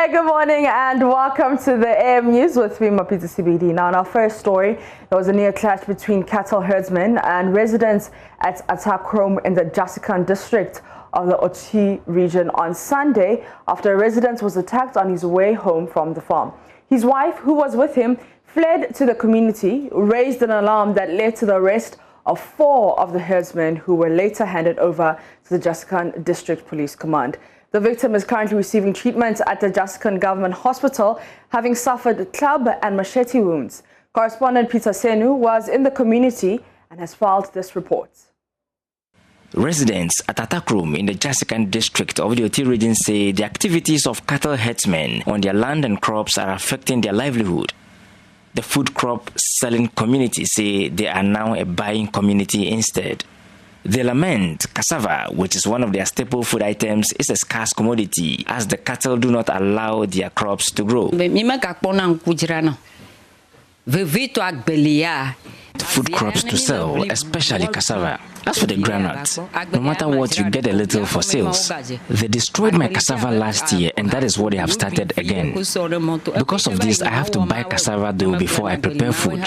Hi, good morning and welcome to the AM News with me, Mapita CBD. Now, in our first story, there was a near clash between cattle herdsmen and residents at Agordzo in the Jasikan district of the Oti region on Sunday after a resident was attacked on his way home from the farm. His wife, who was with him, fled to the community, raised an alarm that led to the arrest of 4 of the herdsmen who were later handed over to the Jasikan District Police Command. The victim is currently receiving treatment at the Jasikan Government Hospital, having suffered club and machete wounds. Correspondent Peter Senu was in the community and has filed this report. Residents at Agordzo in the Jasikan district of the Oti region say the activities of cattle herdsmen on their land and crops are affecting their livelihood. The food crop selling community say they are now a buying community instead. They lament cassava, which is one of their staple food items, is a scarce commodity as the cattle do not allow their crops to grow. Food crops to sell, especially cassava. As for the groundnuts, no matter what, you get a little for sales. They destroyed my cassava last year, and that is what they have started again. Because of this, I have to buy cassava though before I prepare food.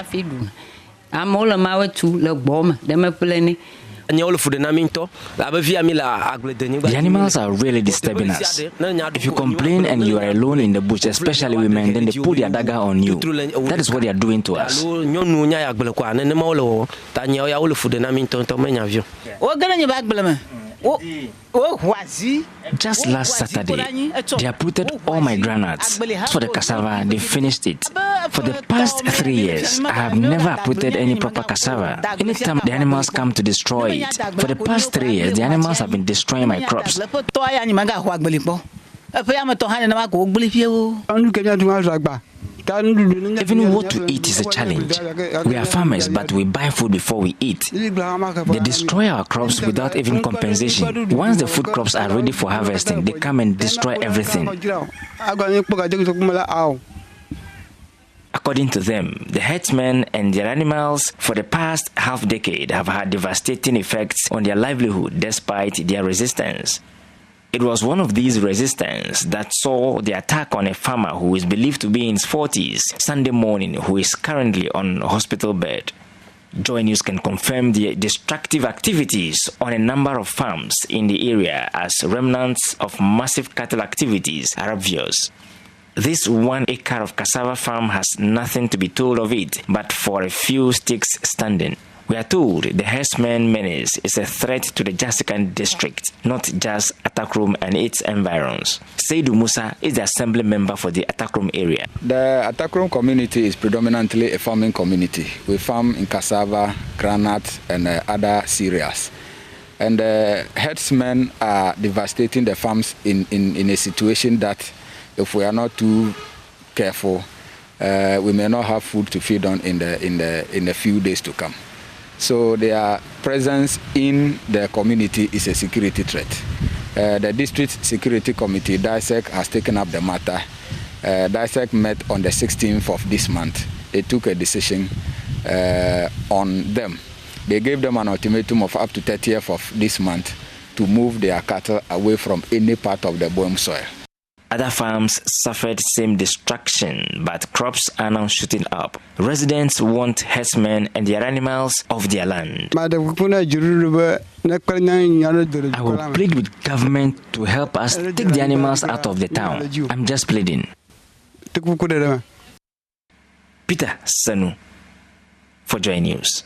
The animals are really disturbing us. If you complain and you are alone in the bush, especially women, then they pull their dagger on you. That is what they are doing to us. Just last Saturday, they uprooted all my groundnuts. For the cassava, they finished it. For the past 3 years, I have never uprooted any proper cassava. Anytime the animals come to destroy it. For the past 3 years, the animals have been destroying my crops. Even what to eat is a challenge. We are farmers, but we buy food before we eat. They destroy our crops without even compensation. Once the food crops are ready for harvesting, they come and destroy everything. According to them, the herdsmen and their animals for the past half-decade have had devastating effects on their livelihood despite their resistance. It was one of these resistance that saw the attack on a farmer who is believed to be in his 40s Sunday morning, who is currently on a hospital bed. JoyNews can confirm the destructive activities on a number of farms in the area as remnants of massive cattle activities are obvious. This 1 acre of cassava farm has nothing to be told of it but for a few sticks standing. We are told the herdsmen menace is a threat to the Jasikan district, not just Agordzo and its environs. Seidu Musa is the assembly member for the Agordzo area. The Agordzo community is predominantly a farming community. We farm in cassava, groundnut, and other cereals. And the herdsmen are devastating the farms in a situation that if we are not too careful, we may not have food to feed on in the few days to come. So their presence in the community is a security threat. The District Security Committee, DISEC, has taken up the matter. DISEC met on the 16th of this month. They took a decision on them. They gave them an ultimatum of up to 30th of this month to move their cattle away from any part of the Boem soil. Other farms suffered same destruction, but crops are now shooting up. Residents want herdsmen and their animals off their land. I will plead with government to help us take the animals out of the town. I'm just pleading. Peter Sanu for JoyNews.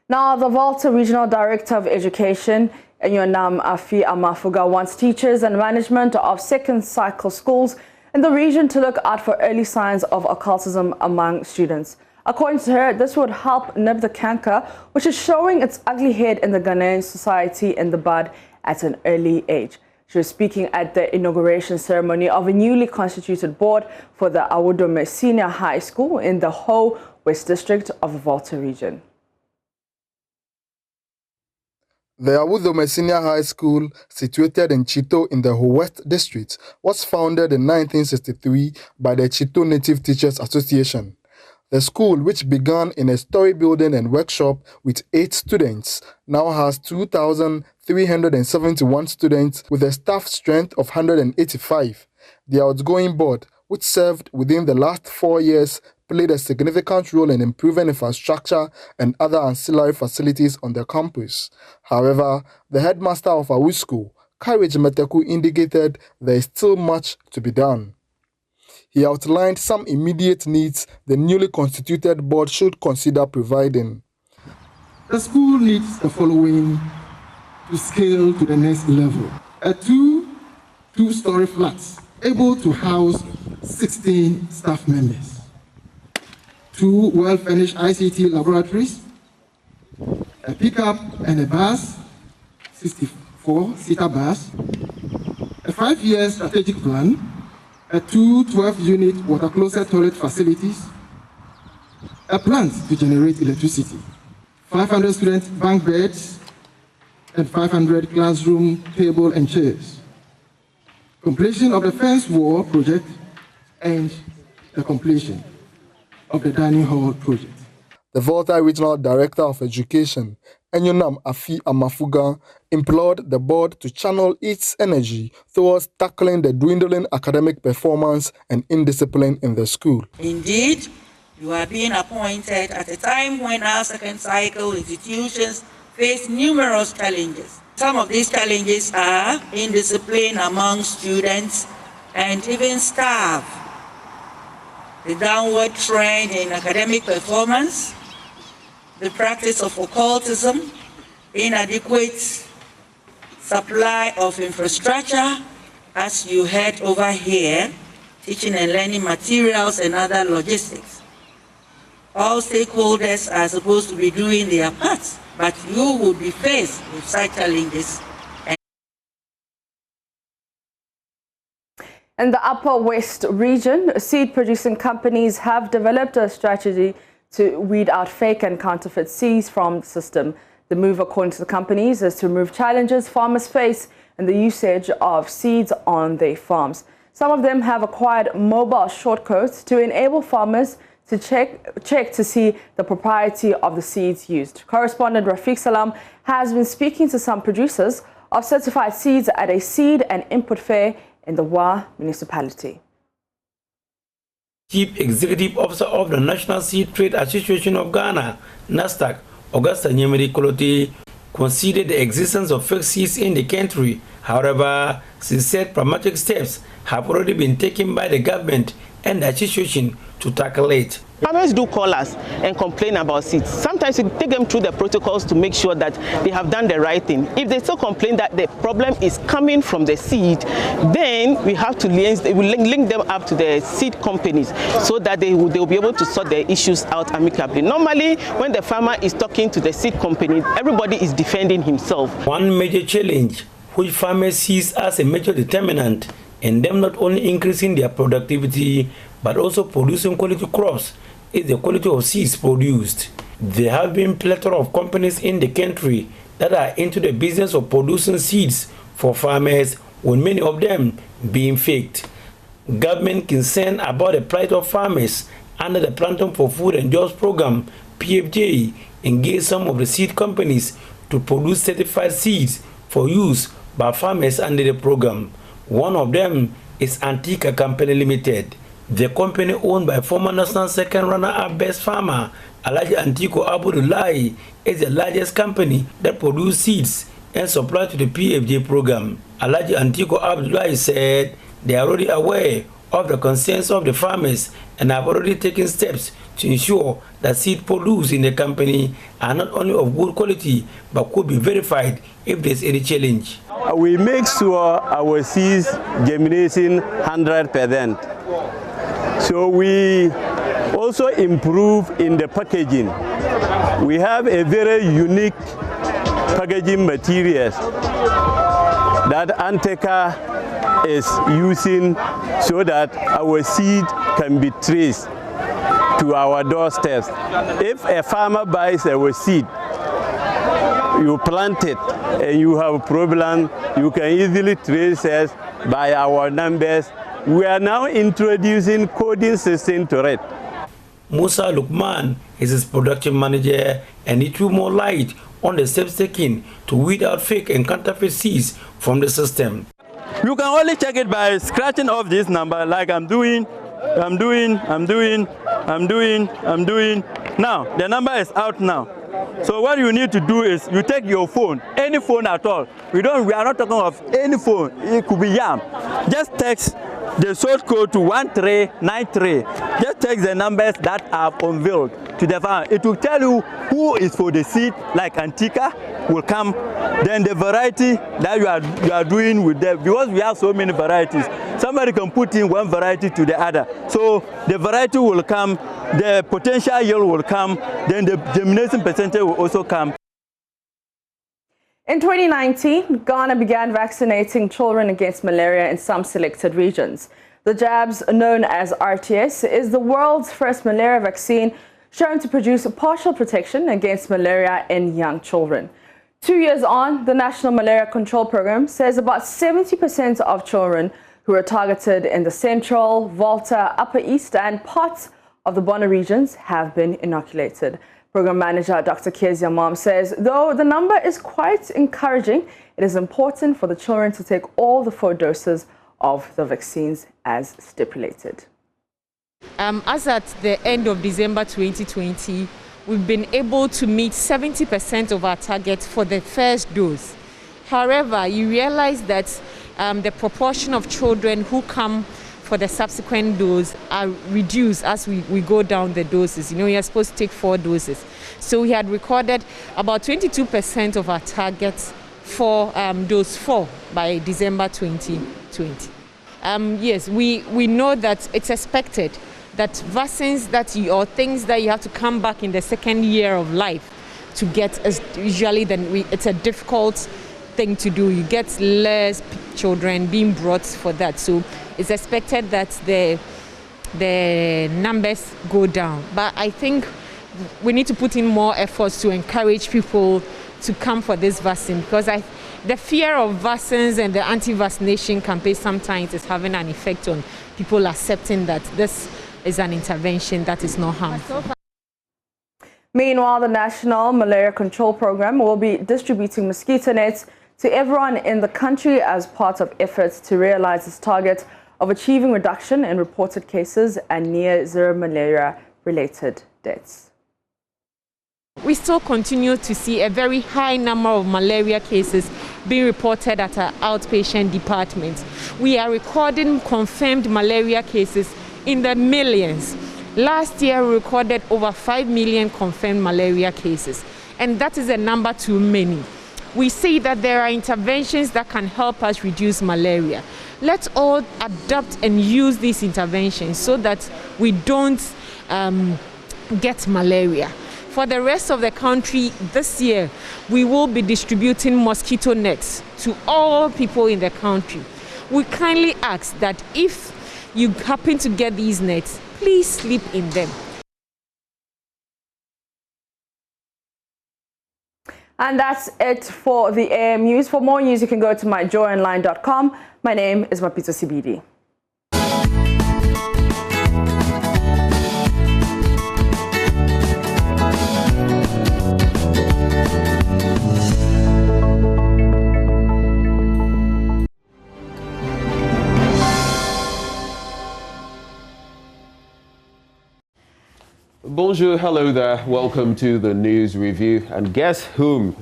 Now, the Volta Regional Director of Education, Enyonam Afi Amafuga, wants teachers and management of second cycle schools in the region to look out for early signs of occultism among students. According to her, this would help nip the canker, which is showing its ugly head in the Ghanaian society in the bud at an early age. She was speaking at the inauguration ceremony of a newly constituted board for the Agordzo Senior High School in the Ho West District of the Volta region. The Agordzo Senior High School, situated in Chito in the West District, was founded in 1963 by the Chito Native Teachers Association. The school, which began in a story building and workshop with 8 students, now has 2,000 371 students with a staff strength of 185. The outgoing board, which served within the last 4 years, played a significant role in improving infrastructure and other ancillary facilities on the campus. However, the headmaster of Awu School, Courage Meteku, indicated there is still much to be done. He outlined some immediate needs the newly constituted board should consider providing. The school needs the following to scale to the next level. A two-story flats able to house 16 staff members. 2 well-furnished ICT laboratories, a pickup and a bus, 64-seater bus, a 5-year strategic plan, a 2 12-unit water closet toilet facilities, a plant to generate electricity, 500 student bunk beds, and 500 classroom table and chairs. Completion of the fence wall project and the completion of the dining hall project. The Volta Regional Director of Education, Enyonam Afi Amafuga, implored the board to channel its energy towards tackling the dwindling academic performance and indiscipline in the school. Indeed, you are being appointed at a time when our second cycle institutions face numerous challenges. Some of these challenges are indiscipline among students and even staff, the downward trend in academic performance, the practice of occultism, inadequate supply of infrastructure, as you heard over here, teaching and learning materials and other logistics. All stakeholders are supposed to be doing their parts, but you will be faced with such challenges. In the Upper West region, seed-producing companies have developed a strategy to weed out fake and counterfeit seeds from the system. The move, according to the companies, is to remove challenges farmers face in the usage of seeds on their farms. Some of them have acquired mobile shortcodes to enable farmers to check to see the propriety of the seeds used. Correspondent Rafiq Salam has been speaking to some producers of certified seeds at a seed and input fair in the Wa municipality. Chief Executive Officer of the National Seed Trade Association of Ghana, NASDAQ, Augusta Nyemiri Kolote, conceded the existence of fake seeds in the country. However, she said pragmatic steps have already been taken by the government and the association to tackle it. Farmers do call us and complain about seeds. Sometimes we take them through the protocols to make sure that they have done the right thing. If they still complain that the problem is coming from the seed, then we have to link them up to the seed companies so that they will be able to sort their issues out amicably. Normally, when the farmer is talking to the seed company, everybody is defending himself. One major challenge which farmers see as a major determinant in them not only increasing their productivity but also producing quality crops is the quality of seeds produced. There have been plethora of companies in the country that are into the business of producing seeds for farmers, with many of them being faked. Government concerned about the plight of farmers under the Planting for Food and Jobs program, PFJ, engaged some of the seed companies to produce certified seeds for use by farmers under the program. One of them is Antika Company Limited. The company, owned by former national second runner-up best farmer Alhaji Antiko Abdullahi, is the largest company that produces seeds and supply to the PFJ program. Alhaji Antiko Abdullahi said they are already aware of the concerns of the farmers and have already taken steps to ensure that seed produced in the company are not only of good quality but could be verified if there's any challenge. We make sure our seeds germination 100%. So we also improve in the packaging. We have a very unique packaging materials that Anteka is using so that our seed can be traced to our doorsteps. If a farmer buys our seed, you plant it and you have a problem, you can easily trace us by our numbers. We are now introducing coding system to it. Musa Lukman is his production manager, and he threw more light on the steps taken to weed out fake and counterfeit seeds from the system. You can only check it by scratching off this number like I'm doing. Now, the number is out now. So what you need to do is you take your phone, any phone at all. We are not talking of any phone. It could be YAM. Just text the source code to 1393. Just text the numbers that are unveiled to the farm. It will tell you who is for the seed, like Antica will come. Then the variety that you are doing with them, because we have so many varieties. Somebody can put in one variety to the other. So the variety will come, the potential yield will come, then the germination percentage will also come. In 2019, Ghana began vaccinating children against malaria in some selected regions. The jabs, known as RTS, is the world's first malaria vaccine shown to produce a partial protection against malaria in young children. 2 years on, the National Malaria Control Program says about 70% of children who are targeted in the Central, Volta, Upper East and parts of the Bono regions have been inoculated. Program Manager Dr. Kezia Mom says, though the number is quite encouraging, it is important for the children to take all the 4 doses of the vaccines as stipulated. As at the end of December 2020, we've been able to meet 70% of our target for the first dose. However, you realize that the proportion of children who come for the subsequent dose are reduced as we go down the doses. You know, you're supposed to take 4 doses. So we had recorded about 22% of our targets for dose 4 by December 2020. Yes, we know that it's expected that vaccines or things that you have to come back in the second year of life to get is usually it's a difficult thing to do. You get less children being brought for that. So it's expected that the numbers go down. But I think we need to put in more efforts to encourage people to come for this vaccine, because the fear of vaccines and the anti-vaccination campaign sometimes is having an effect on people accepting that this is an intervention that is not harmful. Meanwhile, the National Malaria Control Program will be distributing mosquito nets to everyone in the country as part of efforts to realize its target of achieving reduction in reported cases and near zero malaria-related deaths. We still continue to see a very high number of malaria cases being reported at our outpatient departments. We are recording confirmed malaria cases in the millions. Last year, we recorded over 5 million confirmed malaria cases, and that is a number too many. We see that there are interventions that can help us reduce malaria. Let's all adopt and use these interventions so that we don't get malaria. For the rest of the country this year, we will be distributing mosquito nets to all people in the country. We kindly ask that if you happen to get these nets, please sleep in them. And that's it for the AM News. For more news, you can go to myjoyonline.com. My name is Mapito CBD. Bonjour, hello there. Welcome to the news review. And guess whom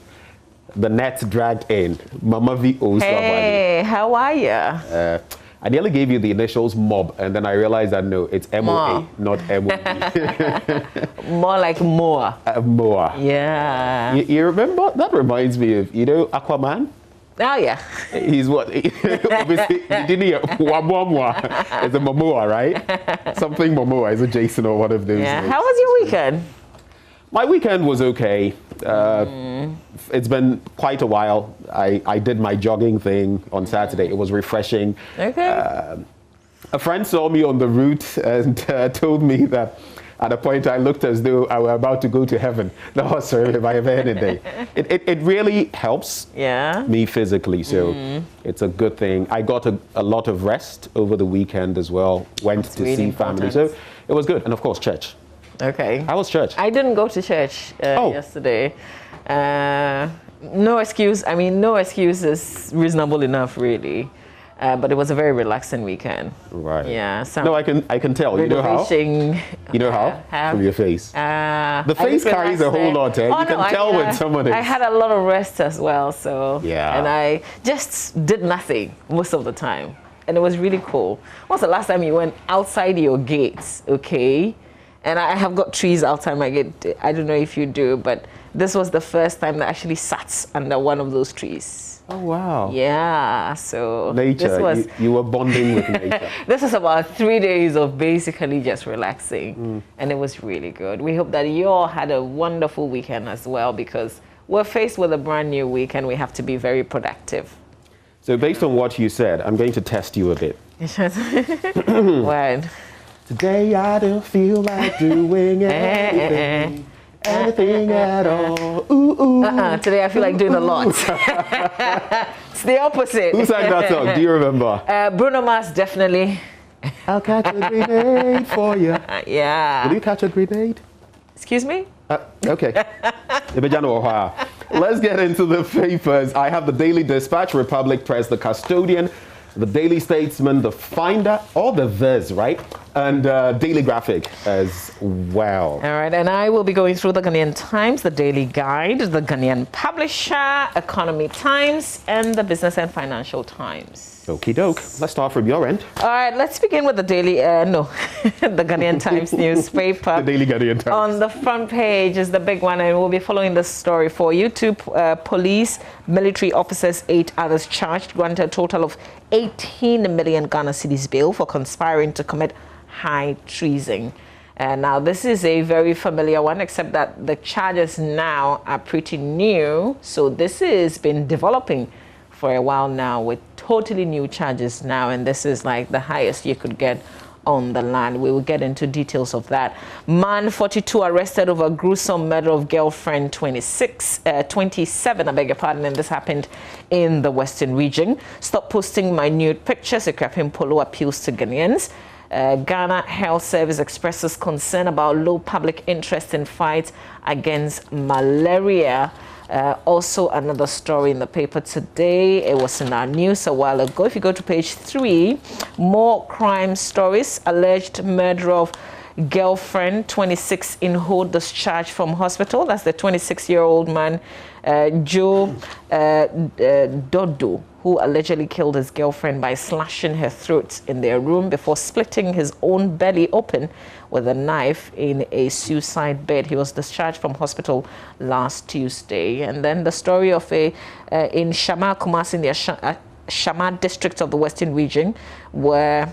the net dragged in? Mama V. Oswabani. Hey, how are you? I nearly gave you the initials MOB, and then I realized that no, it's MOA, not MOB. More like Moa. Moa. Yeah. You remember? That reminds me of, Aquaman? Oh, yeah. He's what? Obviously, didn't he? Wamwamwa. It's a Momoa, right? Something Momoa. Is it Jason or one of those? Yeah. How was your weekend? My weekend was okay. It's been quite a while. I did my jogging thing on Saturday. It was refreshing. Okay. A friend saw me on the route and told me that at a point I looked as though I were about to go to heaven. No, sorry, if I have any day. It really helps me physically, so it's a good thing. I got a lot of rest over the weekend as well. Went to see family, so it was good. And of course, church. Okay. How was church? I didn't go to church yesterday. No excuse. I mean, no excuse is reasonable enough, really. But it was a very relaxing weekend. Right. Yeah. No, I can tell. You know how? You know how? From your face. The face carries a whole lot. You can tell when someone is. I had a lot of rest as well. So. Yeah. And I just did nothing most of the time. And it was really cool. When was the last time you went outside your gates? Okay. And I have got trees outside my gate. I don't know if you do, but this was the first time that I actually sat under one of those trees. Oh, wow. Yeah, so nature, this was, you were bonding with nature. This was about 3 days of basically just relaxing, and it was really good. We hope that you all had a wonderful weekend as well, because we're faced with a brand new week and we have to be very productive. So based on what you said, I'm going to test you a bit. What? Today I don't feel like doing anything. Anything at all. Ooh, ooh. Today I feel like doing a lot. It's the opposite. Who sang that song? Do you remember? Bruno Mars, definitely. I'll catch a grenade for you. Yeah. Will you catch a grenade? Excuse me? Okay. Let's get into the papers. I have the Daily Dispatch, Republic Press, the Custodian, the Daily Statesman, the Finder, all the Viz, right? And Daily Graphic as well. All right, and I will be going through the Ghanaian Times, the Daily Guide, the Ghanaian Publisher, Economy Times, and the Business and Financial Times. Okie doke. Let's start from your end. All right, let's begin with the Daily, the Ghanaian Times newspaper. The Daily Ghanaian Times. On the front page is the big one, and we'll be following this story for you. 2 police, military officers, 8 others charged, granted a total of 18 million Ghana cedis bail for conspiring to commit high treason. Now, this is a very familiar one, except that the charges now are pretty new. So this has been developing for a while now with totally new charges now, and this is like the highest you could get on the land. We will get into details of that. Man 42 arrested over gruesome murder of girlfriend 27, I beg your pardon, and this happened in the Western region. Stop posting my nude pictures. Ekrapim Polo appeals to Ghanaians. Ghana Health Service expresses concern about low public interest in fights against malaria. Also another story in the paper today. It was in our news a while ago. If you go to page 3, more crime stories. Alleged murder of girlfriend 26 in Ho discharged from hospital. That's the 26-year-old man, Joe Dodo, who allegedly killed his girlfriend by slashing her throat in their room before splitting his own belly open with a knife in a suicide bed. He was discharged from hospital last Tuesday. And then the story of in Shama, Kumasi, in the Shama district of the Western region, where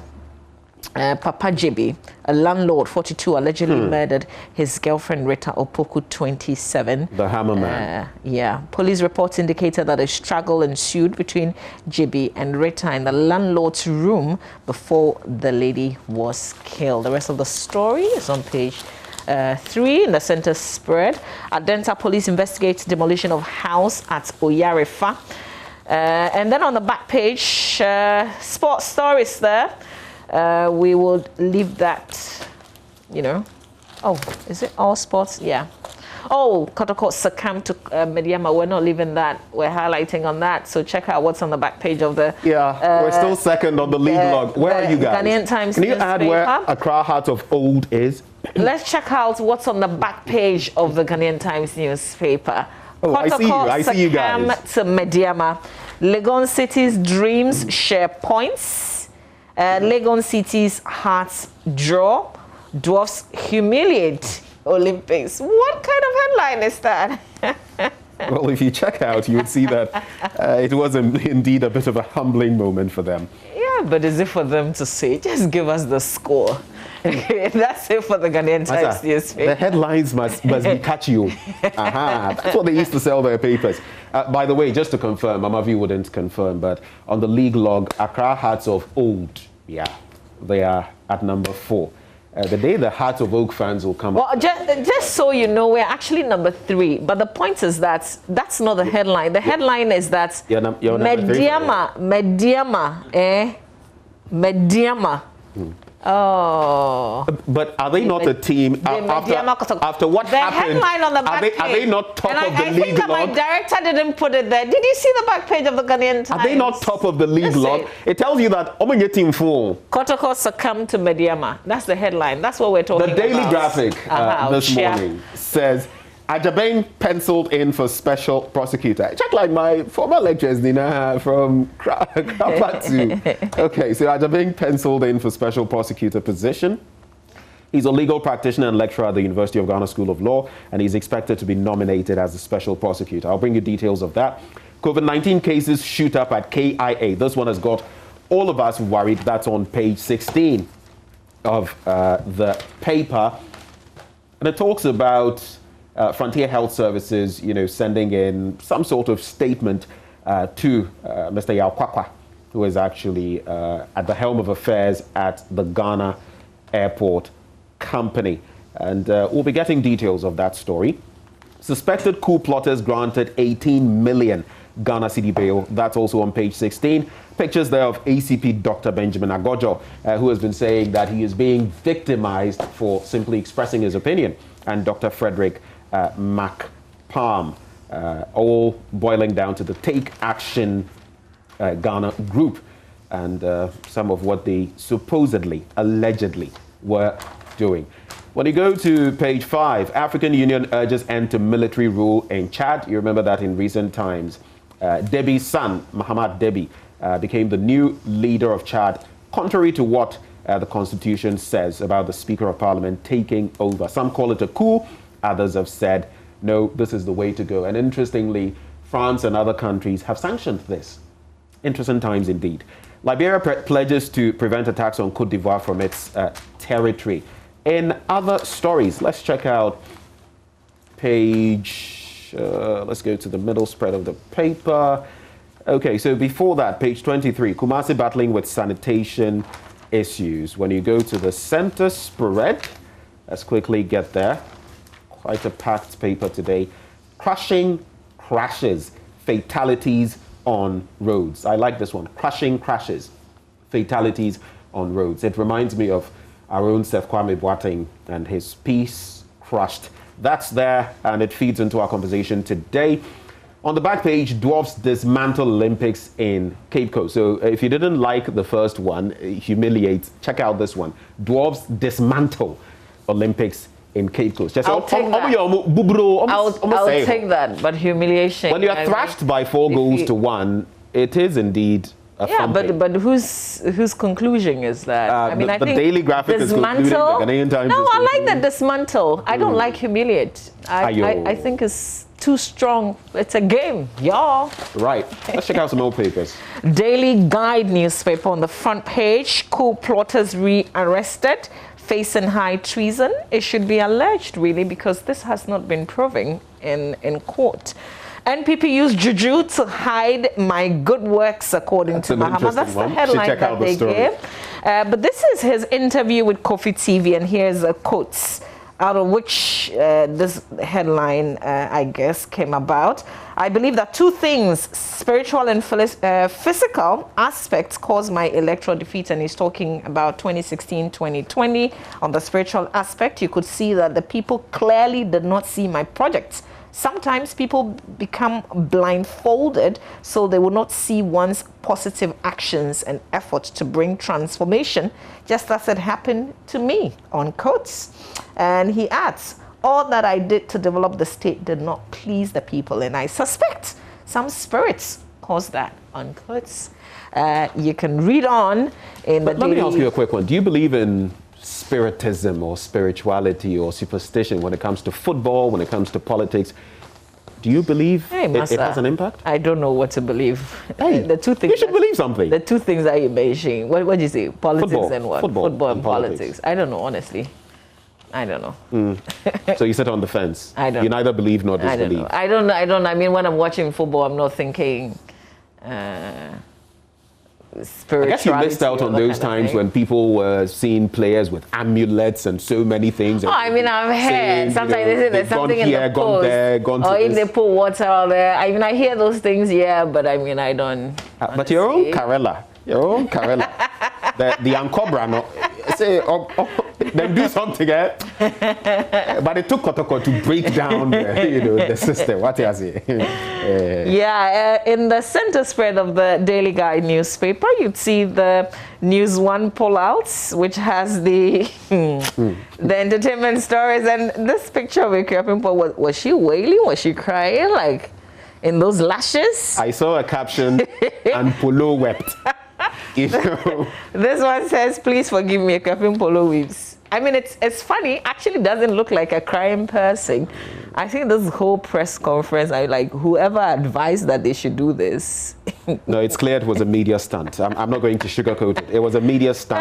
Papa JB, a landlord, 42, allegedly murdered his girlfriend Rita Opoku, 27. The hammerman. Yeah. Police reports indicated that a struggle ensued between JB and Rita in the landlord's room before the lady was killed. The rest of the story is on page 3 in the center spread. Adenta police investigates demolition of house at Oyarefa. And then on the back page, sports stories there. We will leave that, you know. Oh, is it all sports? Yeah. Oh, Kotoko succumbed to Mediama. We're not leaving that. We're highlighting on that. So check out what's on the back page of the... Yeah, we're still second on the lead log. Where are you guys? Ghanaian Times Can you add where Accra Heart of Old is? Let's check out what's on the back page of the Ghanaian Times newspaper. Oh, Kotoko I see you guys. to Mediama. Legon City's dreams share points. Legon City's hearts draw. Dwarfs humiliate Olympics. What kind of headline is that? Well, if you check out, you would see that it was indeed a bit of a humbling moment for them. Yeah, but is it for them to say? Just give us the score. That's it for the Ghanaian Times newspaper. The headlines must be catchy. That's what they used to sell their papers. By the way, just to confirm, Amavi wouldn't confirm, but on the league log, Accra Hearts of Old, yeah, they are at number 4. The day the Hearts of Oak fans will come up. Well, just so you know, we're actually number 3. But the point is that that's not the headline. The headline is that Mediama Oh. But are they not a team after what happened? Headline on the back page. Are they not top of the league? I think that my director didn't put it there. Did you see the back page of the Ghanaian Times? Are they not top of the league log? It tells you that Omenye team 4. Kotoko succumbed to Mediama. That's the headline. That's what we're talking about. The Daily Graphic this morning says, Ajabeng penciled in for special prosecutor. Check like my former lecturers, Nina, from Krapatu. Okay, so Ajabeng penciled in for special prosecutor position. He's a legal practitioner and lecturer at the University of Ghana School of Law, and he's expected to be nominated as a special prosecutor. I'll bring you details of that. COVID-19 cases shoot up at KIA. This one has got all of us worried. That's on page 16 of the paper. And it talks about Frontier Health Services, sending in some sort of statement to Mr. Yao Kwakwa, who is actually at the helm of affairs at the Ghana Airport Company. And we'll be getting details of that story. Suspected coup plotters granted 18 million Ghana cedi bail. That's also on page 16. Pictures there of ACP Dr. Benjamin Agordzo, who has been saying that he is being victimized for simply expressing his opinion, and Dr. Frederick McPalm, all boiling down to the Take Action Ghana group and some of what they supposedly, allegedly were doing. When you go to page 5, African Union urges end to military rule in Chad. You remember that in recent times. Debi's son, Mahamat Debi, became the new leader of Chad, contrary to what the constitution says about the Speaker of Parliament taking over. Some call it a coup. Others have said, no, this is the way to go. And interestingly, France and other countries have sanctioned this. Interesting times indeed. Liberia pledges to prevent attacks on Côte d'Ivoire from its territory. In other stories, let's check out page, let's go to the middle spread of the paper. Okay, so before that, page 23, Kumasi battling with sanitation issues. When you go to the center spread, let's quickly get there. Quite a packed paper today. Crushing crashes, fatalities on roads. I like this one. Crushing crashes, fatalities on roads. It reminds me of our own Seth Kwame Boateng and his piece, Crushed. That's there, and it feeds into our conversation today. On the back page, Dwarfs dismantle Olympics in Cape Coast. So if you didn't like the first one, humiliate, check out this one. Dwarfs dismantle Olympics in Cape Coast. I'll take that. I'll take that, but humiliation. When you are thrashed by 4 goals to 1, it is indeed a thumping. but whose conclusion is that? I mean, I think Daily Graphic is concluding, the Ghanaian Times No, I like the dismantle. I don't like humiliate. I think it's too strong. It's a game, y'all. Right. Let's check out some old papers. Daily Guide newspaper on the front page. Coup plotters re-arrested, facing high treason. It should be alleged, really, because this has not been proven in court. NPP used juju to hide my good works, according to Mahama. That's the headline that they gave. But this is his interview with Kofi TV, and here's a quotes out of which this headline, I guess, came about. I believe that 2 things, spiritual and physical aspects, caused my electoral defeat. And he's talking about 2016-2020. On the spiritual aspect, you could see that the people clearly did not see my projects. Sometimes people become blindfolded, so they will not see one's positive actions and efforts to bring transformation, just as it happened to me, on quotes. And he adds, all that I did to develop the state did not please the people, and I suspect some spirits caused that, on quotes. You can read on in the Let me ask you a quick one. Do you believe in spiritism or spirituality or superstition when it comes to football, when it comes to politics? Do you believe it has an impact? I don't know what to believe. Hey, the 2 things. You should believe something. The 2 things that you're mentioning. What did you say? Politics football, and what? Football and politics. I don't know, honestly. I don't know. So you sit on the fence. I don't. You neither believe nor disbelieve. I don't know. I mean, when I'm watching football, I'm not thinking spirituality. I guess you missed out on those times when people were seeing players with amulets and so many things. Oh, I mean, I've heard sometimes they say there's something in the post, gone there, gone to if they put water out there. I mean, I hear those things, yeah, but I mean, I don't. But your own Karela Yo, Karela. The Ankobra, no. Say, then do something, but it took Kotoko to break down the system. What you say? In the center spread of the Daily Guide newspaper, you'd see the News One pullouts, which has the the entertainment stories. And this picture of Ekweapimpo, was she wailing? Was she crying? Like in those lashes? I saw a caption, and Polo wept. You know. This one says, please forgive me, Ekweapimpo weeps. I mean, it's funny. Actually doesn't look like a crying person. I think this whole press conference, whoever advised that they should do this. No, it's clear it was a media stunt. I'm not going to sugarcoat it. It was a media stunt.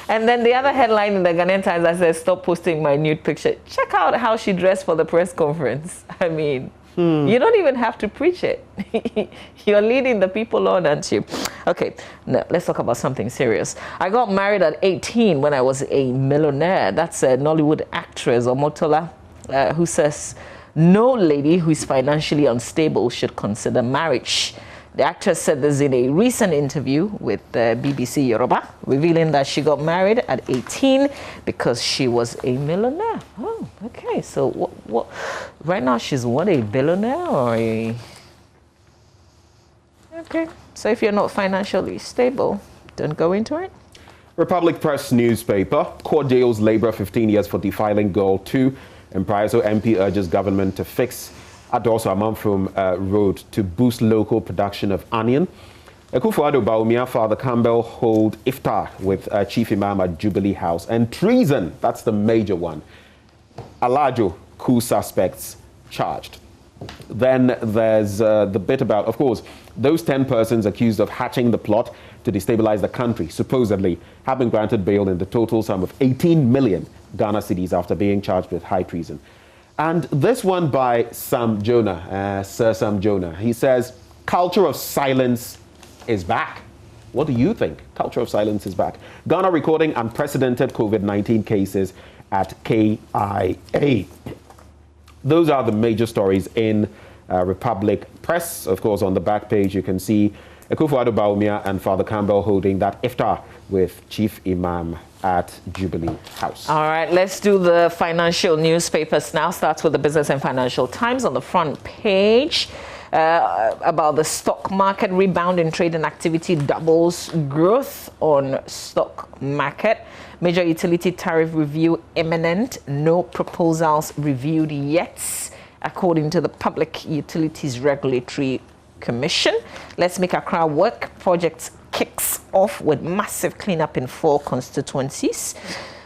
And then the other headline in the Ghanaian Times that says, stop posting my nude picture. Check out how she dressed for the press conference. I mean, you don't even have to preach it. You're leading the people on, aren't you? Okay, now let's talk about something serious. I got married at 18 when I was a millionaire. That's a Nollywood actress, Omotola, who says no lady who is financially unstable should consider marriage. The actress said this in a recent interview with BBC Yoruba, revealing that she got married at 18 because she was a millionaire. Oh, okay. So what? Right now she's what, a billionaire or a... Okay. So if you're not financially stable, don't go into it. Republic Press newspaper, court jails Labour 15 years for defiling Girl 2, and Praiso MP urges government to fix Agordzo Amanfrom Road to boost local production of onion. Akufo-Addo Bawumia, Father Campbell hold iftar with Chief Imam at Jubilee House. And treason, that's the major one. Alajo, coup suspects charged. Then there's the bit about, of course, those 10 persons accused of hatching the plot to destabilize the country, supposedly, have been granted bail in the total sum of 18 million Ghana cedis after being charged with high treason. And this one by Sam Jonah, Sir Sam Jonah. He says, culture of silence is back. What do you think? Culture of silence is back. Ghana recording unprecedented COVID-19 cases at KIA. Those are the major stories in Republic Press. Of course, on the back page, you can see Akufo-Addo Bawumia and Father Campbell holding that iftar with Chief Imam at Jubilee House. All right, let's do the financial newspapers now. Starts with the Business and Financial Times on the front page. About the stock market rebound in trading activity doubles growth on stock market. Major utility tariff review imminent. No proposals reviewed yet, according to the Public Utilities Regulatory Commission. Let's Make Accra Work project kicks off with massive cleanup in 4 constituencies.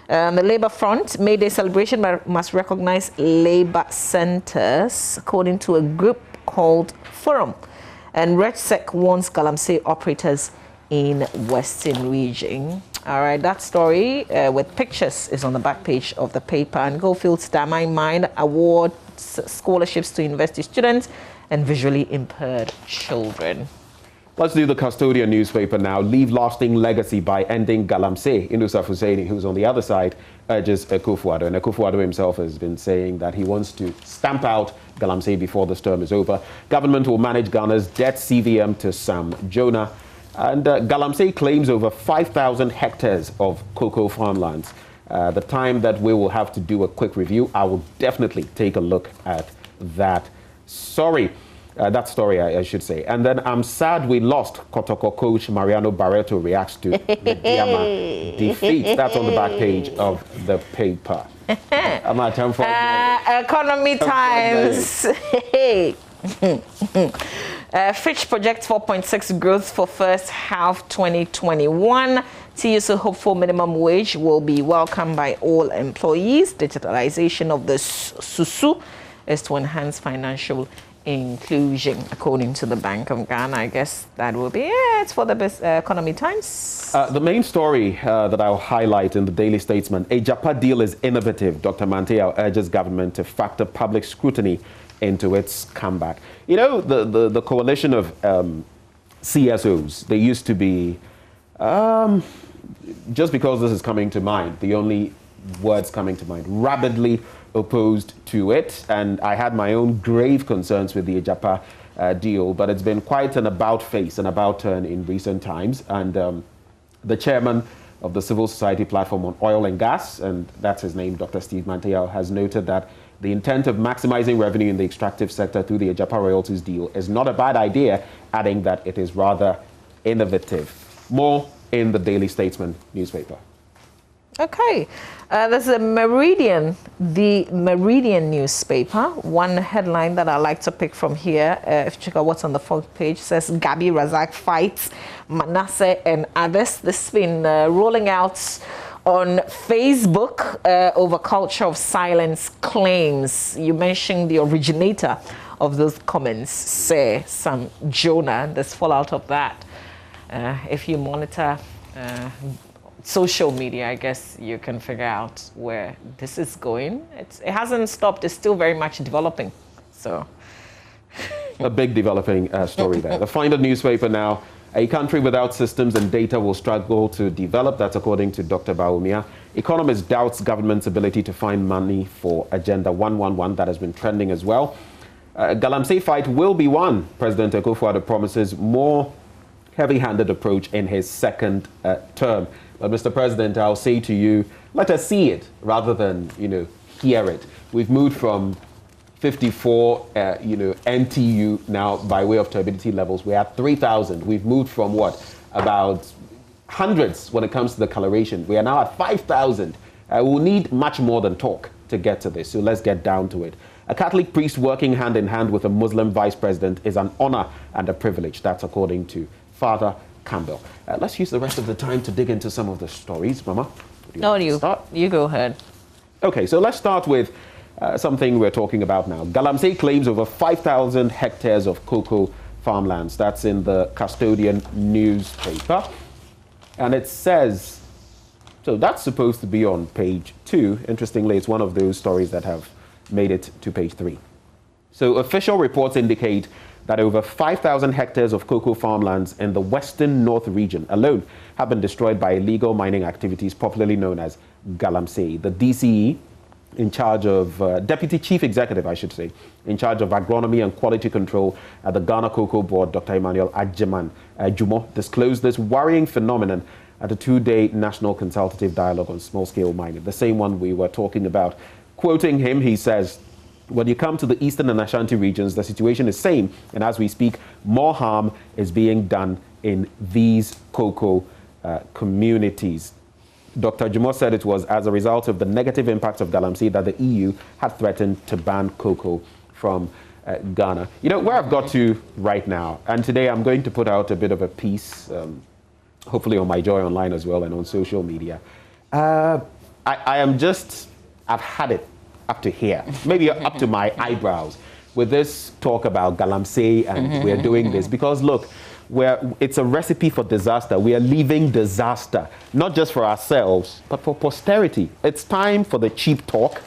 The Labour Front, May Day celebration must recognize Labour centres, according to a group called Forum. And RegSec warns Galamsey operators in Western Region. All right, that story with pictures is on the back page of the paper. And Goldfields Damai Mine awards scholarships to university students and visually impaired children. Let's do the Custodian newspaper now. Leave lasting legacy by ending Galamsey. Inusaf Husseini, who's on the other side, urges Akufo-Addo. And Akufo-Addo himself has been saying that he wants to stamp out Galamsey before this term is over. Government will manage Ghana's debt, CVM to Sam Jonah. And Galamsey claims over 5,000 hectares of cocoa farmlands. The time that we will have to do a quick review, I will definitely take a look at that. That story, I should say. And then I'm sad we lost Kotoko coach Mariano Barreto reacts to the Diama defeat. That's on the back page of the paper. Economy Times. Fitch projects 4.6 growth for first half 2021. TUSO hopeful minimum wage will be welcomed by all employees. Digitalization of the SUSU is to enhance financial inclusion, according to the Bank of Ghana. I guess that will be it for the Economy Times. The main story that I'll highlight in the Daily Statesman, a Japa deal is innovative. Dr. Mantea urges government to factor public scrutiny into its comeback. You know, the coalition of CSOs, they used to be, just because this is coming to mind, the only words coming to mind. Rabidly opposed to it, and I had my own grave concerns with the Ejapa deal, but it's been quite an about-face, an about-turn in recent times, and the chairman of the Civil Society Platform on Oil and Gas, and that's his name, Dr. Steve Mantayao, has noted that the intent of maximizing revenue in the extractive sector through the Ejapa royalties deal is not a bad idea, adding that it is rather innovative. More in the Daily Statesman newspaper. Okay, there's a Meridian, the Meridian newspaper. One headline that I like to pick from here, if you check out what's on the front page, says Gabi Razak fights Manasseh and others. This has been rolling out on Facebook over culture of silence claims. You mentioned the originator of those comments, say Sam Jonah. There's fallout of that. If you monitor social media, I guess you can figure out where this is going. It hasn't stopped. It's still very much developing. So, a big developing story there. The Finder newspaper now. A country without systems and data will struggle to develop. That's according to Dr. Baumia. Economist doubts government's ability to find money for Agenda 111. That has been trending as well. Galamsey fight will be won. President Akufo-Addo promises more heavy-handed approach in his second term. But Mr. President, I'll say to you, let us see it rather than, hear it. We've moved from 54, NTU now by way of turbidity levels. We're at 3,000. We've moved from what? About hundreds when it comes to the coloration. We are now at 5,000. We'll need much more than talk to get to this. So let's get down to it. A Catholic priest working hand in hand with a Muslim vice president is an honor and a privilege. That's according to Father Campbell. Let's use the rest of the time to dig into some of the stories. Mama? You go ahead. Okay, so let's start with something we're talking about now. Galamsey claims over 5,000 hectares of cocoa farmlands. That's in the Custodian newspaper. And it says, so that's supposed to be on page 2. Interestingly, it's one of those stories that have made it to page 3. So official reports indicate that over 5,000 hectares of cocoa farmlands in the western north region alone have been destroyed by illegal mining activities, popularly known as Galamsey. The DCE, in charge of, Deputy Chief Executive, I should say, in charge of agronomy and quality control at the Ghana Cocoa Board, Dr. Emmanuel Jumo, disclosed this worrying phenomenon at a 2-day national consultative dialogue on small-scale mining, the same one we were talking about. Quoting him, he says, when you come to the eastern and Ashanti regions, the situation is same, and as we speak, more harm is being done in these cocoa communities. Dr. Jumo said it was as a result of the negative impacts of Galamsey that the EU had threatened to ban cocoa from Ghana. You know, where I've got to right now, and today I'm going to put out a bit of a piece, hopefully on my Joy Online as well and on social media. I've had it up to here, maybe up to my eyebrows with this talk about Galamsey and we're doing this because look, it's a recipe for disaster. We are leaving disaster, not just for ourselves, but for posterity. It's time for the cheap talk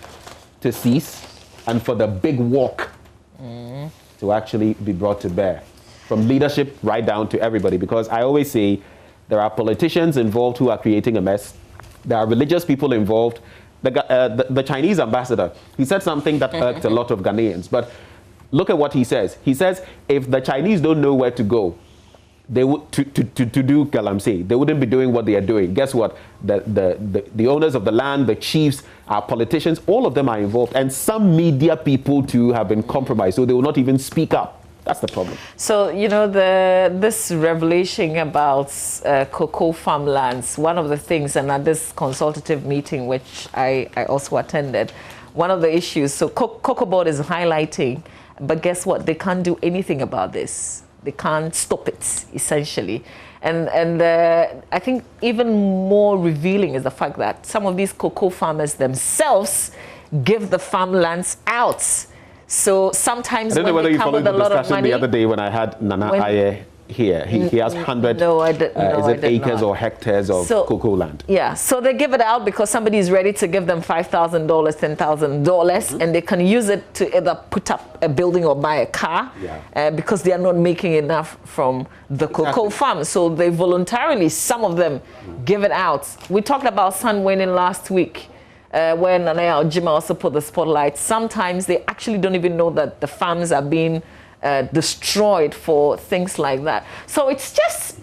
to cease and for the big walk to actually be brought to bear, from leadership right down to everybody. Because I always say there are politicians involved who are creating a mess. There are religious people involved. The Chinese ambassador, he said something that irked a lot of Ghanaians. But look at what he says. He says if the Chinese don't know where to go, they would to do Galamsey, they wouldn't be doing what they are doing. Guess what? The owners of the land, the chiefs, our politicians, all of them are involved, and some media people too have been compromised, so they will not even speak up. That's the problem. So you know, this revelation about cocoa farmlands. One of the things, and at this consultative meeting, which I also attended, one of the issues. So Cocoa Board is highlighting, but guess what? They can't do anything about this. They can't stop it, essentially. And I think even more revealing is the fact that some of these cocoa farmers themselves give the farmlands out. So sometimes when they come with a lot of money. The other day when I had Nana Aye here, he has 100 acres or hectares of cocoa land. Yeah, so they give it out because somebody is ready to give them $5,000, $10,000, and they can use it to either put up a building or buy a car because they are not making enough from the cocoa farm. So they voluntarily, some of them, give it out. We talked about sun winning last week. when Anaya Ojima also put the spotlight, sometimes they actually don't even know that the farms are being destroyed for things like that. So it's just,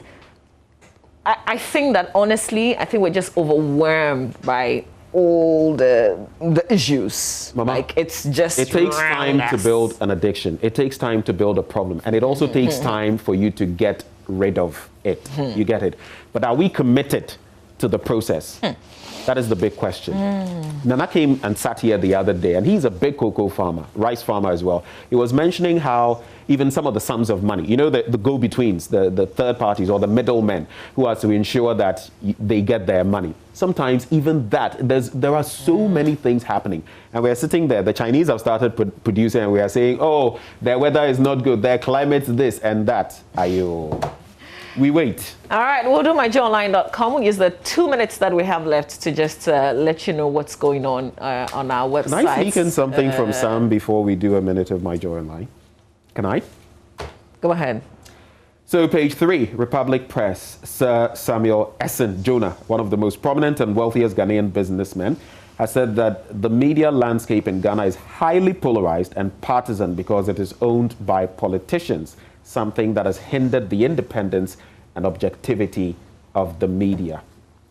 I think that honestly, I think we're just overwhelmed by all the issues. Mama, like it's just it takes time to build an addiction. It takes time to build a problem, and it also takes time for you to get rid of it. You get it? But are we committed to the process? That is the big question. Nana came and sat here the other day, and he's a big cocoa farmer, rice farmer as well. He was mentioning how even some of the sums of money, you know, the go-betweens, the third parties or the middlemen who are to ensure that they get their money. Sometimes even that, there are so many things happening. And we're sitting there, the Chinese have started producing, and we are saying, oh, their weather is not good, their climate's this and that. Ayo. We wait. All right, we'll do myjoyonline.com. We'll use the 2 minutes that we have left to just let you know what's going on our website. Can I sneak in something from Sam before we do a minute of My Joy Online? Can I? Go ahead. So page 3, Republic Press, Sir Samuel Essen Jonah, one of the most prominent and wealthiest Ghanaian businessmen, has said that the media landscape in Ghana is highly polarized and partisan because it is owned by politicians, something that has hindered the independence and objectivity of the media.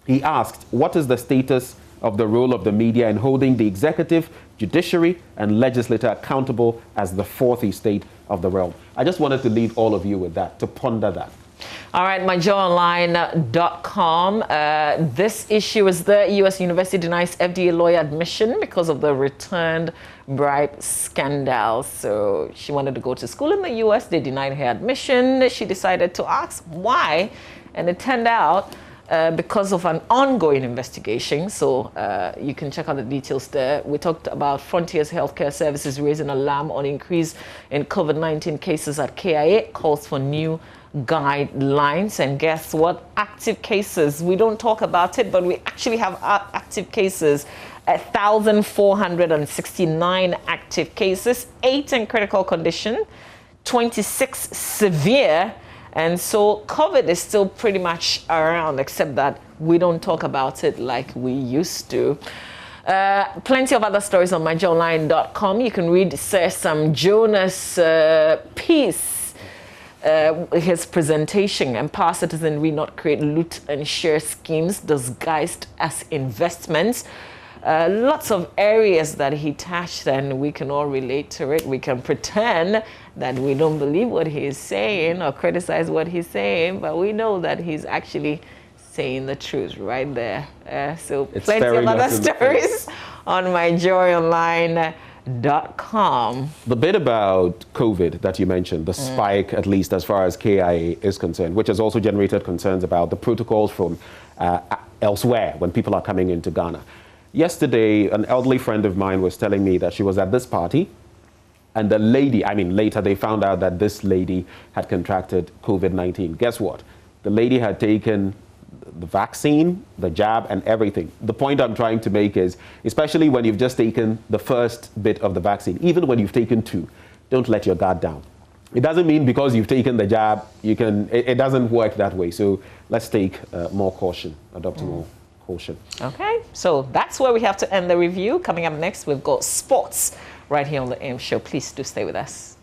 He asked, what is the status of the role of the media in holding the executive, judiciary, and legislature accountable as the fourth estate of the realm? I just wanted to leave all of you with that, to ponder that. All right, myjoyonline.com. This issue is the U.S. University denies FDA lawyer admission because of the returned bribe scandal. So she wanted to go to school in the U.S. They denied her admission. She decided to ask why, and it turned out because of an ongoing investigation. So you can check out the details there. We talked about Frontiers Healthcare Services raising alarm on increase in COVID-19 cases at KIA, calls for new guidelines. And guess what? Active cases. We don't talk about it, but we actually have active cases. 1,469 active cases, 8 in critical condition, 26 severe. And so COVID is still pretty much around, except that we don't talk about it like we used to. Plenty of other stories on myjoyonline.com. You can read Sir Sam Jonah's piece, his presentation, Empower Citizenry Not Create Loot and Share Schemes Disguised as Investments. Lots of areas that he touched, and we can all relate to it. We can pretend that we don't believe what he is saying or criticize what he's saying, but we know that he's actually saying the truth right there. So it's plenty of other stories on myjoyonline.com. The bit about COVID that you mentioned, the spike, at least as far as KIA is concerned, which has also generated concerns about the protocols from elsewhere when people are coming into Ghana. Yesterday, an elderly friend of mine was telling me that she was at this party, and the lady, later they found out that this lady had contracted COVID-19. Guess what? The lady had taken the vaccine, the jab, and everything. The point I'm trying to make is, especially when you've just taken the first bit of the vaccine, even when you've taken 2, don't let your guard down. It doesn't mean because you've taken the jab, it doesn't work that way. So let's take more caution, adopt more caution. Okay, so that's where we have to end the review. Coming up next, we've got sports right here on the AM Show. Please do stay with us.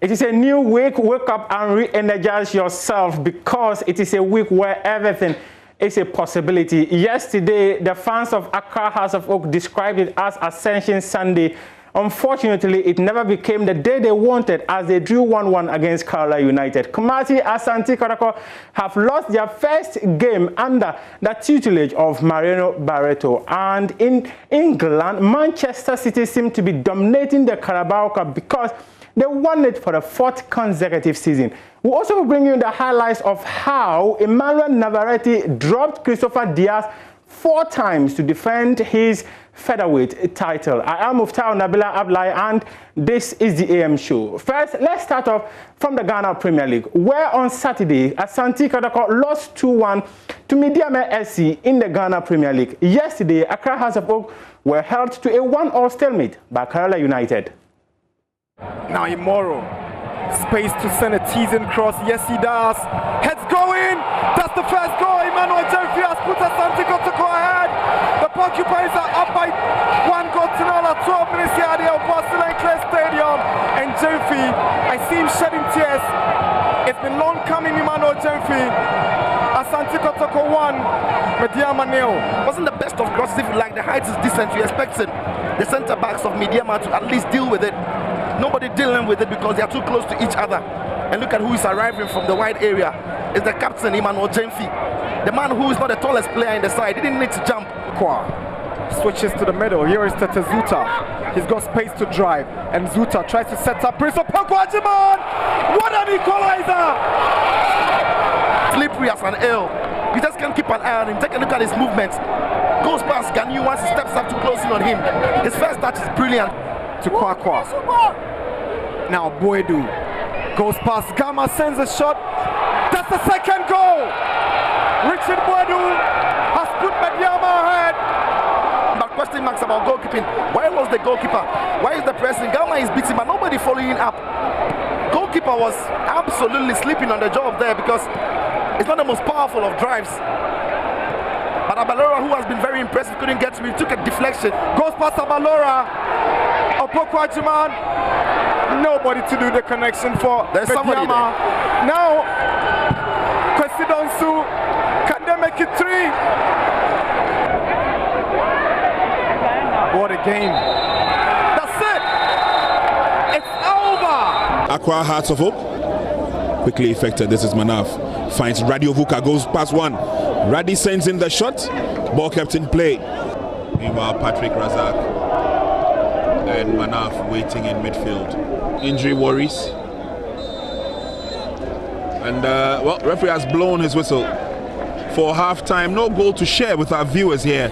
It is a new week. Wake up and re-energize yourself, because it is a week where everything is a possibility. Yesterday, the fans of Accra House of Oak described it as Ascension Sunday. Unfortunately, it never became the day they wanted, as they drew 1-1 against Kerala United. Kumasi Asante Kotoko have lost their first game under the tutelage of Mariano Barreto. And in England, Manchester City seem to be dominating the Carabao Cup because they won it for the 4th consecutive season. We'll also bring you the highlights of how Emmanuel Navarrete dropped Christopher Diaz 4 times to defend his featherweight title. I am Muftau Nabila Ablai, and this is the AM show. First, let's start off from the Ghana Premier League, where on Saturday, Asante Kotoko lost 2-1 to Midiame SC in the Ghana Premier League. Yesterday, Accra Hearts of Oak were held to a 1-1 stalemate by Kerala United. Now Imoro, space to send a teasing cross. Yes, he does. Heads going. That's the first goal. Emmanuel Jemfi has put Asante Kotoko ahead. The Porcupines are up by 1 goal to 0 at 12 minutes here at the Boston Clay Stadium. And Jemfi, I see him shedding tears. It's been long coming, Emmanuel Jemfi. Asante Kotoko 1, Mediama 0. Wasn't the best of crosses, if you like. The height is decent. You expected the centre backs of Mediama to at least deal with it. Nobody dealing with it because they are too close to each other. And look at who is arriving from the wide area. It's the captain, Emmanuel Jemfi. The man who is not the tallest player in the side. He didn't need to jump. Kwa switches to the middle. Here is Tete Zuta. He's got space to drive. And Zuta tries to set up Prince of Pogwajiman. What an equalizer! Slippery as an eel. You just can't keep an eye on him. Take a look at his movements. Goes past Ganyu once he steps up to close in on him. His first touch is brilliant. To Kwakwa. Now Boedu goes past Gama, sends a shot. That's the second goal. Richard Boedu has put Mediama ahead. But question marks about goalkeeping. Why was the goalkeeper? Why is the pressing? Gama is beating, but nobody following up. Goalkeeper was absolutely sleeping on the job there because it's not the most powerful of drives. But Abalora, who has been very impressive, couldn't get to him. Took a deflection. Goes past Abalora. Opokwajiman, nobody to do the connection for Mediama. Now, Kwesi Donsu, can they make it 3? What a game. That's it. It's over. Accra Hearts of Oak, quickly effected. This is Manaf. Finds Radio Vuka, goes past one. Radi sends in the shot. Ball kept in play. Meanwhile, Patrick Razak and Manaf waiting in midfield. Injury worries. And well, referee has blown his whistle for half-time. No goal to share with our viewers here.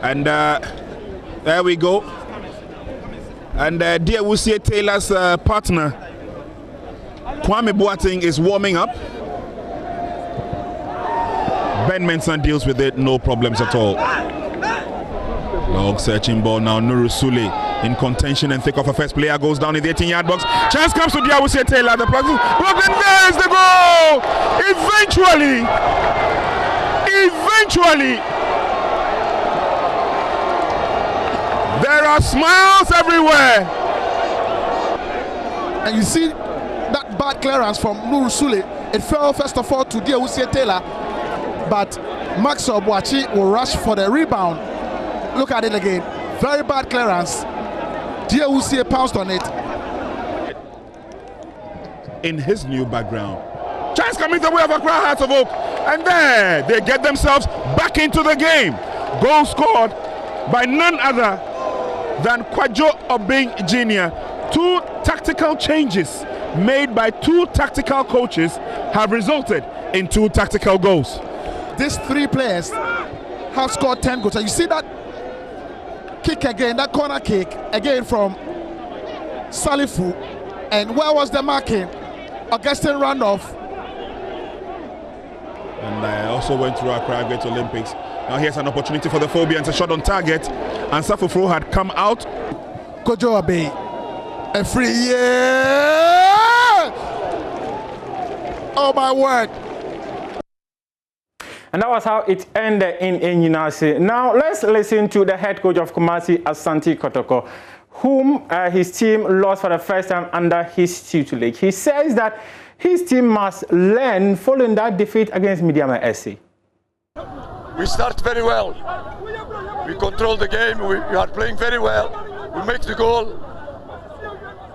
And there we go. And dear Wusie Taylor's partner, Kwame Boateng, is warming up. Ben Mensah deals with it, no problems at all. Long searching ball now. Nuru Sule in contention and thick of a first player goes down in the 18-yard box. Chance comes to Diawusie Taylor. The plug, and there's the goal. Eventually, there are smiles everywhere. And you see that bad clearance from Nuru Sule. It fell first of all to Diawusie Taylor, but Max Obuachi will rush for the rebound. Look at it again. Very bad clearance. Diawusie pounced on it. In his new background. Chance coming the way of Accra Hearts of Oak. And there they get themselves back into the game. Goal scored by none other than Kwadwo Obeng Jr. 2 tactical changes made by 2 tactical coaches have resulted in 2 tactical goals. These 3 players have scored 10 goals. And you see that kick again, that corner kick again from Salifu. And where was the marking? Augustine Randolph. And I also went through Accra Great Olympics. Now here's an opportunity for the Phobians, a shot on target. And Safufro had come out. Kojo Abe, a free, yeah! Oh my word. And that was how it ended in Enyinase. Now let's listen to the head coach of Kumasi, Asante Kotoko, whom his team lost for the first time under his tutelage. He says that his team must learn following that defeat against Midiama SC. We start very well. We control the game. We are playing very well. We make the goal.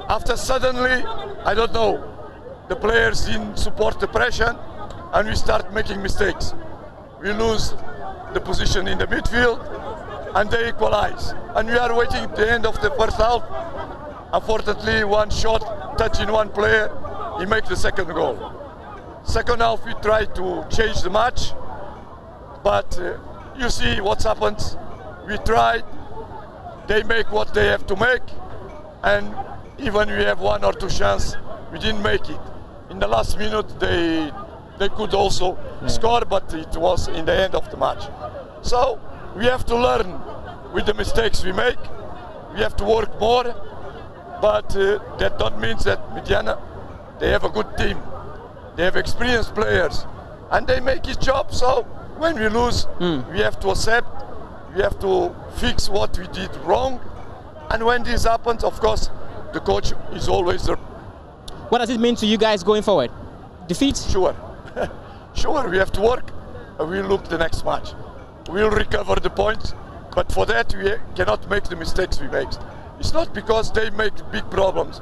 After suddenly, I don't know, the players didn't support the pressure and we start making mistakes. We lose the position in the midfield and they equalize. And we are waiting at the end of the first half. Unfortunately, one shot touching one player, he makes the second goal. Second half, we try to change the match, but you see what's happened. We tried. They make what they have to make, and even we have 1 or 2 chances, we didn't make it. In the last minute, they could also score, but it was in the end of the match. So we have to learn with the mistakes we make. We have to work more, but that don't mean that Midiana, they have a good team. They have experienced players, and they make his job. So when we lose, we have to accept. We have to fix what we did wrong. And when this happens, of course, the coach is always there. What does it mean to you guys going forward? Defeat? Sure. Sure, we have to work. We'll look the next match. We'll recover the points. But for that, we cannot make the mistakes we make. It's not because they make big problems.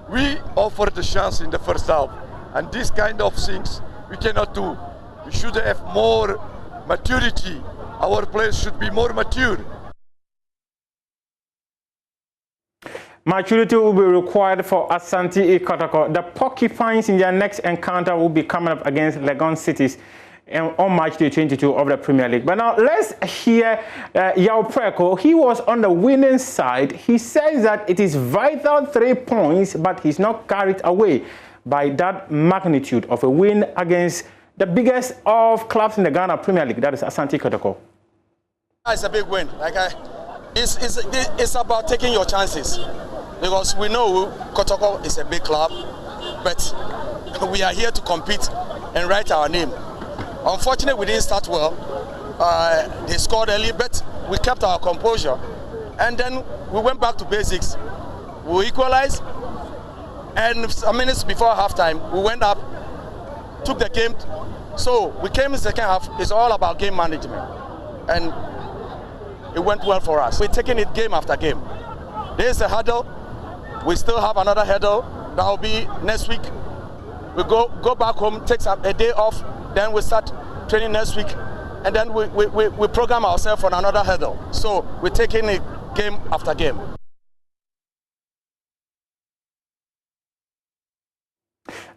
We offer the chance in the first half. And these kind of things we cannot do. We should have more maturity. Our players should be more mature. Maturity will be required for Asante Kotoko. The Porcupines in their next encounter will be coming up against Legon Cities on March the 22 of the Premier League. But now let's hear Yao Preko. He was on the winning side. He says that it is vital 3 points, but he's not carried away by that magnitude of a win against the biggest of clubs in the Ghana Premier League, that is Asante Kotoko. It's a big win. It's about taking your chances, because we know Kotoko is a big club, but we are here to compete and write our name. Unfortunately, we didn't start well. They scored early, but we kept our composure, and then we went back to basics. We equalized, and some minutes before halftime, we went up, took the game. So we came in the second half. It's all about game management, and it went well for us. We're taking it game after game. There's a hurdle. We still have another hurdle. That will be next week. We go back home, take a day off, then we start training next week, and then we program ourselves for another hurdle. So we're taking it game after game.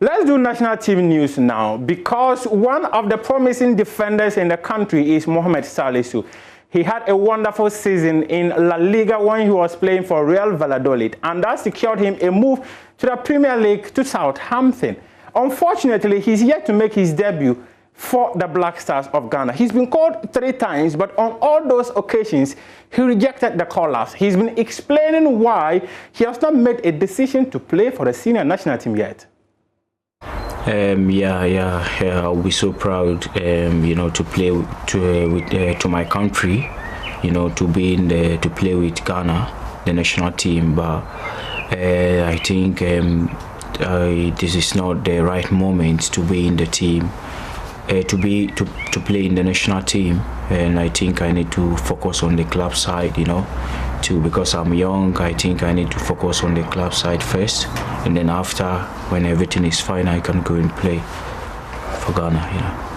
Let's do national team news now, because one of the promising defenders in the country is Mohamed Salisu. He had a wonderful season in La Liga when he was playing for Real Valladolid, and that secured him a move to the Premier League to Southampton. Unfortunately, he's yet to make his debut for the Black Stars of Ghana. He's been called 3 times, but on all those occasions, he rejected the call-ups. He's been explaining why he has not made a decision to play for the senior national team yet. I'll be so proud, to play to my country, to play with Ghana, the national team. But I think this is not the right moment to be in the team, to play in the national team. And I think I need to focus on the club side, because I'm young. I think I need to focus on the club side first, and then after, when everything is fine, I can go and play for Ghana.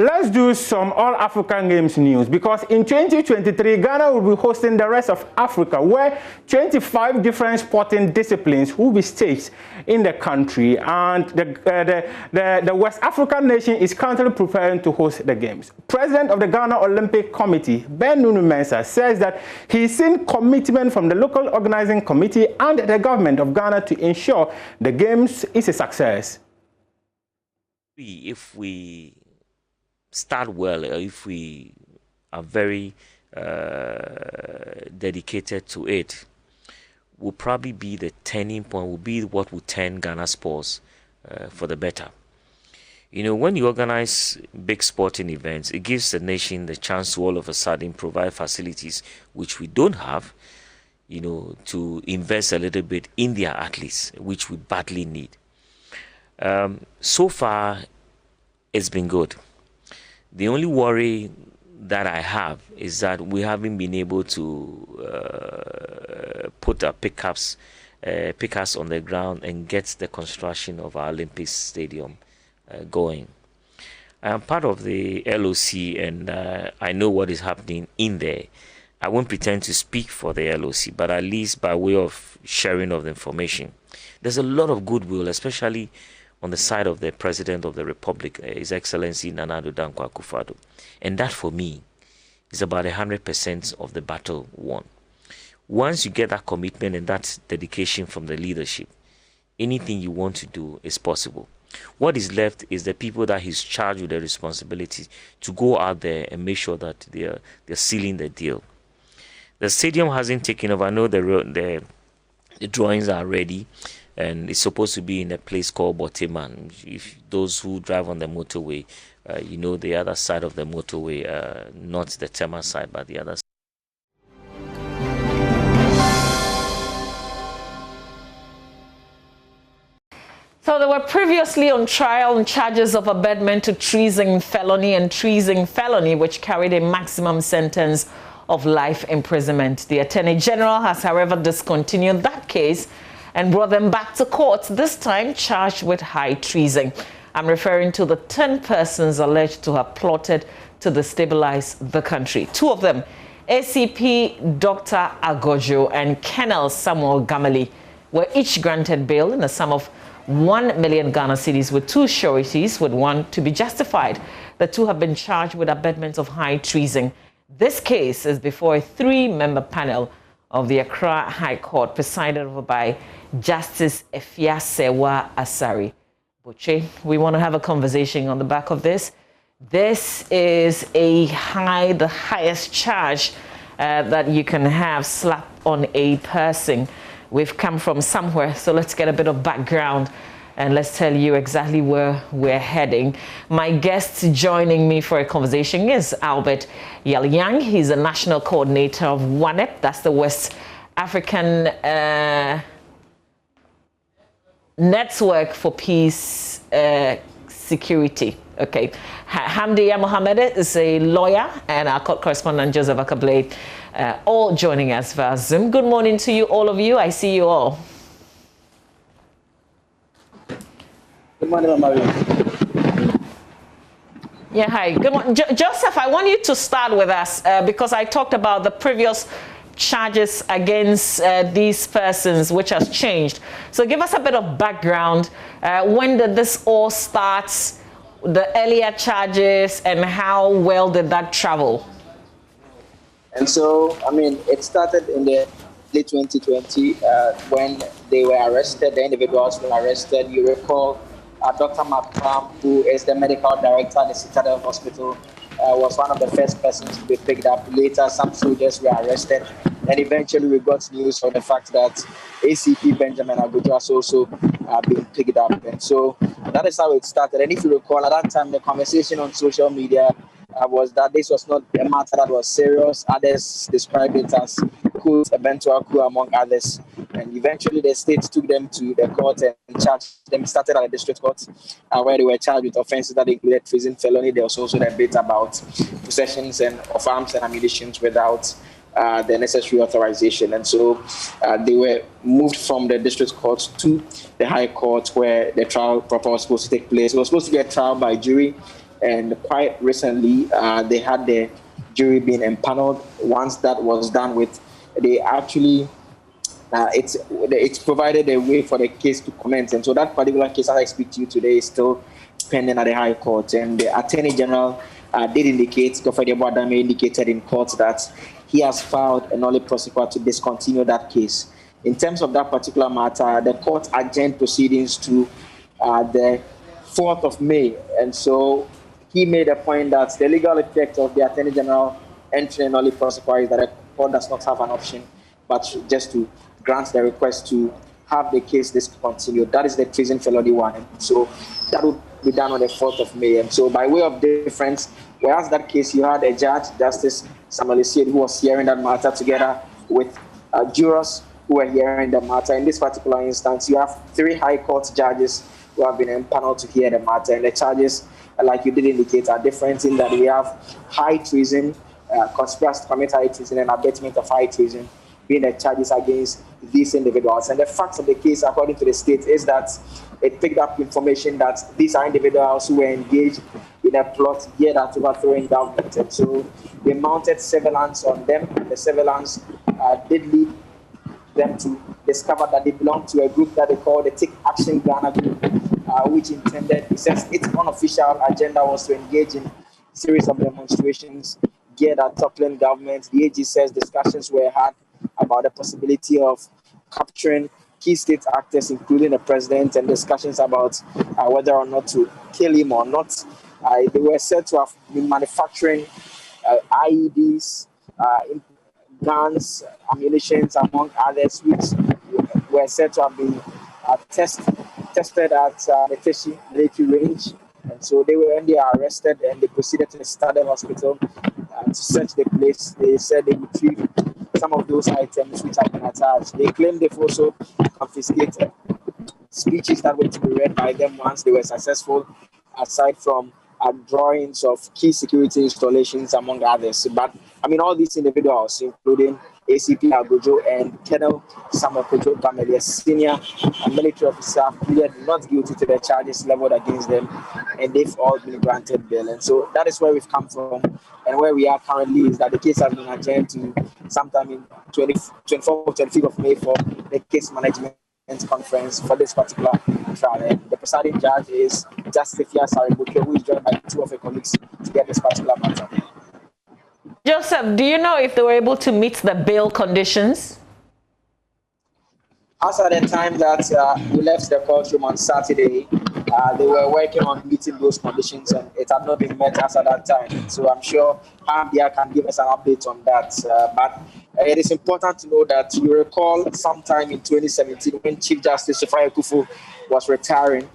Let's do some All-African Games news, because in 2023, Ghana will be hosting the rest of Africa, where 25 different sporting disciplines will be staged in the country, and the West African nation is currently preparing to host the Games. President of the Ghana Olympic Committee, Ben Nunu Mensah, says that he's seen commitment from the local organizing committee and the government of Ghana to ensure the Games is a success. If we start well, if we are very dedicated to it, will probably be the turning point, will be what will turn Ghana sports for the better. When you organize big sporting events, it gives the nation the chance to all of a sudden provide facilities which we don't have, to invest a little bit in their athletes, which we badly need. So far, it's been good. The only worry that I have is that we haven't been able to put our pickers on the ground and get the construction of our Olympic Stadium going. I am part of the LOC, and I know what is happening in there. I won't pretend to speak for the LOC, but at least by way of sharing of the information, there's a lot of goodwill, especially on the side of the President of the Republic, His Excellency Nana Addo Dankwa Akufo-Addo. And that, for me, is about 100% of the battle won. Once you get that commitment and that dedication from the leadership, anything you want to do is possible. What is left is the people that he's charged with the responsibility to go out there and make sure that they're sealing the deal. The stadium hasn't taken over. I know the drawings are ready, and it's supposed to be in a place called Boteman. If those who drive on the motorway, you know the other side of the motorway, not the Tema side, but the other side. So they were previously on trial on charges of abetment to treason felony and treason felony, which carried a maximum sentence of life imprisonment. The Attorney General has, however, discontinued that case and brought them back to court, this time charged with high treason. I'm referring to the 10 persons alleged to have plotted to destabilize the country. Two of them, ACP Dr. Agordzo and Colonel Samuel Gamali, were each granted bail in the sum of 1 million Ghana cedis with two sureties, with one to be justified. The two have been charged with abetment of high treason. This case is before a 3-member panel of the Accra High Court, presided over by Justice Efiasewa Asari. Boche, we want to have a conversation on the back of this. This is the highest charge that you can have slapped on a person. We've come from somewhere, so let's get a bit of background and let's tell you exactly where we're heading. My guest joining me for a conversation is Albert Yalyang. He's a national coordinator of WANEP, that's the West African Network for Peace Security. Okay. Hamdiya Mohammed is a lawyer, and our court correspondent Joseph Akablade, all joining us via Zoom. Good morning to you, all of you. I see you all. Good morning, Maria. Yeah, hi. Good morning. Joseph, I want you to start with us because I talked about the previous charges against these persons, which has changed. So give us a bit of background. When did this all start? The earlier charges, and how well did that travel? And so, I mean, it started in the late 2020 when they were arrested, the individuals were arrested. You recall Dr. Makram, who is the medical director at the Citadel Hospital, was one of the first persons to be picked up. Later, some soldiers were arrested, and eventually we got news of the fact that ACP Benjamin Agordzo has also been picked up. And so that is how it started. And if you recall, at that time, the conversation on social media was that this was not a matter that was serious. Others described it as quote, eventual coup, among others. And eventually the state took them to the court and charged them, started at the district court, where they were charged with offenses that included treason, felony. There was also a debate about possessions of arms and ammunition without the necessary authorization. And so they were moved from the district court to the high court, where the trial proper was supposed to take place. It was supposed to be a trial by jury, and quite recently they had the jury being empaneled. Once that was done with, they actually it's provided a way for the case to commence. And so that particular case, as I speak to you today, is still pending at the High Court. And the Attorney General did indicate, Dr. Adame indicated in court that he has filed a nolle prosequi to discontinue that case. In terms of that particular matter, the court adjourned proceedings to the 4th of May. And so he made a point that the legal effect of the Attorney General entering a nolle prosequi is that the court does not have an option but just to grant the request to have the case discontinued. That is the treason felony one. And so that would be done on the 4th of May. And so by way of difference, whereas that case you had a judge, Justice Samuel Isied, who was hearing that matter together with jurors who were hearing the matter. In this particular instance, you have 3 High Court judges who have been empaneled to hear the matter. And the charges, like you did indicate, are different in that we have high treason, conspiracy to commit high treason, and abetment of high treason being the charges against these individuals. And the facts of the case, according to the state, is that it picked up information that these are individuals who were engaged in a plot geared at overthrowing government. And so they mounted surveillance on them. The surveillance did lead them to discover that they belong to a group that they call the Take Action Ghana Group. which intended, it says its unofficial agenda was to engage in a series of demonstrations geared at toppling government. The AG says discussions were had about the possibility of capturing key state actors, including the president, and discussions about whether or not to kill him or not. They were said to have been manufacturing IEDs, guns, ammunition, among others, which were said to have been tested at Meteshi military range. And so when they are arrested and they proceeded to the Standard Hospital to search the place, they said they retrieved some of those items which have been attached. They claim they've also confiscated speeches that were to be read by them once they were successful, aside from drawings of key security installations, among others. But I mean, all these individuals, including ACP Agordzo and Colonel Samuel Kojo Gameli, a senior military officer, pleaded not guilty to the charges leveled against them, and they've all been granted bail. And so that is where we've come from, and where we are currently is that the case has been adjourned to sometime in 24th or 25th of May for the case management conference for this particular trial. And the presiding judge is Justice Saribuke, who is joined by two of her colleagues to get this particular matter. Joseph, do you know if they were able to meet the bail conditions? As at the time that we left the courtroom on Saturday, they were working on meeting those conditions, and it had not been met as at that time. So I'm sure Hamdia can give us an update on that. But it is important to know that you recall sometime in 2017 when Chief Justice Sophia Kufu was retiring,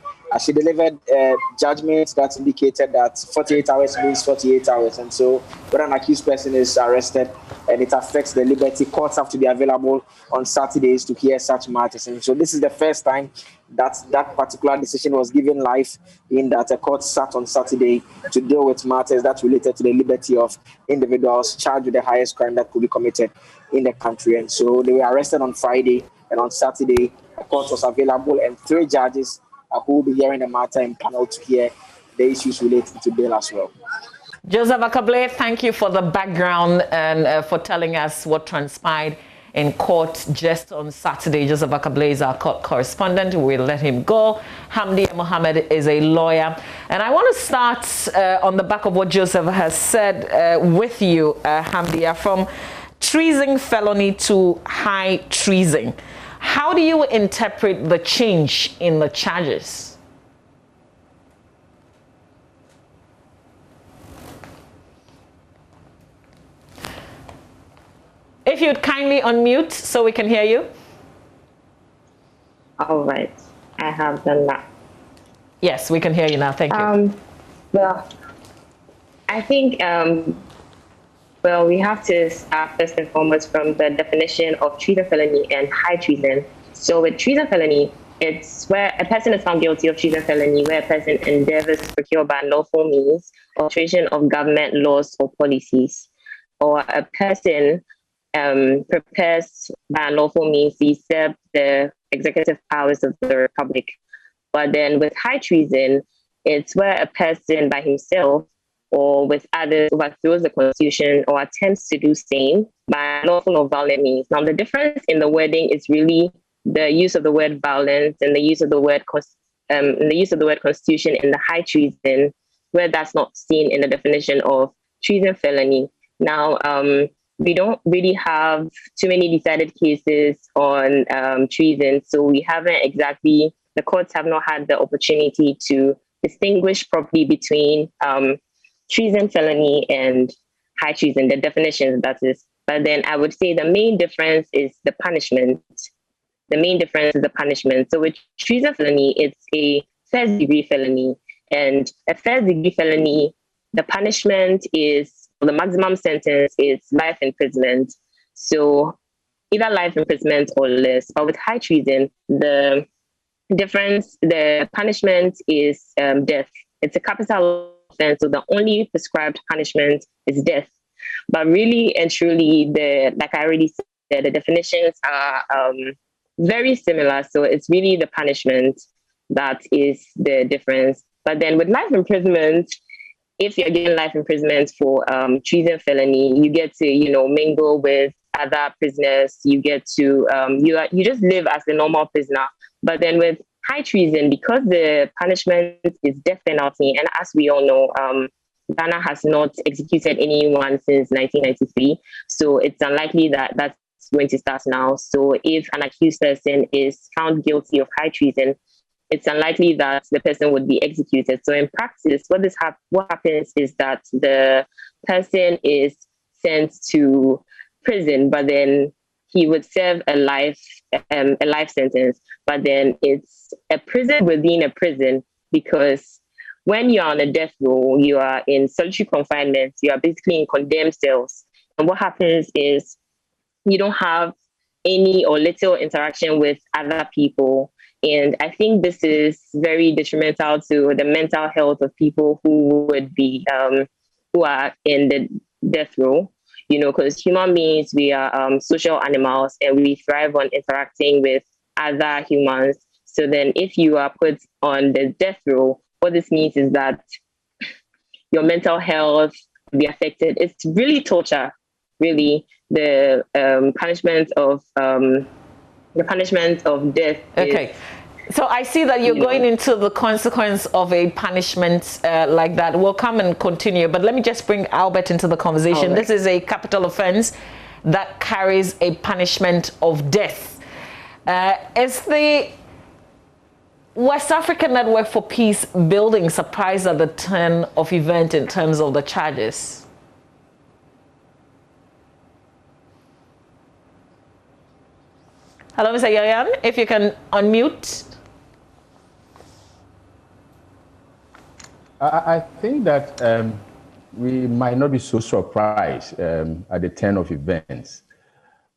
she delivered a judgment that indicated that 48 hours means 48 hours. And so when an accused person is arrested and it affects the liberty, courts have to be available on Saturdays to hear such matters. And so this is the first time that that particular decision was given life, in that a court sat on Saturday to deal with matters that related to the liberty of individuals charged with the highest crime that could be committed in the country. And so they were arrested on Friday, and on Saturday, a court was available, and 3 judges who will be hearing the matter in panel to hear the issues related to bail as well. Joseph Akable, thank you for the background and for telling us what transpired in court just on Saturday. Joseph Akable is our court correspondent. We'll let him go. Hamdia Mohammed is a lawyer. And I want to start on the back of what Joseph has said with you, Hamdia, from treason felony to high treason. How do you interpret the change in the charges? If you'd kindly unmute so we can hear you. All right, I have done that. Yes, we can hear you now. Thank you. Well, I think, well, we have to start first and foremost from the definition of treason felony and high treason. So with treason felony, it's where a person is found guilty of treason felony, where a person endeavors to procure by unlawful means alteration of government laws or policies, or a person prepares by unlawful means to usurp the executive powers of the Republic. But then with high treason, it's where a person by himself or with others overthrows the Constitution or attempts to do same by unlawful or violent means. Now, the difference in the wording is really the use of the word violence and the use of the word Constitution in the high treason, where that's not seen in the definition of treason felony. Now, we don't really have too many decided cases on treason, so we haven't exactly, the courts have not had the opportunity to distinguish properly between treason felony and high treason, the definitions, that is. But then I would say the main difference is the punishment. The main difference is the punishment. So with treason felony, it's a first degree felony. And a first degree felony, the punishment is, the maximum sentence is life imprisonment. So either life imprisonment or less. But with high treason, the difference, the punishment is death. It's a capital offense, so the only prescribed punishment is death. But really and truly, like I already said, the definitions are very similar. So it's really the punishment that is the difference. But then with life imprisonment, if you're getting life imprisonment for treason felony, you get to, mingle with other prisoners. You get to, you just live as a normal prisoner. But then with high treason, because the punishment is death penalty, and as we all know, Ghana has not executed anyone since 1993, so it's unlikely that that's going to start now. So if an accused person is found guilty of high treason, it's unlikely that the person would be executed. So in practice, what happens is that the person is sent to prison, but then he would serve a life sentence. But then it's a prison within a prison, because when you're on a death row, you are in solitary confinement. You are basically in condemned cells. And what happens is you don't have any or little interaction with other people. And I think this is very detrimental to the mental health of people who would be, who are in the death row, because human beings, we are social animals and we thrive on interacting with other humans. So then if you are put on the death row, what this means is that your mental health will be affected. It's really torture, really. The punishment of death. Okay. So I see that you're going into the consequence of a punishment like that. We'll come and continue, but let me just bring Albert into the conversation. Right. This is a capital offense that carries a punishment of death. Is the West African Network for Peace Building surprised at the turn of event in terms of the charges? Hello, Mr. Yayan, if you can unmute. I think that we might not be so surprised at the turn of events,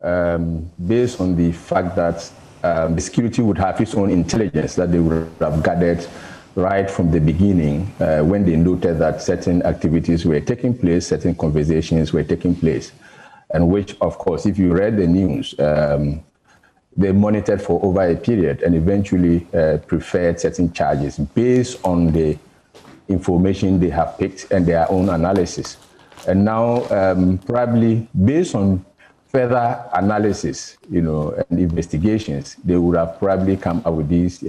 based on the fact that the security would have its own intelligence that they would have gathered right from the beginning when they noted that certain activities were taking place, certain conversations were taking place, and which, of course, if you read the news, they monitored for over a period and eventually preferred certain charges based on the information they have picked and their own analysis. And now, probably based on further analysis, and investigations, they would have probably come up with these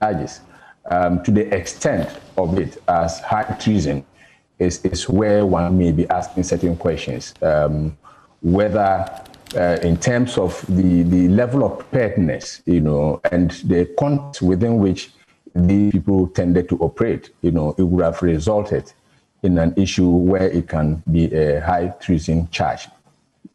charges. To the extent of it as high treason is where one may be asking certain questions, whether in terms of the level of preparedness, and the context within which these people tended to operate, it would have resulted in an issue where it can be a high treason charge.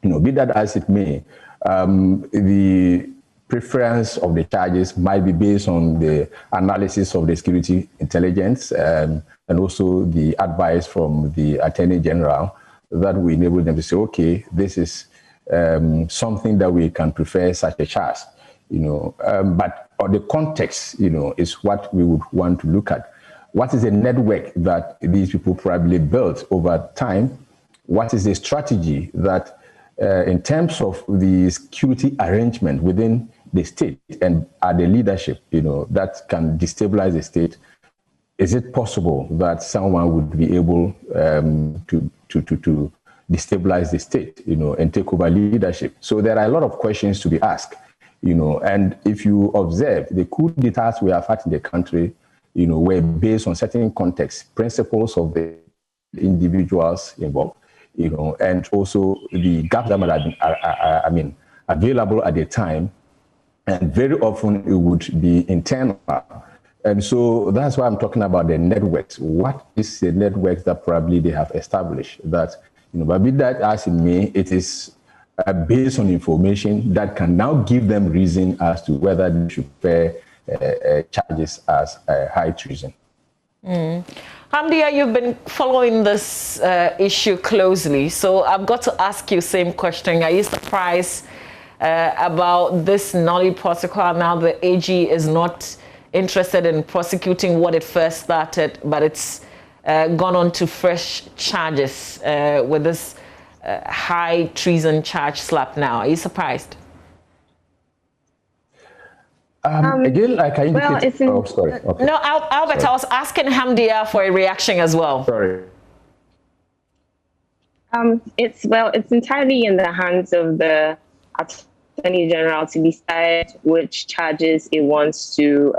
Be that as it may, the preference of the charges might be based on the analysis of the security intelligence and also the advice from the Attorney General that will enable them to say, okay, this is something that we can prefer such a charge, but on the context, is what we would want to look at. What is the network that these people probably built over time? What is the strategy that, in terms of the security arrangement within the state and at the leadership, that can destabilize the state? Is it possible that someone would be able to destabilize the state, and take over leadership? So there are a lot of questions to be asked, and if you observe the coup d'etats we have had in the country, were based on certain context, principles of the individuals involved, and also the gaps that are available at the time, and very often it would be internal. And so that's why I'm talking about the networks. What is the network that probably they have established that, but be that as it may, it is based on information that can now give them reason as to whether they should pay charges as high treason. Hamdia, you've been following this issue closely, so I've got to ask you the same question. Are you surprised about this Nolly protocol? Now the AG is not interested in prosecuting what it first started, but it's gone on to fresh charges with this high treason charge slap now. Are you surprised? Again, I can indicate. Well, sorry. Okay. No, Albert, sorry. I was asking Hamdia for a reaction as well. Sorry. It's entirely in the hands of the Attorney General to decide which charges it wants to,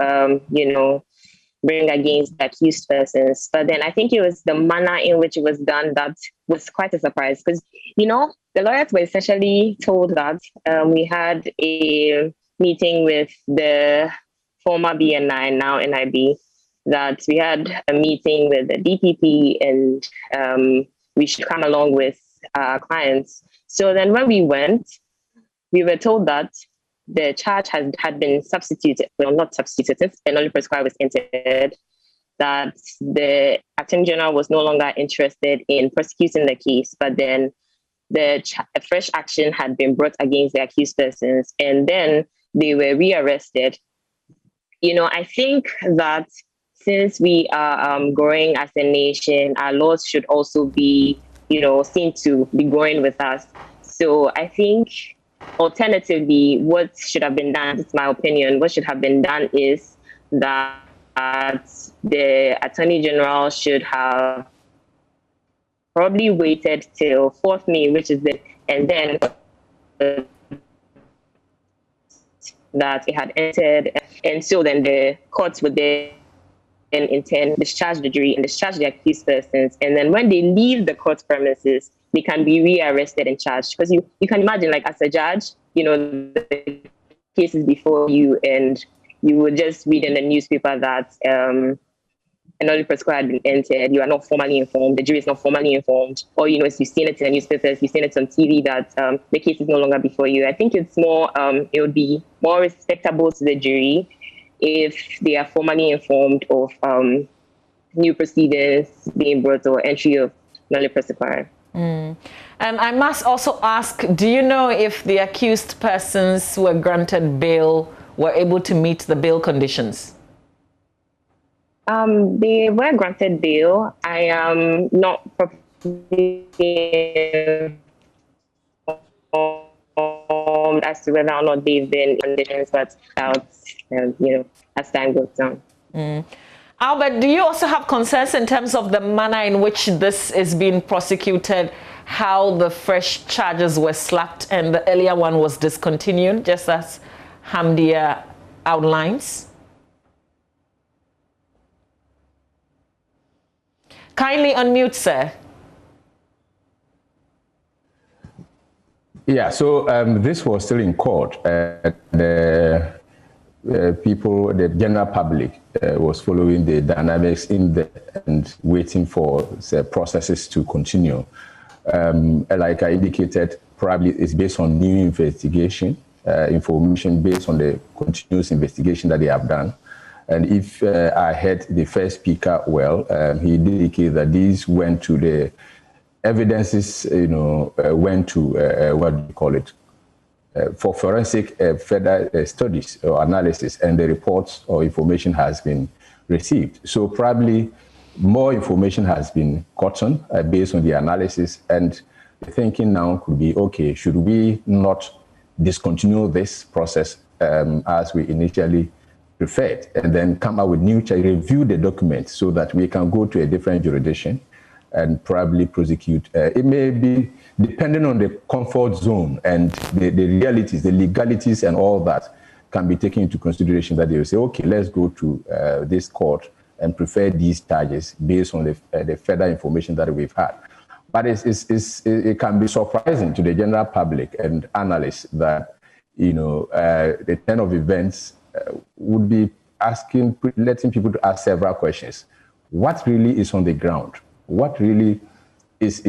bring against the accused persons. But then I think it was the manner in which it was done that was quite a surprise because, the lawyers were essentially told that we had a meeting with the former BNI, now NIB, that we had a meeting with the DPP and we should come along with our clients. So then when we went, we were told that the charge had been substituted, well, not substituted, and only prescribed was entered, that the Attorney General was no longer interested in prosecuting the case, but then a fresh action had been brought against the accused persons, and then they were rearrested. I think that since we are growing as a nation, our laws should also be, seen to be growing with us. So I think alternatively, what should have been done, it's my opinion, what should have been done is that the Attorney General should have probably waited till 4th May, which is and then that it had entered. And so then the courts would then in turn discharge the jury and discharge the accused persons. And then when they leave the court premises, they can be rearrested and charged. Because you can imagine, like, as a judge, the case is before you, and you would just read in the newspaper that an only prescribed had been entered. You are not formally informed. The jury is not formally informed. Or, you've seen it in the newspapers, you've seen it on TV that the case is no longer before you. I think it's more, it would be more respectable to the jury if they are formally informed of new proceedings being brought or entry of nolly prescribed. And I must also ask, do you know if the accused persons who were granted bail were able to meet the bail conditions? They were granted bail. I am not properly informed as to whether or not they've been in conditions, but as time goes on. Albert, do you also have concerns in terms of the manner in which this is being prosecuted, how the fresh charges were slapped and the earlier one was discontinued, just as Hamdia outlines? Kindly unmute, sir. Yeah, so this was still in court. People, the general public was following the dynamics in there and waiting for the processes to continue. Like I indicated, probably it's based on new investigation, information based on the continuous investigation that they have done. And if I heard the first speaker well, he indicated that these went to the evidences, went to, what do you call it, for forensic further studies or analysis, and the reports or information has been received. So probably more information has been gotten based on the analysis, and the thinking now could be, okay, should we not discontinue this process as we initially preferred, and then come out with new charges, review the documents so that we can go to a different jurisdiction and probably prosecute. It may be depending on the comfort zone and the realities, the legalities and all that can be taken into consideration, that they will say, okay, let's go to this court and prefer these charges based on the further information that we've had. But it can be surprising to the general public and analysts that, the turn of events would be letting people to ask several questions. What really is on the ground? What really is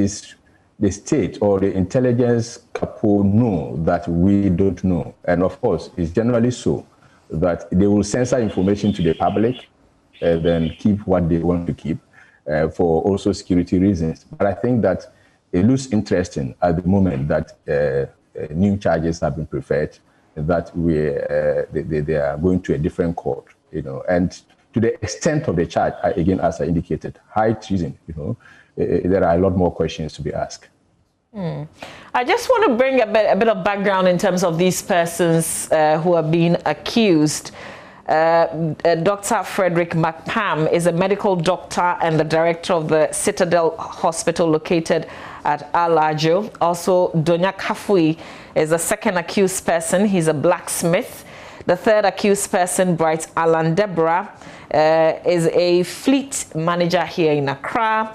the state or the intelligence capo know that we don't know? And of course, it's generally so that they will censor information to the public and then keep what they want to keep for also security reasons. But I think that it looks interesting at the moment that new charges have been preferred, that they are going to a different court, and to the extent of the charge, again, as I indicated, high treason, there are a lot more questions to be asked. I just want to bring a bit of background in terms of these persons who are being accused. Dr. Frederick McPam is a medical doctor and the director of the Citadel Hospital located at Agordzo. Also, Donya Kafui is the second accused person. He's a blacksmith. The third accused person, Bright Alan Deborah, is a fleet manager here in Accra.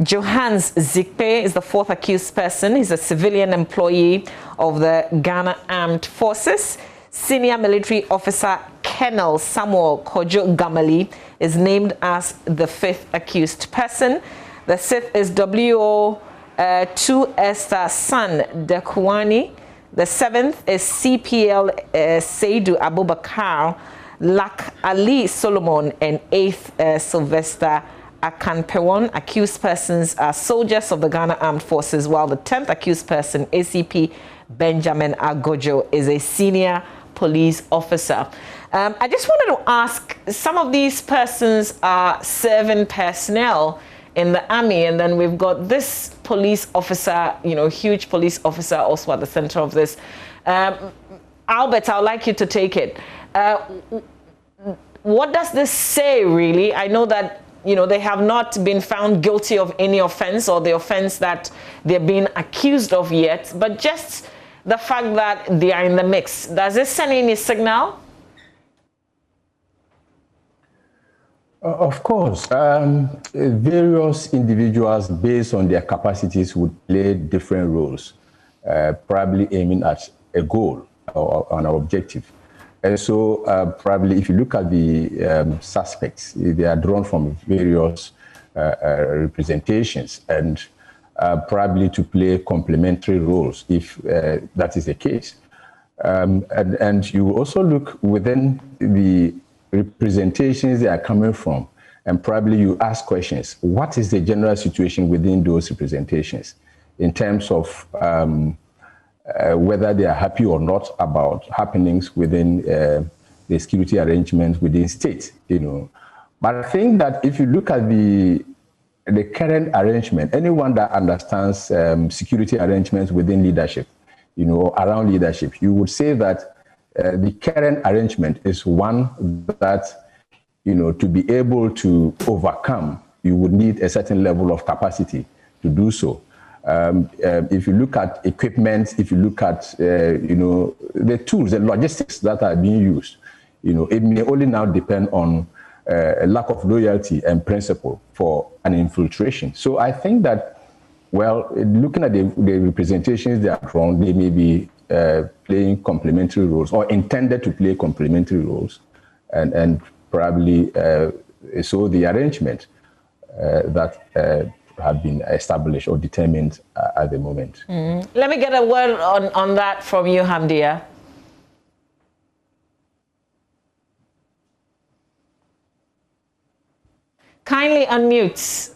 Johannes Zikpe is the fourth accused person. He's a civilian employee of the Ghana Armed Forces. Senior military officer Colonel Samuel Kojo Gamali is named as the fifth accused person. The sixth is WO 2 Esther San Dekuani. The seventh is CPL Seidu Abubakar, Lak Ali Solomon, and eighth Sylvester Akanpewon. Accused persons are soldiers of the Ghana Armed Forces, while the 10th accused person, ACP Benjamin Agordzo, is a senior police officer. I just wanted to ask, some of these persons are serving personnel in the army, and then we've got this police officer, you know, huge police officer also at the center of this. Albert, I'd like you to take it. What does this say, really? I know that, you know, they have not been found guilty of any offense or the offense that they're being accused of yet, but just the fact that they are in the mix. Does this send any signal? Of course. Various individuals, based on their capacities, would play different roles, probably aiming at a goal or an objective. And so probably if you look at the suspects, they are drawn from various representations and probably to play complementary roles if that is the case. And you also look within the representations they are coming from, and probably you ask questions. What is the general situation within those representations in terms of whether they are happy or not about happenings within the security arrangements within state, you know? But I think that if you look at the current arrangement, anyone that understands security arrangements within leadership, you know, around leadership, you would say that the current arrangement is one that, you know, to be able to overcome, you would need a certain level of capacity to do so. If you look at equipment, if you look at, you know, the tools, the logistics that are being used, you know, it may only now depend on a lack of loyalty and principle for an infiltration. So I think that, well, looking at the representations they are drawn, they may be playing complementary roles or intended to play complementary roles, and probably so the arrangement that have been established or determined at the moment. Let me get a word on that from you, Hamdia. Kindly unmute.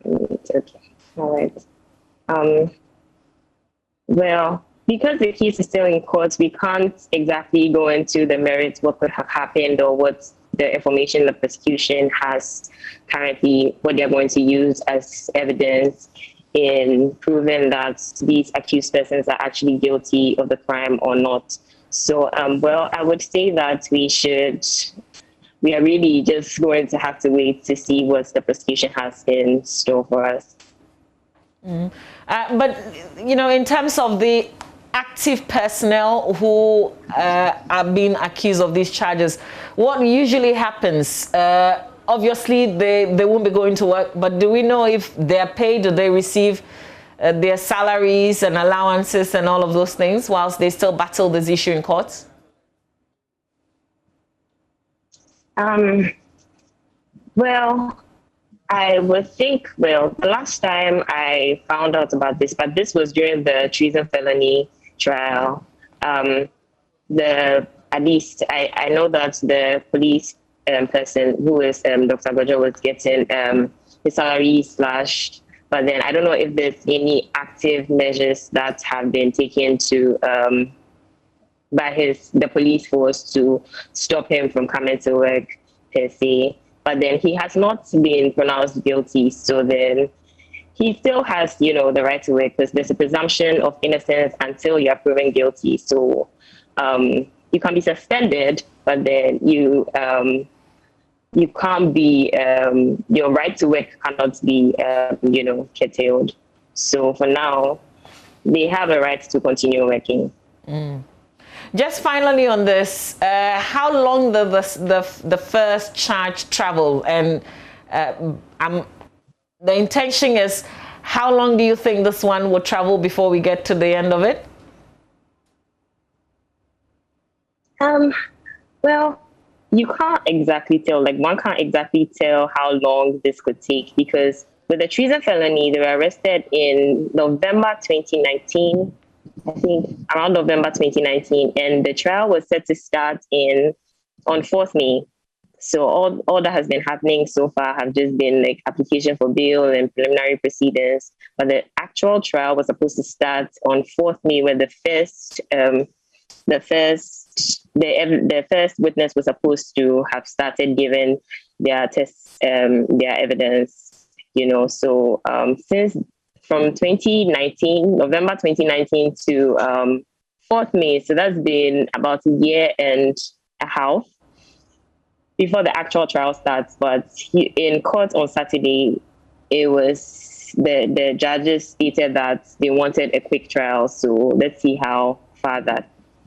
Okay, all right. Well, because the case is still in court, we can't exactly go into the merits, what could have happened or what the information the prosecution has currently, what they're going to use as evidence in proving that these accused persons are actually guilty of the crime or not. So, well, I would say that we are really just going to have to wait to see what the prosecution has in store for us. But, you know, in terms of the active personnel who are being accused of these charges, what usually happens? Obviously, they won't be going to work, but do we know if they're paid, do they receive their salaries and allowances and all of those things whilst they still battle this issue in courts? Well, I would think, well, the last time I found out about this, but this was during the treason felony trial. At least I know that the police person who is Dr. Agordzo was getting his salary slashed, but then I don't know if there's any active measures that have been taken to by the police force to stop him from coming to work per se. But then he has not been pronounced guilty, so then he still has, you know, the right to work because there's a presumption of innocence until you are proven guilty. So you can be suspended, but then you can't be, your right to work cannot be, curtailed. So for now, they have a right to continue working. Just finally on this, how long the first charge travel? And the intention is, how long do you think this one will travel before we get to the end of it? Well, you can't exactly tell. Like, one can't exactly tell how long this could take, because with the treason felony, they were arrested in November 2019. I think around November 2019, and the trial was set to start on 4th May. So all that has been happening so far have just been like application for bail and preliminary proceedings. But the actual trial was supposed to start on 4th May, where the first witness was supposed to have started giving their tests, their evidence. So since from November 2019 to 4th May. So that's been about a year and a half before the actual trial starts. But in court on Saturday, it was the judges stated that they wanted a quick trial. So let's see how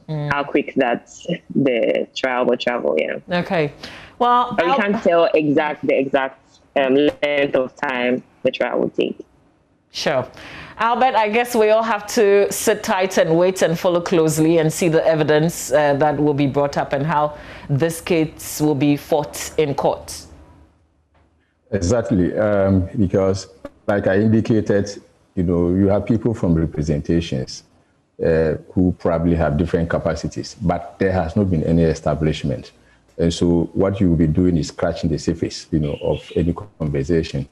how quick that the trial will travel. Yeah. Okay. Well, but we can't tell the exact length of time the trial will take. Sure. Albert, I guess we all have to sit tight and wait and follow closely and see the evidence that will be brought up and how this case will be fought in court. Exactly, because like I indicated, you have people from representations who probably have different capacities, but there has not been any establishment. And so what you will be doing is scratching the surface, of any conversation.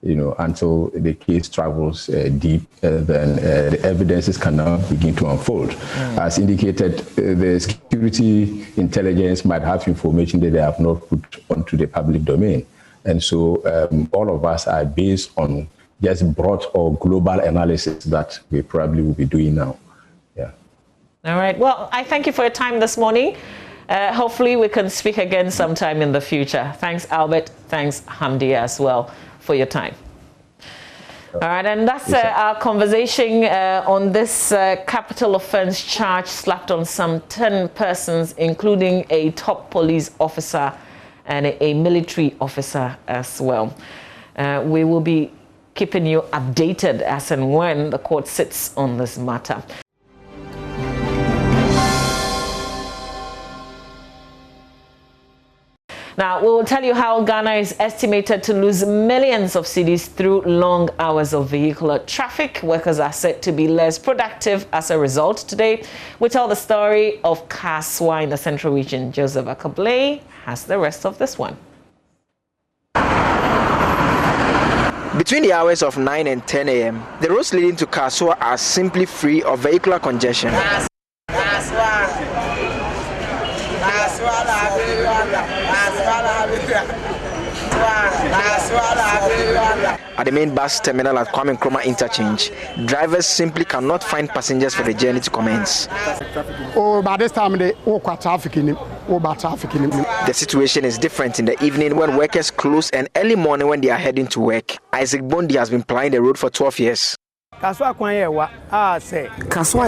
Until the case travels deep, then the evidences can now begin to unfold. As indicated, the security intelligence might have information that they have not put onto the public domain. And so all of us are based on just broad or global analysis that we probably will be doing now. Yeah. All right. Well, I thank you for your time this morning. Hopefully we can speak again sometime in the future. Thanks, Albert. Thanks, Hamdi, as well, for your time. All right, and that's our conversation on this capital offense charge slapped on some 10 persons, including a top police officer and a military officer as well. We will be keeping you updated as and when the court sits on this matter. Now, we will tell you how Ghana is estimated to lose millions of cedis through long hours of vehicular traffic. Workers are said to be less productive as a result. Today, we tell the story of Kaswa in the Central Region. Joseph Akablay has the rest of this one. Between the hours of 9 and 10 a.m., the roads leading to Kaswa are simply free of vehicular congestion. At the main bus terminal at Kwame Nkrumah interchange, drivers simply cannot find passengers for the journey to commence. By this time, the situation is different in the evening when workers close and early morning when they are heading to work. Isaac Bondi has been plying the road for 12 years. Kaswa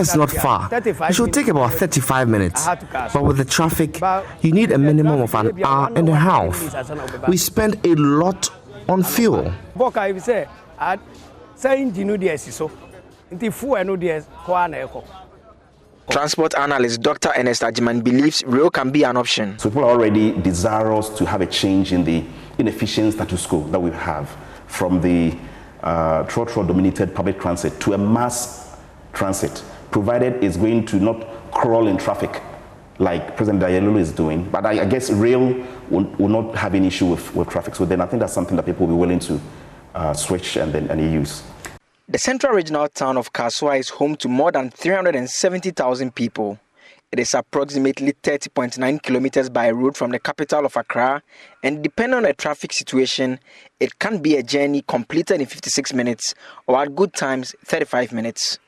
is not far. It should take about 35 minutes. But with the traffic, you need a minimum of an hour and a half. We spend a lot on fuel. Transport analyst Dr. Ernest Ajiman believes rail can be an option. So people are already desirous to have a change in the inefficient status quo that we have from the trotro-dominated public transit to a mass transit, provided it's going to not crawl in traffic like President Dayelolo is doing. But I guess rail will not have any issue with traffic. So then I think that's something that people will be willing to switch and use. The central regional town of Kaswa is home to more than 370,000 people. It is approximately 30.9 kilometers by road from the capital of Accra, and depending on the traffic situation, it can be a journey completed in 56 minutes or at good times 35 minutes.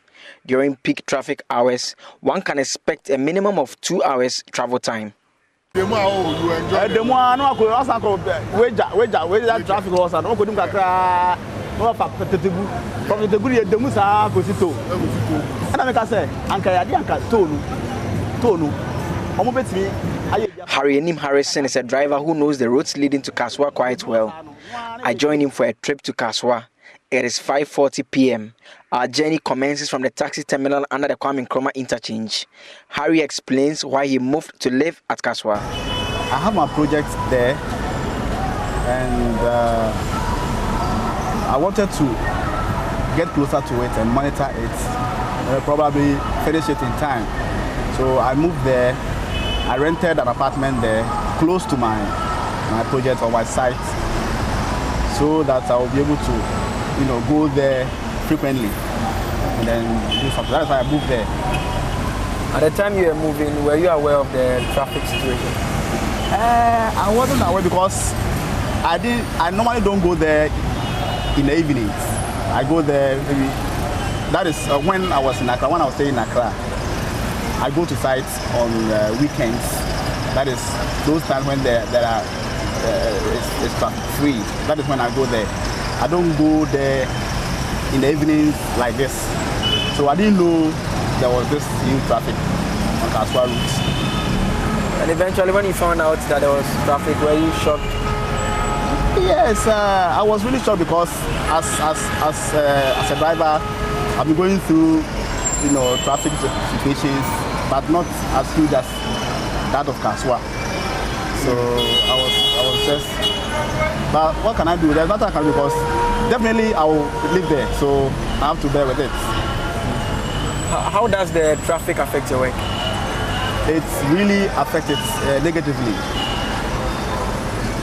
During peak traffic hours, one can expect a minimum of 2 hours travel time. Traffic Harry Harrison is a driver who knows the roads leading to Kaswa quite well. I joined him for a trip to Kaswa. It is 5:40 p.m. Our journey commences from the taxi terminal under the Kwame Nkrumah interchange. Harry explains why he moved to live at Kaswa. I have my project there, and I wanted to get closer to it and monitor it, and probably finish it in time. So I moved there. I rented an apartment there, close to my project or my site, so that I will be able to, go there frequently and then do something. That's why I moved there. At the time you were moving, were you aware of the traffic situation? I wasn't aware because I normally don't go there in the evenings. I go there maybe, that is when I was in Accra, when I was staying in Accra. I go to sites on weekends. That is those times when it's traffic free. That is when I go there. I don't go there in the evenings like this. So I didn't know there was this huge traffic on Kaswa route. And eventually when you found out that there was traffic, were you shocked? Yes, I was really shocked because as a driver, I've been going through traffic situations, but not as huge as that of Kaswa. So I was just, but what can I do? There's nothing I can do because definitely I will live there, so I have to bear with it. How does the traffic affect your work? It's really affected negatively.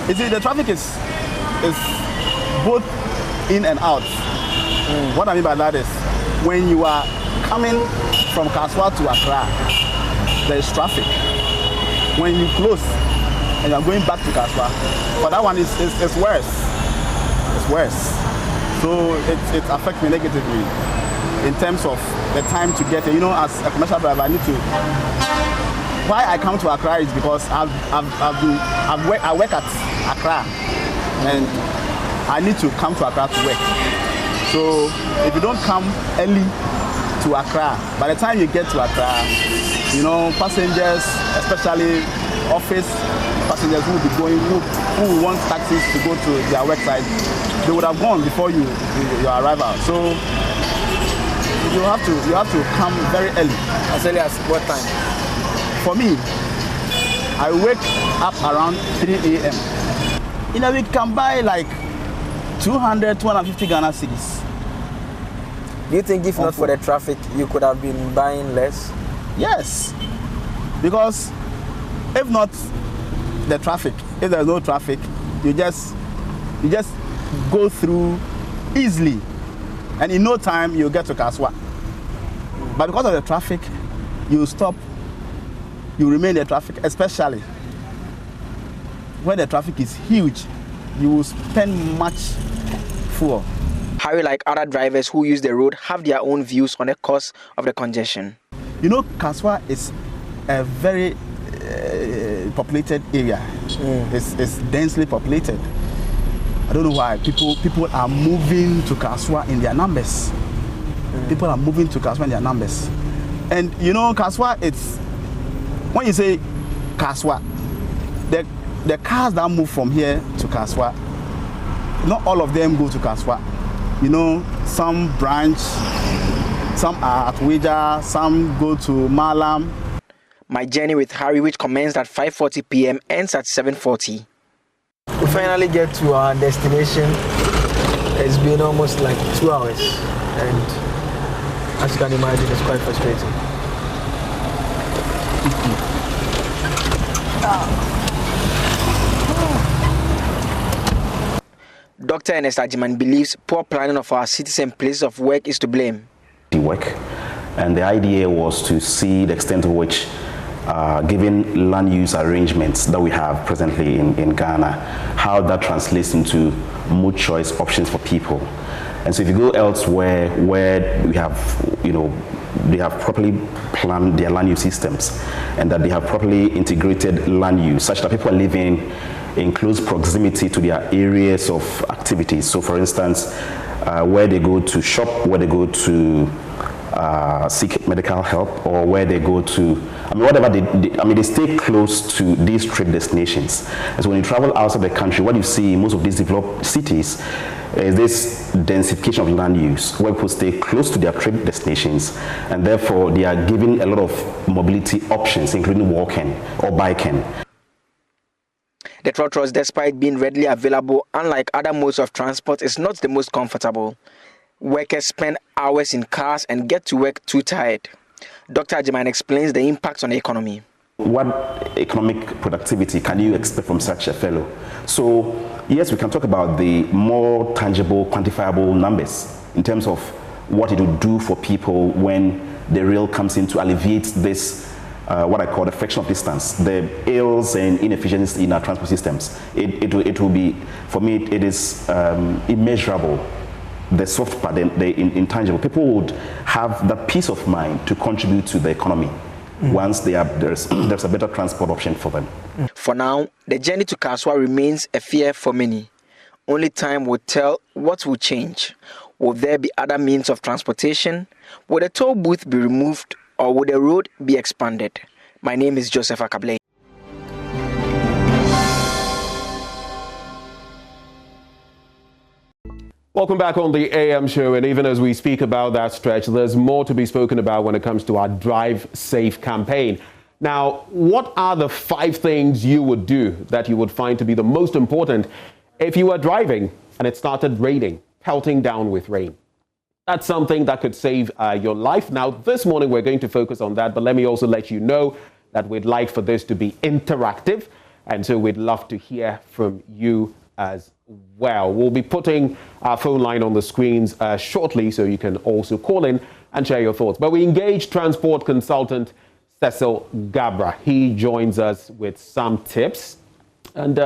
You see, the traffic is both in and out. What I mean by that is when you are coming from Kaswa to Accra, there is traffic. When you close and you're going back to Kaswa, but that one is worse. It's worse. So it affects me negatively in terms of the time to get there. As a commercial driver, I need to. Why I come to Accra is because I work at Accra, and I need to come to Accra to work. So if you don't come early to Accra, by the time you get to Accra, passengers, especially office passengers who will be going, who want taxis to go to their worksite, they would have gone before your arrival. So you have to come very early. As early as what time? For me, I wake up around 3 a.m. In a week, can buy like 200, 250 Ghana cedis. Do you think if not for the traffic, you could have been buying less? Yes, because if not the traffic, if there's no traffic, you just go through easily, and in no time you get to Kaswa. But because of the traffic, you stop, you remain in the traffic, especially when the traffic is huge, you will spend much fuel. Harry, like other drivers who use the road, have their own views on the cause of the congestion. Kaswa is a very populated area. It's densely populated. I don't know why people are moving to Kaswa in their numbers. People are moving to Kaswa in their numbers. And Kaswa, it's, when you say Kaswa, the cars that move from here to Kaswa, not all of them go to Kaswa. Some branch, some are at Weja, some go to Malam. My journey with Harry, which commenced at 5:40 p.m., ends at 7:40. We finally get to our destination. It's been almost like 2 hours, and as you can imagine, it's quite frustrating. Dr. Ernest Ajiman believes poor planning of our cities and places of work is to blame. Work, and the idea was to see the extent to which given land use arrangements that we have presently in Ghana, how that translates into more choice options for people. And so if you go elsewhere where we have, they have properly planned their land use systems and that they have properly integrated land use such that people are living in close proximity to their areas of activities. So for instance, where they go to shop, where they go to seek medical help, or where they go to, whatever they stay close to these trade destinations. And so when you travel outside the country, what you see in most of these developed cities is this densification of land use, where people stay close to their trade destinations, and therefore they are given a lot of mobility options, including walking or biking. The trotros, despite being readily available, unlike other modes of transport, is not the most comfortable. Workers spend hours in cars and get to work too tired. Dr. Ajiman explains the impact on the economy. What economic productivity can you expect from such a fellow? So, yes, we can talk about the more tangible, quantifiable numbers in terms of what it will do for people when the rail comes in to alleviate this, what I call the friction of distance, the ills and inefficiencies in our transport systems. It will be, for me, it is immeasurable. The soft part, the intangible. People would have the peace of mind to contribute to the economy once there's a better transport option for them. For now, the journey to Kaswa remains a fear for many. Only time will tell what will change. Will there be other means of transportation? Will the toll booth be removed, or will the road be expanded? My name is Joseph Akable. Welcome back on the AM show, and even as we speak about that stretch, there's more to be spoken about when it comes to our Drive Safe campaign. Now, what are the 5 things you would do that you would find to be the most important if you were driving and it started raining, pelting down with rain? That's something that could save your life. Now, this morning we're going to focus on that, but let me also let you know that we'd like for this to be interactive, and so we'd love to hear from you as well. We'll be putting our phone line on the screens shortly, so you can also call in and share your thoughts. But we engaged transport consultant Cecil Gabra. He joins us with some tips. And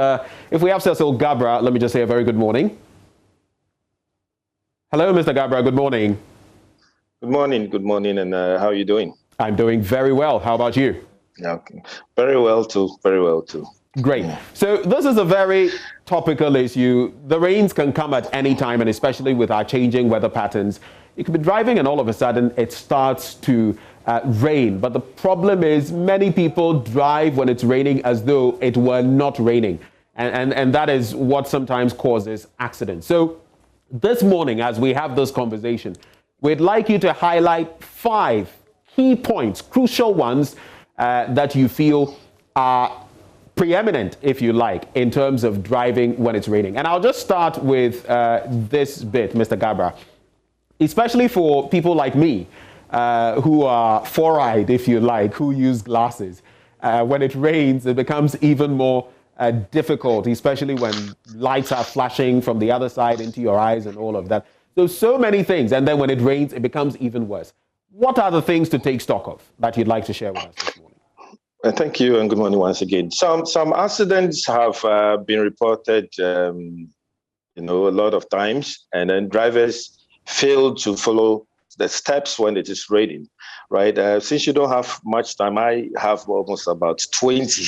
if we have Cecil Gabra, let me just say a very good morning. Hello, Mr. Gabra. Good morning. Good morning, and how are you doing? I'm doing very well. How about you? Okay. Very well, too. Great. So this is a very topical issue. The rains can come at any time, and especially with our changing weather patterns. You could be driving and all of a sudden it starts to rain. But the problem is many people drive when it's raining as though it were not raining. And that is what sometimes causes accidents. So this morning, as we have this conversation, we'd like you to highlight 5 key points, crucial ones that you feel are preeminent, if you like, in terms of driving when it's raining. And I'll just start with this bit, Mr. Gabra, especially for people like me who are four-eyed, if you like, who use glasses. When it rains, it becomes even more difficult, especially when lights are flashing from the other side into your eyes and all of that. So many things. And then when it rains, it becomes even worse. What are the things to take stock of that you'd like to share with us this morning? Thank you, and good morning once again. Some accidents have been reported, a lot of times, and then drivers fail to follow the steps when it is raining, right? Since you don't have much time, I have almost about 20.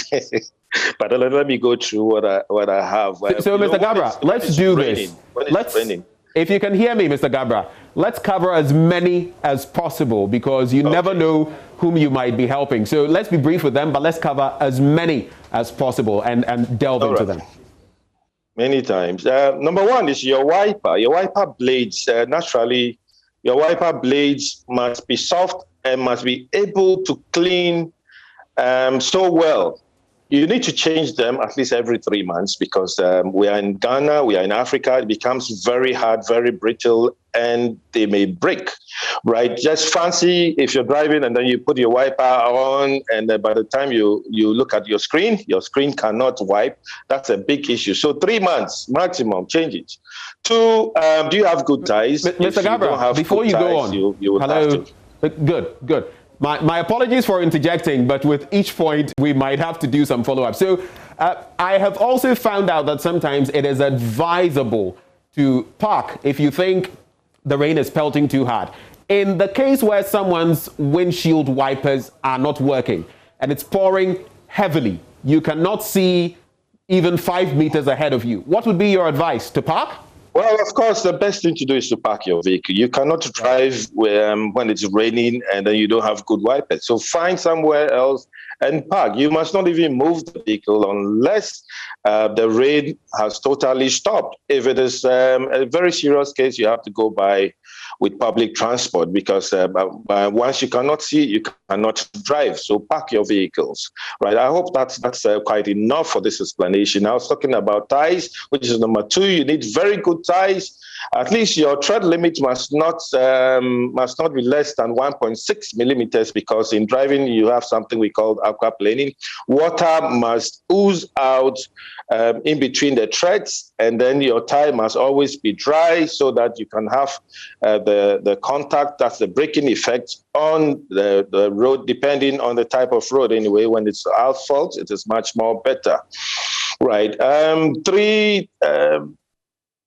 But let me go through what I have. So Mr. Gabra, let's do this. If you can hear me, Mr. Gabra, let's cover as many as possible because you never know whom you might be helping. So let's be brief with them, but let's cover as many as possible and delve into them. Many times. Number 1 is your wiper. Your wiper blades, naturally, your wiper blades must be soft and must be able to clean so well. You need to change them at least every 3 months because we are in Ghana, we are in Africa. It becomes very hard, very brittle, and they may break, right? Just fancy if you're driving and then you put your wiper on, and by the time you look at your screen cannot wipe. That's a big issue. So 3 months maximum, change it. 2, do you have good ties? Mr. Gabra, before you go on, you would have to. Good. My apologies for interjecting, but with each point, we might have to do some follow-up. So I have also found out that sometimes it is advisable to park if you think the rain is pelting too hard. in the case where someone's windshield wipers are not working and it's pouring heavily, you cannot see even 5 meters ahead of you, what would be your advice? To park? Well, of course, the best thing to do is to park your vehicle. You cannot drive when it's raining and then you don't have good wipers. So find somewhere else and park. You must not even move the vehicle unless the rain has totally stopped. If it is a very serious case, you have to go by with public transport because once you cannot see, you cannot drive. So park your vehicles, right? I hope that's quite enough for this explanation. I was talking about tires, which is number 2. You need very good tires. At least your tread limit must not be less than 1.6 millimeters because in driving you have something we call aquaplaning. Water must ooze out in between the treads, and then your tire must always be dry so that you can have the contact, that's the braking effect on the road, depending on the type of road anyway. When it's asphalt, it is much more better. Right. 3,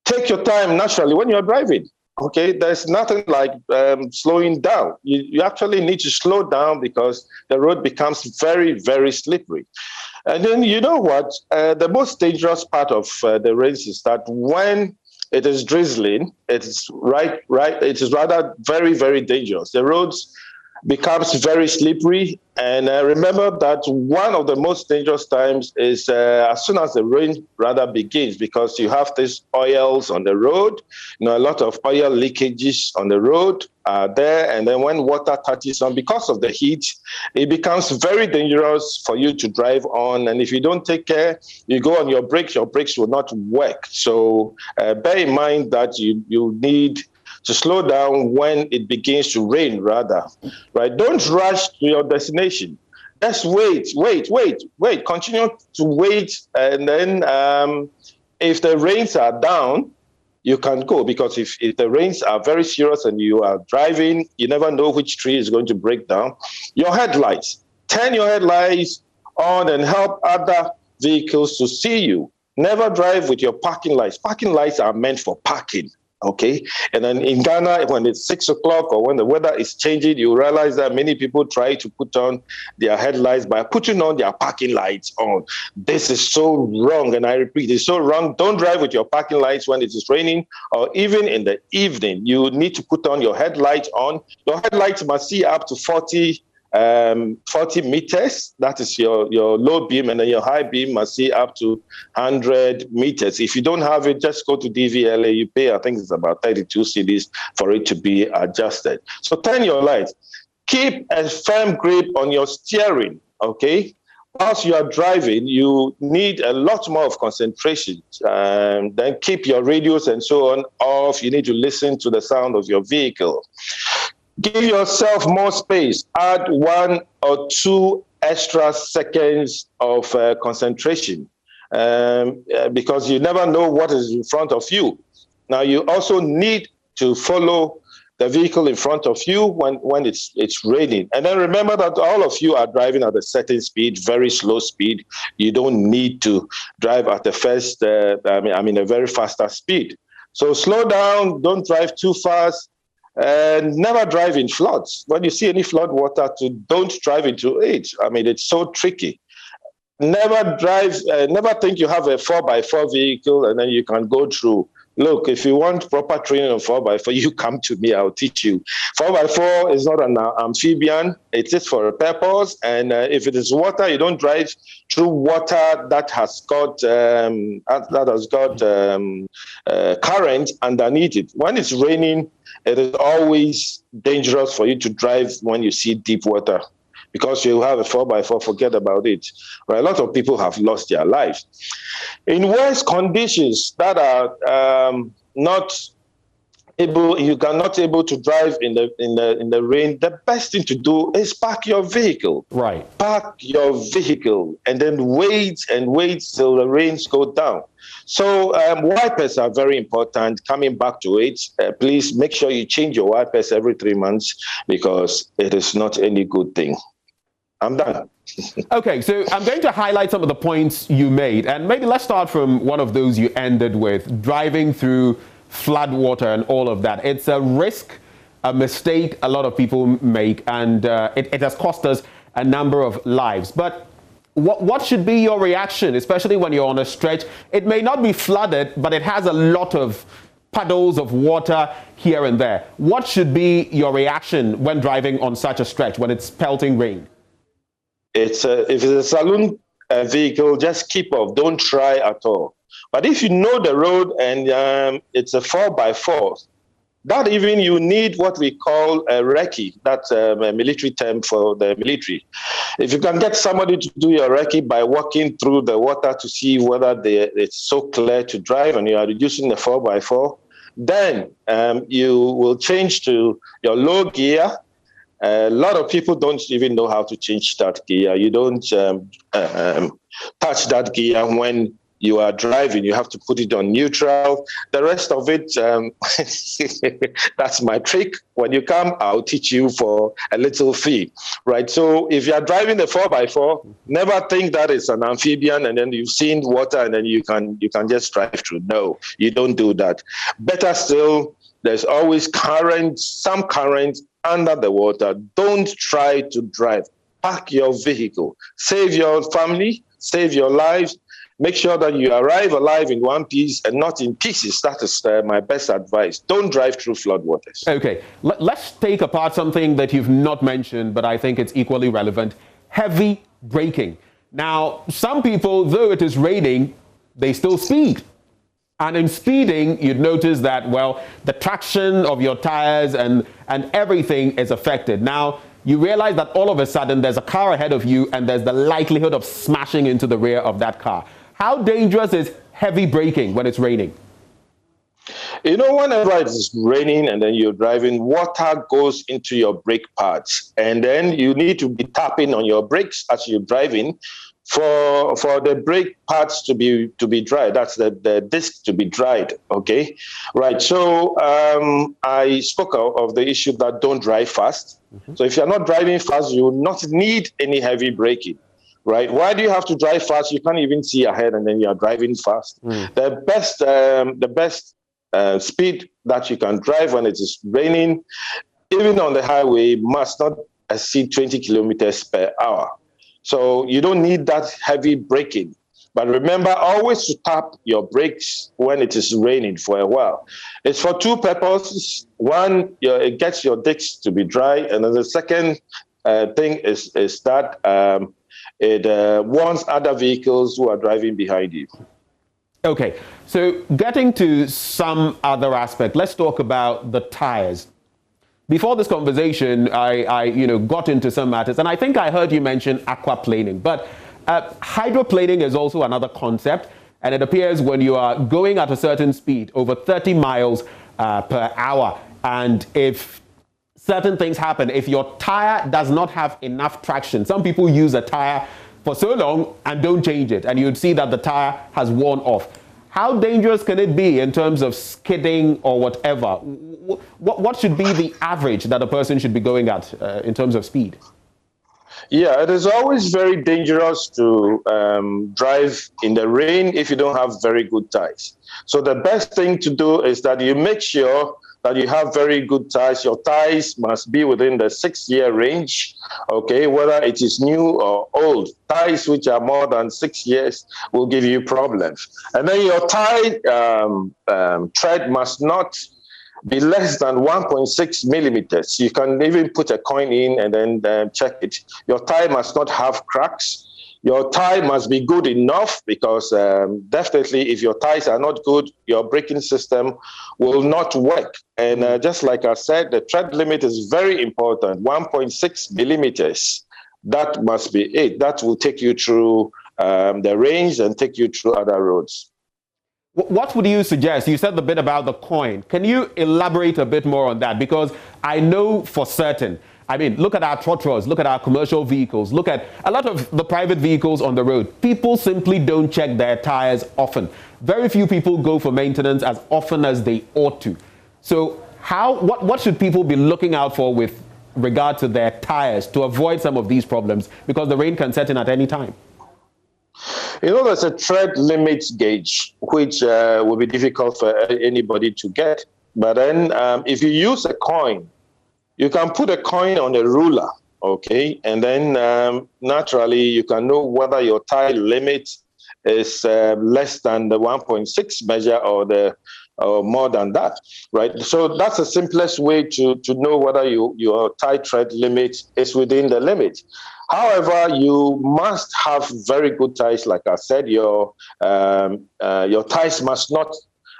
take your time naturally when you're driving. Okay, there's nothing like slowing down. You actually need to slow down because the road becomes very, very slippery. And then you know what? The most dangerous part of the race is that when it is drizzling, it is it is rather very, very dangerous. The roads becomes very slippery. And remember that one of the most dangerous times is as soon as the rain rather begins, because you have these oils on the road, a lot of oil leakages on the road are there. And then when water touches on, because of the heat, it becomes very dangerous for you to drive on. And if you don't take care, you go on your brakes will not work. So bear in mind that you need to slow down when it begins to rain, rather, right? Don't rush to your destination. Just wait. Continue to wait, and then if the rains are down, you can go, because if the rains are very serious and you are driving, you never know which tree is going to break down. Your headlights, turn your headlights on and help other vehicles to see you. Never drive with your parking lights. Parking lights are meant for parking. Okay, and then in Ghana, when it's 6 o'clock or when the weather is changing, you realize that many people try to put on their headlights by putting on their parking lights on. This is so wrong, and I repeat, it's so wrong. Don't drive with your parking lights when it is raining or even in the evening. You need to put on your headlights on. Your headlights must see up to 40 meters, that is your low beam, and then your high beam must see up to 100 meters. If you don't have it, just go to DVLA. You pay, I think it's about 32 cedis for it to be adjusted. So turn your lights. Keep a firm grip on your steering, okay? Whilst you are driving, you need a lot more of concentration. Then keep your radios and so on off. You need to listen to the sound of your vehicle. Give yourself more space. Add 1 or 2 extra seconds of concentration because you never know what is in front of you. Now, you also need to follow the vehicle in front of you when it's raining. And then remember that all of you are driving at a certain speed, very slow speed. You don't need to drive at the first, a very faster speed. So slow down, don't drive too fast. And never drive in floods. When you see any flood water, don't drive into it. It's so tricky. Never think you have a 4x4 vehicle and then you can go through. Look, if you want proper training on 4x4, you come to me, I'll teach you. 4x4 is not an amphibian. It is for a purpose. And if it is water, you don't drive through water that has got current underneath it. When it's raining, it is always dangerous for you to drive when you see deep water because you have a 4x4, forget about it. Right? A lot of people have lost their lives. In worse conditions that are you are not able to drive in the rain, the best thing to do is park your vehicle. Right. Park your vehicle and then wait till the rains go down. So wipers are very important. Coming back to it, please make sure you change your wipers every 3 months because it is not any good thing. I'm done. Okay, so I'm going to highlight some of the points you made, and maybe let's start from one of those you ended with, driving through flood water and all of that. It's a risk a mistake a lot of people make, and it has cost us a number of lives. But what should be your reaction, especially when you're on a stretch? It may not be flooded, but it has a lot of puddles of water here and there. What should be your reaction when driving on such a stretch when it's pelting rain? If it's a saloon vehicle, just keep off. Don't try at all. But if you know the road and it's a 4x4, that even you need what we call a recce. That's a military term for the military. If you can get somebody to do your recce by walking through the water to see whether it's so clear to drive and you are reducing the 4x4, then you will change to your low gear. A lot of people don't even know how to change that gear. You don't touch that gear when you are driving. You have to put it on neutral. The rest of it, that's my trick. When you come, I'll teach you for a little fee, right? So if you are driving the 4x4, never think that it's an amphibian and then you've seen water and then you can just drive through. No, you don't do that. Better still, there's always current, some current under the water. Don't try to drive. Park your vehicle. Save your family, save your lives. Make sure that you arrive alive in one piece and not in pieces. That is my best advice. Don't drive through floodwaters. Okay, let's take apart something that you've not mentioned, but I think it's equally relevant. Heavy braking. Now, some people, though it is raining, they still speed. And in speeding, you'd notice that, well, the traction of your tires and everything is affected. Now, you realize that all of a sudden there's a car ahead of you and there's the likelihood of smashing into the rear of that car. How dangerous is heavy braking when it's raining? You know, whenever it's raining and then you're driving, water goes into your brake pads. And then you need to be tapping on your brakes as you're driving for the brake pads to be dry. That's the disc to be dried, okay? Right, so I spoke of the issue that don't drive fast. Mm-hmm. So if you're not driving fast, you will not need any heavy braking, right? Why do you have to drive fast? You can't even see ahead and then you're driving fast. Mm. The best speed that you can drive when it is raining, even on the highway, must not exceed 20 kilometers per hour. So you don't need that heavy braking. But remember always to tap your brakes when it is raining for a while. It's for two purposes. One, it gets your discs to be dry. And then the second thing is that it warns other vehicles who are driving behind you. Okay, so getting to some other aspect, let's talk about the tires. Before this conversation, I got into some matters, and I think I heard you mention aquaplaning. But hydroplaning is also another concept, and it appears when you are going at a certain speed, over 30 miles per hour, and if certain things happen, if your tire does not have enough traction, some people use a tire for so long and don't change it, and you'd see that the tire has worn off. How dangerous can it be in terms of skidding or whatever? What should be the average that a person should be going at in terms of speed? Yeah, it is always very dangerous to drive in the rain if you don't have very good tires. So the best thing to do is that you make sure that you have very good tires. Your tires must be within the 6-year range, okay, whether it is new or old. Tires which are more than 6 years will give you problems. And then your tire tread must not be less than 1.6 millimeters. You can even put a coin in and then check it. Your tire must not have cracks. Your tire must be good enough because definitely if your tires are not good, your braking system will not work. And just like I said, the tread limit is very important, 1.6 millimeters. That must be it. That will take you through the range and take you through other roads. What would you suggest? You said the bit about the coin. Can you elaborate a bit more on that? Because I know for certain, I mean, look at our trotros, look at our commercial vehicles, look at a lot of the private vehicles on the road. People simply don't check their tires often. Very few people go for maintenance as often as they ought to. So what should people be looking out for with regard to their tires to avoid some of these problems? Because the rain can set in at any time. You know, there's a tread limit gauge, which will be difficult for anybody to get. But then if you use a coin, you can put a coin on a ruler, okay, and then naturally you can know whether your tie limit is less than the 1.6 measure or more than that, right? So that's the simplest way to know whether your tie tread limit is within the limit. However, you must have very good ties. Like I said, your ties must not,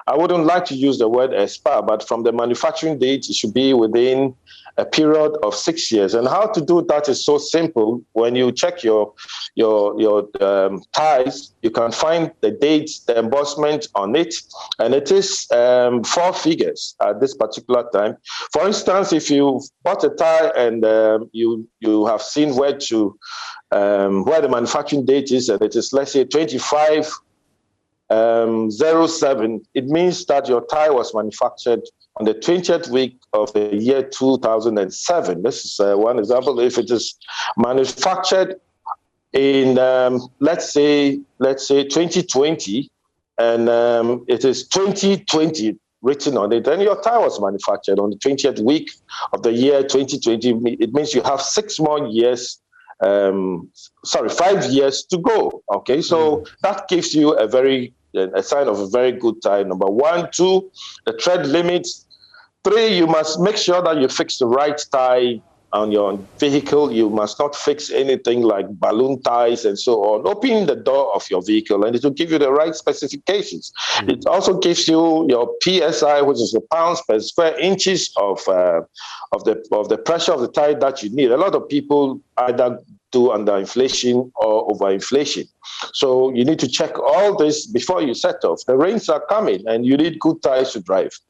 I wouldn't like to use the word expire, but from the manufacturing date, it should be within a period of 6 years. And how to do that is so simple. When you check your ties, you can find the dates, the embossment on it, and it is 4 figures at this particular time. For instance, if you bought a tie and you have seen where the manufacturing date is, and it is, let's say, 25/07, it means that your tie was manufactured on the 20th week of the year 2007. This is one example. If it is manufactured in, let's say 2020, and it is 2020 written on it, then your tie was manufactured on the 20th week of the year 2020. It means you have 6 more years, 5 years to go. Okay, so that gives you a sign of a very good tie. Number 1, 2, the tread limit. 3, you must make sure that you fix the right tie on your vehicle. You must not fix anything like balloon ties and so on. Open the door of your vehicle and it will give you the right specifications. It also gives you your PSI, which is the pounds per square inches of the pressure of the tie that you need. A lot of people either do underinflation or overinflation. So you need to check all this before you set off. The rains are coming and you need good tires to drive.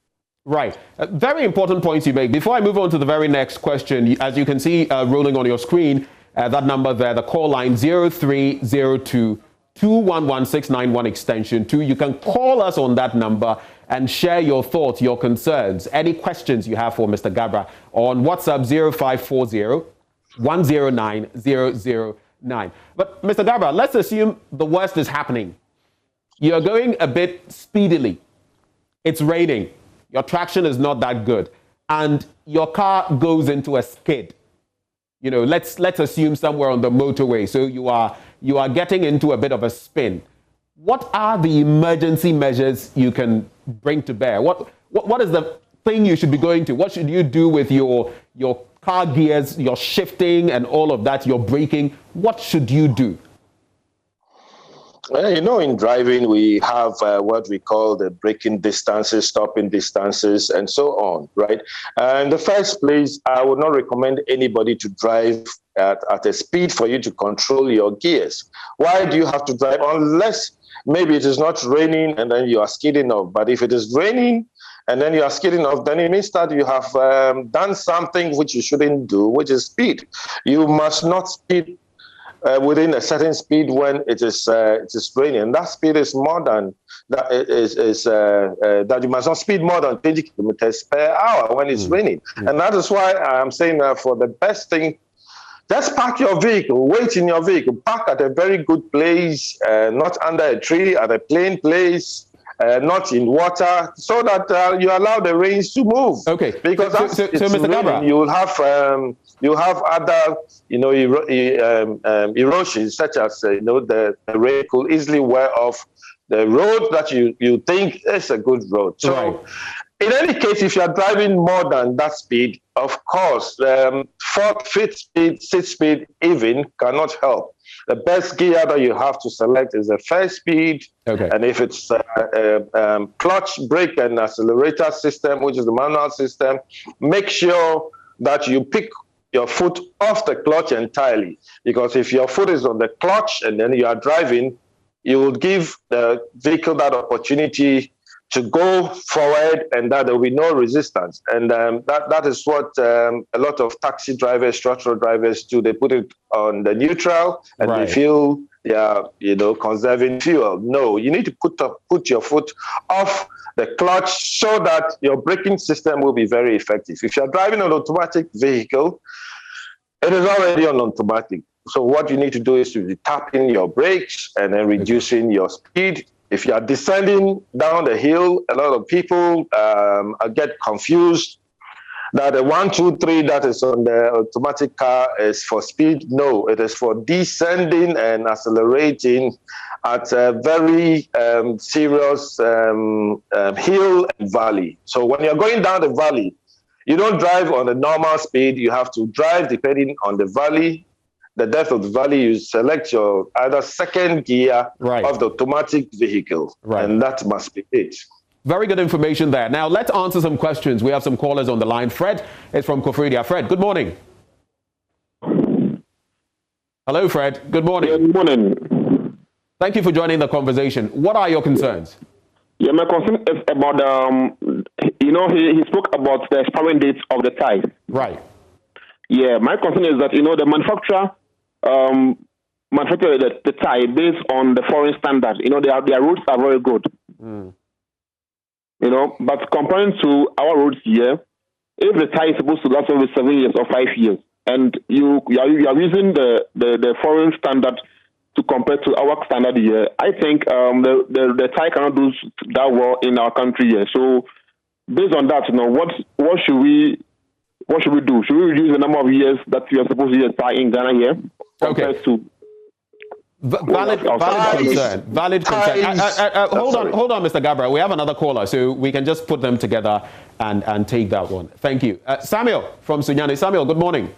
Right. Very important points you make. Before I move on to the very next question, as you can see rolling on your screen, that number there, the call line 0302-211-691 extension 2. You can call us on that number and share your thoughts, your concerns, any questions you have for Mr. Gabra on WhatsApp 0540-109-009. But Mr. Gabra, let's assume the worst is happening. You're going a bit speedily. It's raining. Your traction is not that good, and your car goes into a skid. You know, let's assume somewhere on the motorway. So you are getting into a bit of a spin. What are the emergency measures you can bring to bear? What is the thing you should be going to? What should you do with your car gears, your shifting, and all of that? Your braking. What should you do? Well, you know, in driving, we have what we call the braking distances, stopping distances, and so on, right? In the first place, I would not recommend anybody to drive at a speed for you to control your gears. Why do you have to drive? Unless maybe it is not raining and then you are skidding off. But if it is raining and then you are skidding off, then it means that you have done something which you shouldn't do, which is speed. You must not speed within a certain speed when it is raining. And that speed is more than that that you must not speed more than 20 kilometers per hour when it's raining. And that is why I'm saying that for the best thing, just park your vehicle, wait in your vehicle, park at a very good place, not under a tree, at a plain place, not in water, so that you allow the rains to move. Okay. Because so Mr. Gabra, you have other, erosions, such as the rain could easily wear off the road that you think is a good road. So, right. In any case, if you are driving more than that speed, of course, 4th, 5th speed, 6th speed even cannot help. The best gear that you have to select is the first speed. Okay. And if it's clutch, brake, and accelerator system, which is the manual system, make sure that you pick your foot off the clutch entirely. Because if your foot is on the clutch and then you are driving, you will give the vehicle that opportunity to go forward, and that there will be no resistance. And that is what a lot of taxi drivers, structural drivers do. They put it on the neutral, and right. They feel they are, conserving fuel. No, you need to put your foot off the clutch so that your braking system will be very effective. If you're driving an automatic vehicle, it is already on automatic. So what you need to do is to be tapping your brakes and then reducing your speed. If you are descending down the hill, a lot of people get confused. that the 1, 2, 3 that is on the automatic car is for speed. No, it is for descending and accelerating at a very serious hill and valley. So when you're going down the valley, you don't drive on the normal speed. You have to drive depending on the valley, the depth of the valley. You select your either second gear of the automatic vehicle, and that must be it. Very good information there. Now, let's answer some questions. We have some callers on the line. Fred is from Kofridia. Fred, good morning. Hello, Fred. Good morning. Good morning. Thank you for joining the conversation. What are your concerns? Yeah, my concern is about, he spoke about the expiring dates of the ties. Right. Yeah, my concern is that, the manufacturer manufacture the tie based on the foreign standard. Their roads are very good. But comparing to our roads here, if the tie is supposed to last over 7 years or 5 years, and you are using the foreign standard to compare to our standard here, I think the tie cannot do that well in our country here. So based on that, what should we do? Should we reduce the number of years that we are supposed to use a tie in Ghana here compared to? Valid concern. Hold on, Mr. Gabra. We have another caller, so we can just put them together and take that one. Thank you. Samuel from Sunyani. Samuel, good morning.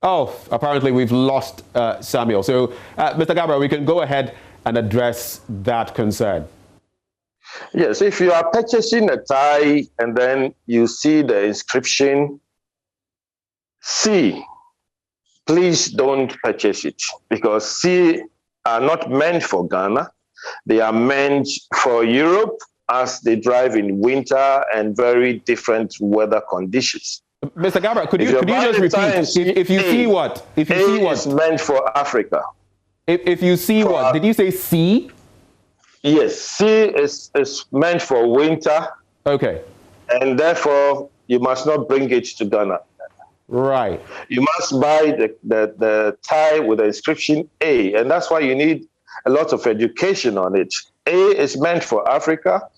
Oh, apparently we've lost Samuel. So, Mr. Gabra, we can go ahead and address that concern. Yes, if you are purchasing a tie and then you see the inscription C, please don't purchase it, because C are not meant for Ghana. They are meant for Europe, as they drive in winter and very different weather conditions. Mr. Gabra, could you just repeat? If you see what? If you see what? It's meant for Africa. If you see what? Did you say C? Yes, C is meant for winter. Okay. And therefore, you must not bring it to Ghana. Right. You must buy the tie with the inscription A, and that's why you need a lot of education on it. A is meant for Africa,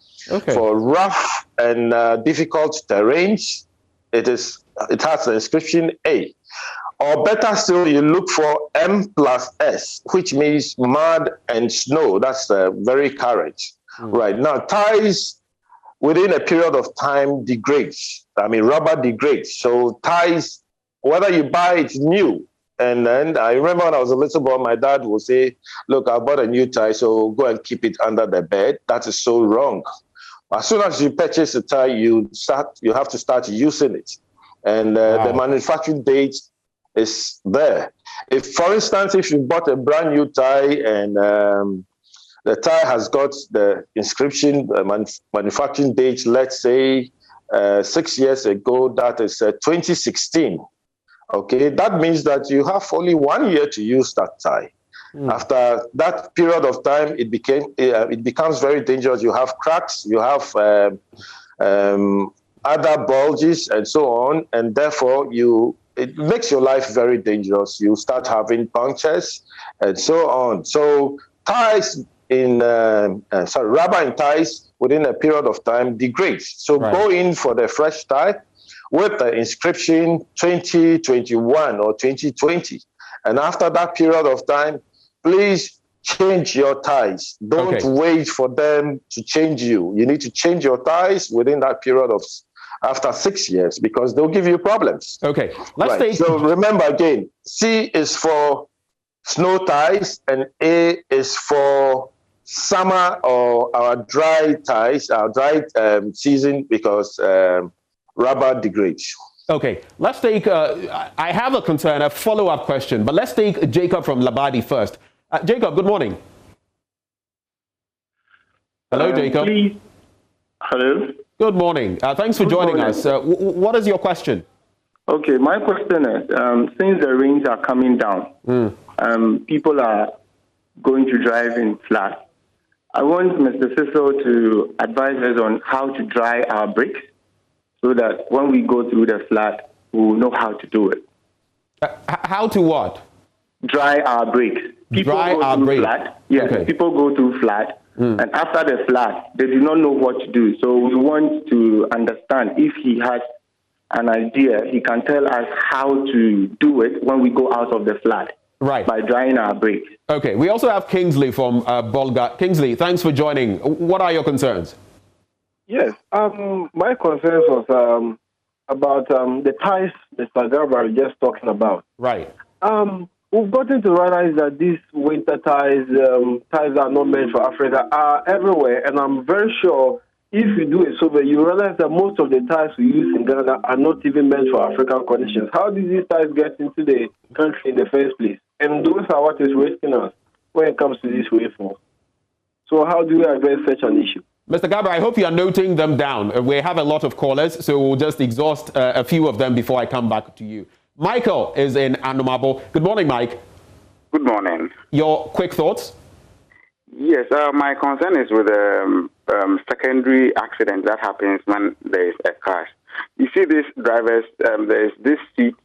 for rough and difficult terrains. It has the inscription A. Or better still, you look for M+S, which means mud and snow. That's very current. Right. Now, ties within a period of time degrades. I mean, rubber degrades. So ties, whether you buy it new, and then I remember when I was a little boy, my dad would say, look, I bought a new tie, so go and keep it under the bed. That is so wrong. As soon as you purchase a tie, you have to start using it. And the manufacturing date is there. If, for instance, if you bought a brand new tie and the tie has got the inscription, manufacturing date, let's say 6 years ago, that is 2016. Okay, that means that you have only 1 year to use that tie. After that period of time, it becomes very dangerous. You have cracks, you have other bulges, and so on, and therefore it makes your life very dangerous. You start having punctures, and so on. So ties rubber in ties within a period of time degrades. So go in for the fresh tie with the inscription 2021 or 2020. And after that period of time, please change your ties. Don't wait for them to change you. You need to change your ties within that period of after 6 years, because they'll give you problems. Okay. So remember again, C is for snow ties and A is for summer or our dry ties, our dry season, because rubber degrades. Okay, let's take, I have a concern, a follow-up question, but let's take Jacob from Labadi first. Jacob, good morning. Hello, Jacob. Please. Hello. Good morning. Thanks for joining us. What is your question? Okay, my question is, since the rains are coming down, people are going to drive in flats. I want Mr. Cecil to advise us on how to dry our brakes so that when we go through the flat, we will know how to do it. How to what? Dry our brakes. People go through flat. Yes, people go through flat. And after the flood, they do not know what to do. So we want to understand if he has an idea, he can tell us how to do it when we go out of the flood. Right. By drying our brakes. Okay. We also have Kingsley from Bolga. Kingsley, thanks for joining. What are your concerns? Yes. My concerns was about the ties Mr. Garba was just talking about. Right. We've gotten to realize that these winter ties, ties that are not meant for Africa, are everywhere. And I'm very sure if you do a survey, you realize that most of the ties we use in Ghana are not even meant for African conditions. How did these ties get into the country in the first place? And those are what is wasting us when it comes to this waveform. So how do we address such an issue? Mr. Garba, I hope you are noting them down. We have a lot of callers, so we'll just exhaust a few of them before I come back to you. Michael is in Anomabo. Good morning, Mike. Good morning. Your quick thoughts? Yes, my concern is with the secondary accident that happens when there is a crash. You see these drivers, there is this seat,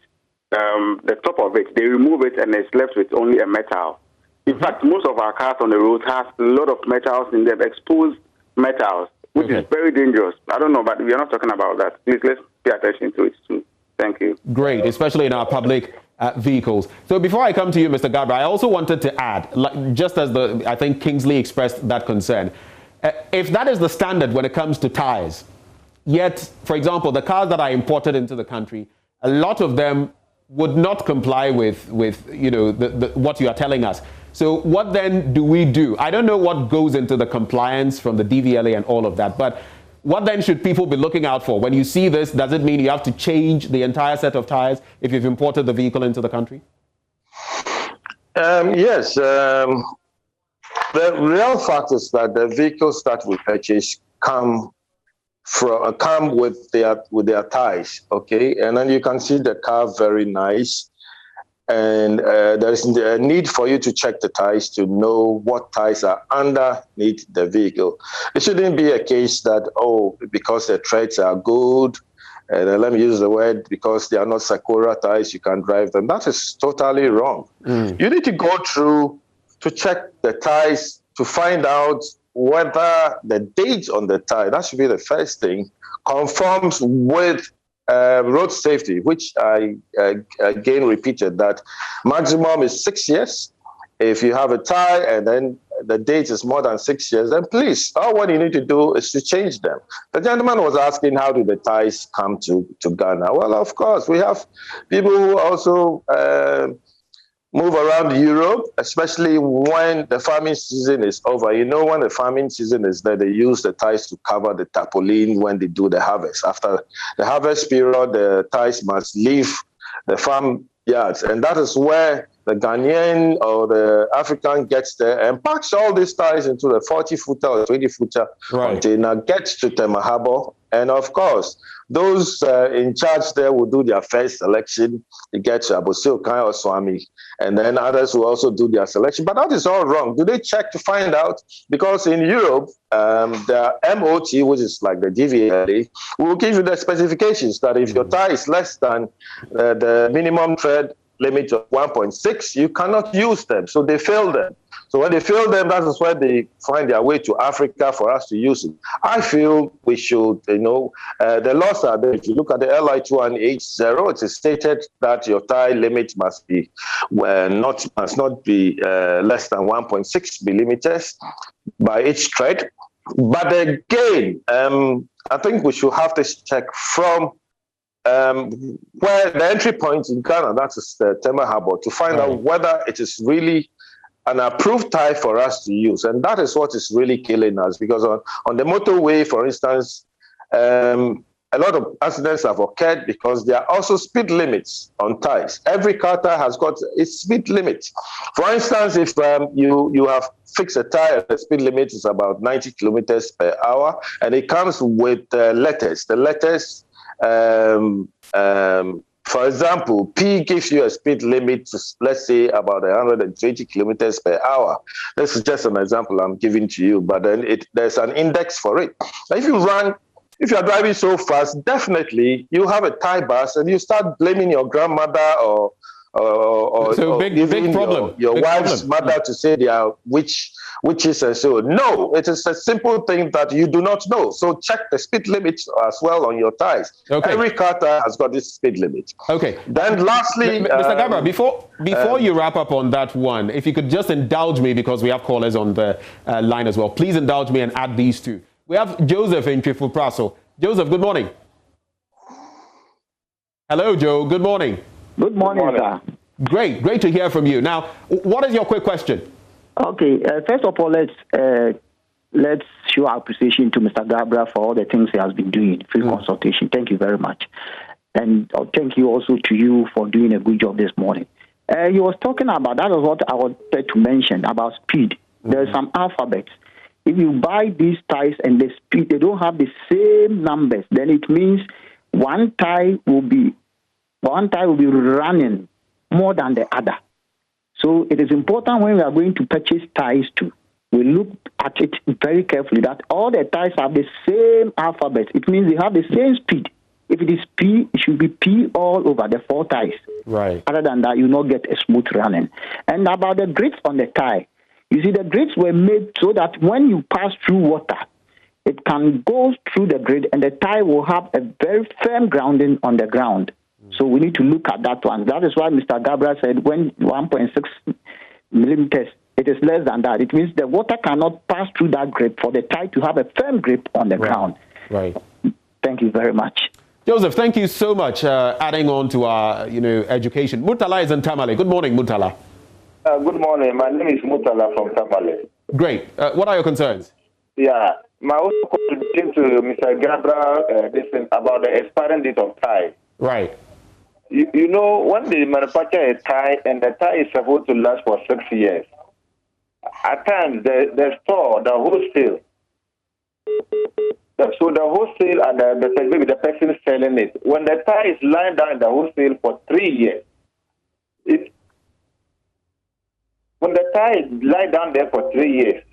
the top of it, they remove it and it's left with only a metal. In fact, most of our cars on the road have a lot of metals in them, exposed metals, which is very dangerous. I don't know, but we are not talking about that. Please, let's pay attention to it too. Thank you. Great, especially in our public vehicles. So before I come to you, Mr. Garba, I also wanted to add, just as I think Kingsley expressed that concern, if that is the standard when it comes to tires, yet, for example, the cars that are imported into the country, a lot of them would not comply with you know, what you are telling us. So what then do we do? I don't know what goes into the compliance from the DVLA and all of that, but what then should people be looking out for? When you see this, does it mean you have to change the entire set of tires if you've imported the vehicle into the country? Yes. The real fact is that the vehicles that we purchase come with their tires, okay? And then you can see the car very nice. And there is a need for you to check the tires to know what tires are underneath the vehicle. It shouldn't be a case that, oh, because the treads are good, and let me use the word, because they are not Sakura tires, you can drive them. That is totally wrong. You need to go through to check the tires to find out whether the date on the tire, that should be the first thing, conforms with road safety, which I again repeated that maximum is 6 years. If you have a tie and then the date is more than 6 years, then please, all what you need to do is to change them. The gentleman was asking, how do the ties come to Ghana? Well, of course, we have people who also move around Europe, especially when the farming season is over. You know, when the farming season is there, they use the ties to cover the tarpaulin when they do the harvest. After the harvest period, the ties must leave the farm yards. And that is where the Ghanaian or the African gets there and packs all these ties into the 40-footer or 20-footer container, gets to Tema Harbour. And of course, those in charge there will do their first selection. They get to Abosio, Kai or Swami, and then others will also do their selection. But that is all wrong. Do they check to find out? Because in Europe, the MOT, which is like the DVLA, will give you the specifications that if your tie is less than the minimum tread limit of 1.6, you cannot use them. So they fail them. So when they fail them, that is where they find their way to Africa for us to use it. I feel we should, you know, the laws are there. If you look at the LI 2180, it is stated that your tie limit must not be less than 1.6 millimeters by each tread. But again, I think we should have this check from where the entry point in Ghana, that is the Tema Harbour, to find out whether it is really an approved tie for us to use. And that is what is really killing us, because on the motorway, for instance, a lot of accidents have occurred because there are also speed limits on ties. Every car tie has got its speed limit. For instance, if you have fixed a tire, the speed limit is about 90 kilometers per hour, and it comes with letters. The letters, for example, P gives you a speed limit to, let's say, about 120 kilometers per hour. This is just an example I'm giving to you, but then there's an index for it. If you are driving so fast, definitely you have a tie bus and you start blaming your grandmother or or big problem. Your big wife's problem. mother to say they are witches and so. No, it is a simple thing that you do not know. So check the speed limit as well on your tires. Okay. Every car tire has got this speed limit. Okay. Then lastly, Mr. Gabra, before you wrap up on that one, if you could just indulge me, because we have callers on the line as well. Please indulge me and add these two. We have Joseph in Chifupraso. Joseph, good morning. Hello, Joe. Good morning. Good morning, sir. Great to hear from you. Now, what is your quick question? Okay, first of all, let's show our appreciation to Mr. Gabra for all the things he has been doing, free consultation. Thank you very much. And thank you also to you for doing a good job this morning. He was talking about, that was what I wanted to mention, about speed. There's some alphabets. If you buy these ties and the speed, they don't have the same numbers, then it means one tie will be running more than the other. So it is important when we are going to purchase ties too, we look at it very carefully that all the ties have the same alphabet. It means they have the same speed. If it is P, it should be P all over the 4 ties. Right. Other than that, you will not get a smooth running. And about the grits on the tie, you see the grits were made so that when you pass through water, it can go through the grid and the tie will have a very firm grounding on the ground. So we need to look at that one. That is why Mr. Gabra said when 1.6 millimeters, it is less than that. It means the water cannot pass through that grip for the tie to have a firm grip on the ground. Right. Thank you very much. Joseph, thank you so much adding on to our education. Murtala is in Tamale. Good morning, Murtala. Good morning. My name is Murtala from Tamale. Great. What are your concerns? Yeah. My also contribution to Mr. Gabra about the expiring date of tie. Right. You know, when they manufacture a tie and the tie is supposed to last for 6 years, at times the store, the wholesale, so the wholesale and maybe the person selling it, when the tie is lying down in the wholesale for 3 years, when the tie is lying down there for 3 years.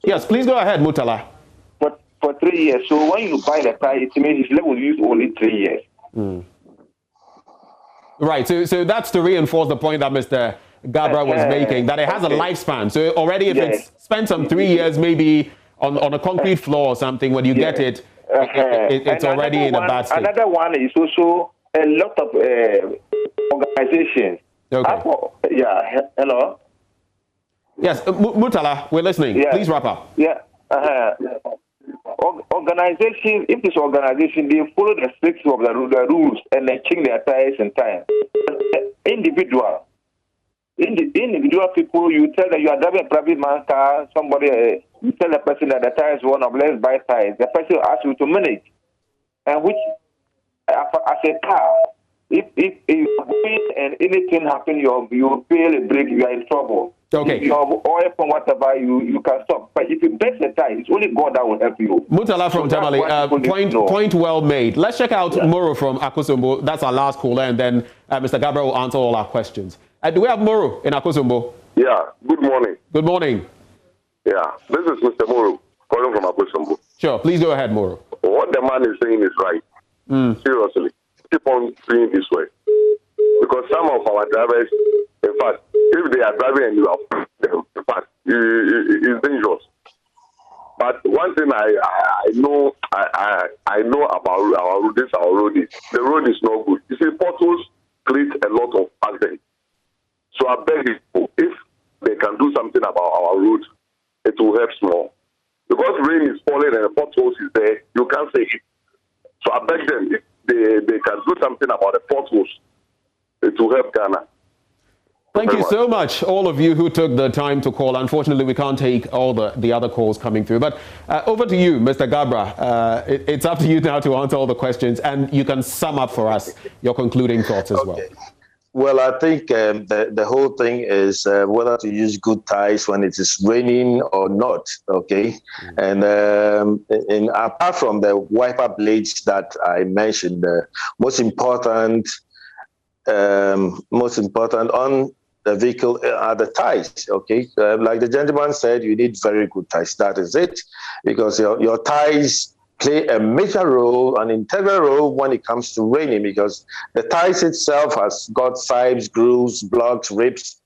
Yes, please go ahead, Murtala. For 3 years. So when you buy the tie, it means it's will use only 3 years. Right. So that's to reinforce the point that Mr. Gabra was making, that it has a lifespan. So already if it's spent some 3 years maybe on a concrete floor or something, when you get it, it's already in a bad state. Another one is also a lot of organizations. Okay. Hello? Yes, Murtala, we're listening. Please wrap up. Organization, if this organization, they follow the strictures of the rules and they change their tires in time. Individual people, you tell that you are driving a private man's car, somebody, you tell the person that the tire is one of let's buy tires. The person will ask you to manage. And which, as a car, if you going and anything happens, you fail a brake, you are in trouble. Okay. If you have oil from whatever, you can stop. But if you break the tie, it's only God that will help you. Murtala from Tamale, point well made. Let's check out Moro from Akosombo. That's our last caller, and then Mr. Gabriel will answer all our questions. Do we have Moro in Akosombo? Yeah, good morning. Good morning. Yeah, this is Mr. Moro calling from Akosombo. Sure, please go ahead, Moro. What the man is saying is right. Seriously, keep on doing this way. Because some of our drivers, in fact, if they are driving and you are them, in fact, it's dangerous. But one thing I know about our road, the road is not good. You see, potholes create a lot of accidents. So I beg you, if they can do something about our road, it will help small. Because rain is falling and the potholes is there, you can't say it. So I beg them, if they can do something about the potholes, it will help Ghana. Thank you so much, all of you who took the time to call. Unfortunately, we can't take all the other calls coming through. But over to you, Mr. Gabra. It's up to you now to answer all the questions, and you can sum up for us your concluding thoughts as well. Well, I think the whole thing is whether to use good ties when it is raining or not, okay? And apart from the wiper blades that I mentioned, the most important on the vehicle are the ties, okay? Like the gentleman said, you need very good ties. That is it, because your ties play a major role, an integral role when it comes to reining, because the thighs itself has got sibes, grooves, blocks, ribs,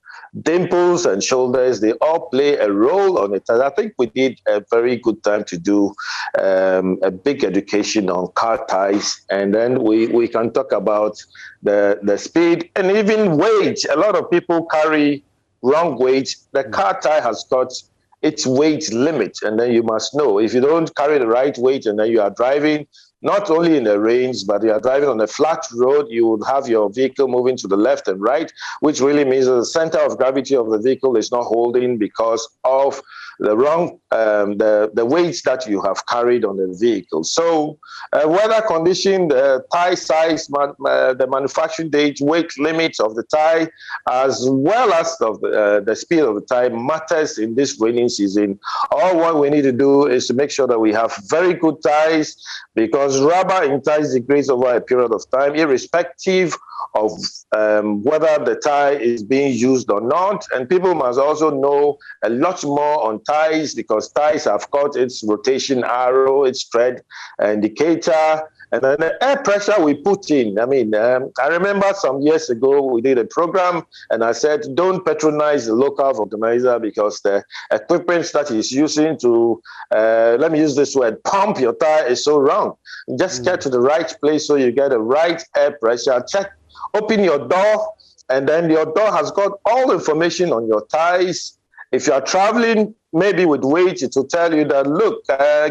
dimples, and shoulders. They all play a role on it. And I think we did a very good time to do a big education on car thighs, and then we can talk about the speed and even weight. A lot of people carry wrong weight. The car tie has got its weight limit, and then you must know if you don't carry the right weight and then you are driving not only in the range, but you are driving on a flat road, you would have your vehicle moving to the left and right, which really means that the center of gravity of the vehicle is not holding because of the wrong, the weights that you have carried on the vehicle. So weather condition, the tie size, the manufacturing date, weight limits of the tie, as well as of the speed of the tie matters in this raining season. All what we need to do is to make sure that we have very good ties, because rubber in ties degrades over a period of time, irrespective of whether the tie is being used or not. And people must also know a lot more on ties, because ties have got its rotation arrow, its tread indicator, and then the air pressure we put in. I mean, I remember some years ago we did a program and I said, don't patronize the local organizer, because the equipment that he's using to, let me use this word, pump your tire is so wrong. Just get to the right place so you get the right air pressure. Check, open your door, and then your door has got all the information on your tires. If you are traveling, maybe with weight, it will tell you that, look,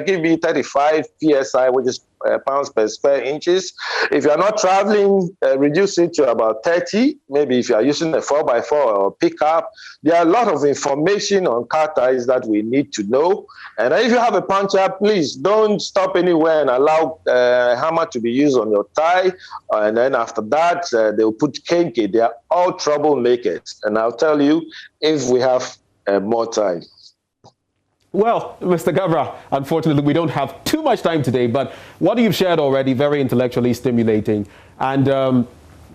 give me 35 PSI, which is pounds per square inches. If you are not traveling, reduce it to about 30. Maybe if you are using a 4x4 or pickup, there are a lot of information on car tires that we need to know. And if you have a puncture, please don't stop anywhere and allow a hammer to be used on your tire. And then after that, they'll put kinky. They are all troublemakers. And I'll tell you, if we have more time. Well, Mr. Gabra, unfortunately, we don't have too much time today, but what you've shared already, very intellectually stimulating. And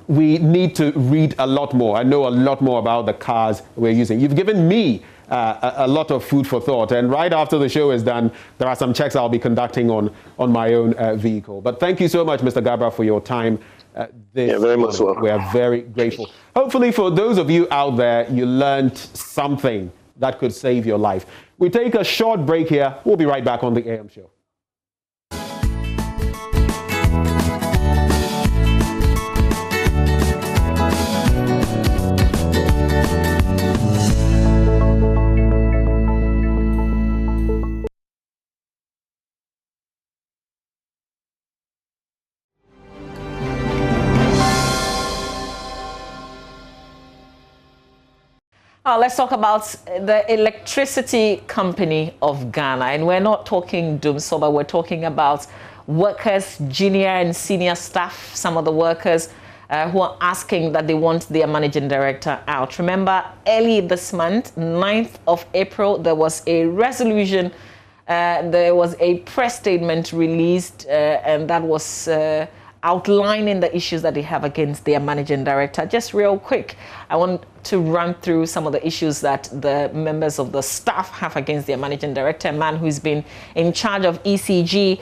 we need to read a lot more. I know a lot more about the cars we're using. You've given me a lot of food for thought. And right after the show is done, there are some checks I'll be conducting on my own vehicle. But thank you so much, Mr. Gabra, for your time. Very much so. We are very grateful. Hopefully, for those of you out there, you learned something that could save your life. We take a short break here. We'll be right back on the AM show. Let's talk about the electricity company of Ghana. And we're not talking doom sober, we're talking about workers, junior and senior staff, some of the workers who are asking that they want their managing director out. Remember, early this month, 9th of April, there was a resolution, there was a press statement released, and that was outlining the issues that they have against their managing director. Just real quick, I want to run through some of the issues that the members of the staff have against their managing director, a man who's been in charge of ECG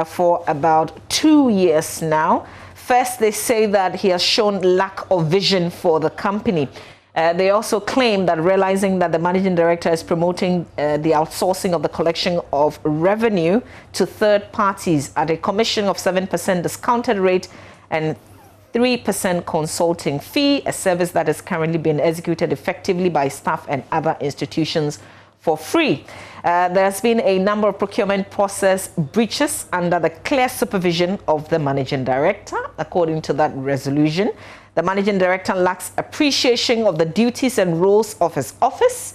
for about 2 years now. First, they say that he has shown lack of vision for the company. They also claim that realizing that the managing director is promoting the outsourcing of the collection of revenue to third parties at a commission of 7% discounted rate and 3% consulting fee, a service that is currently being executed effectively by staff and other institutions for free. There's been a number of procurement process breaches under the clear supervision of the managing director, according to that resolution. The managing director lacks appreciation of the duties and roles of his office.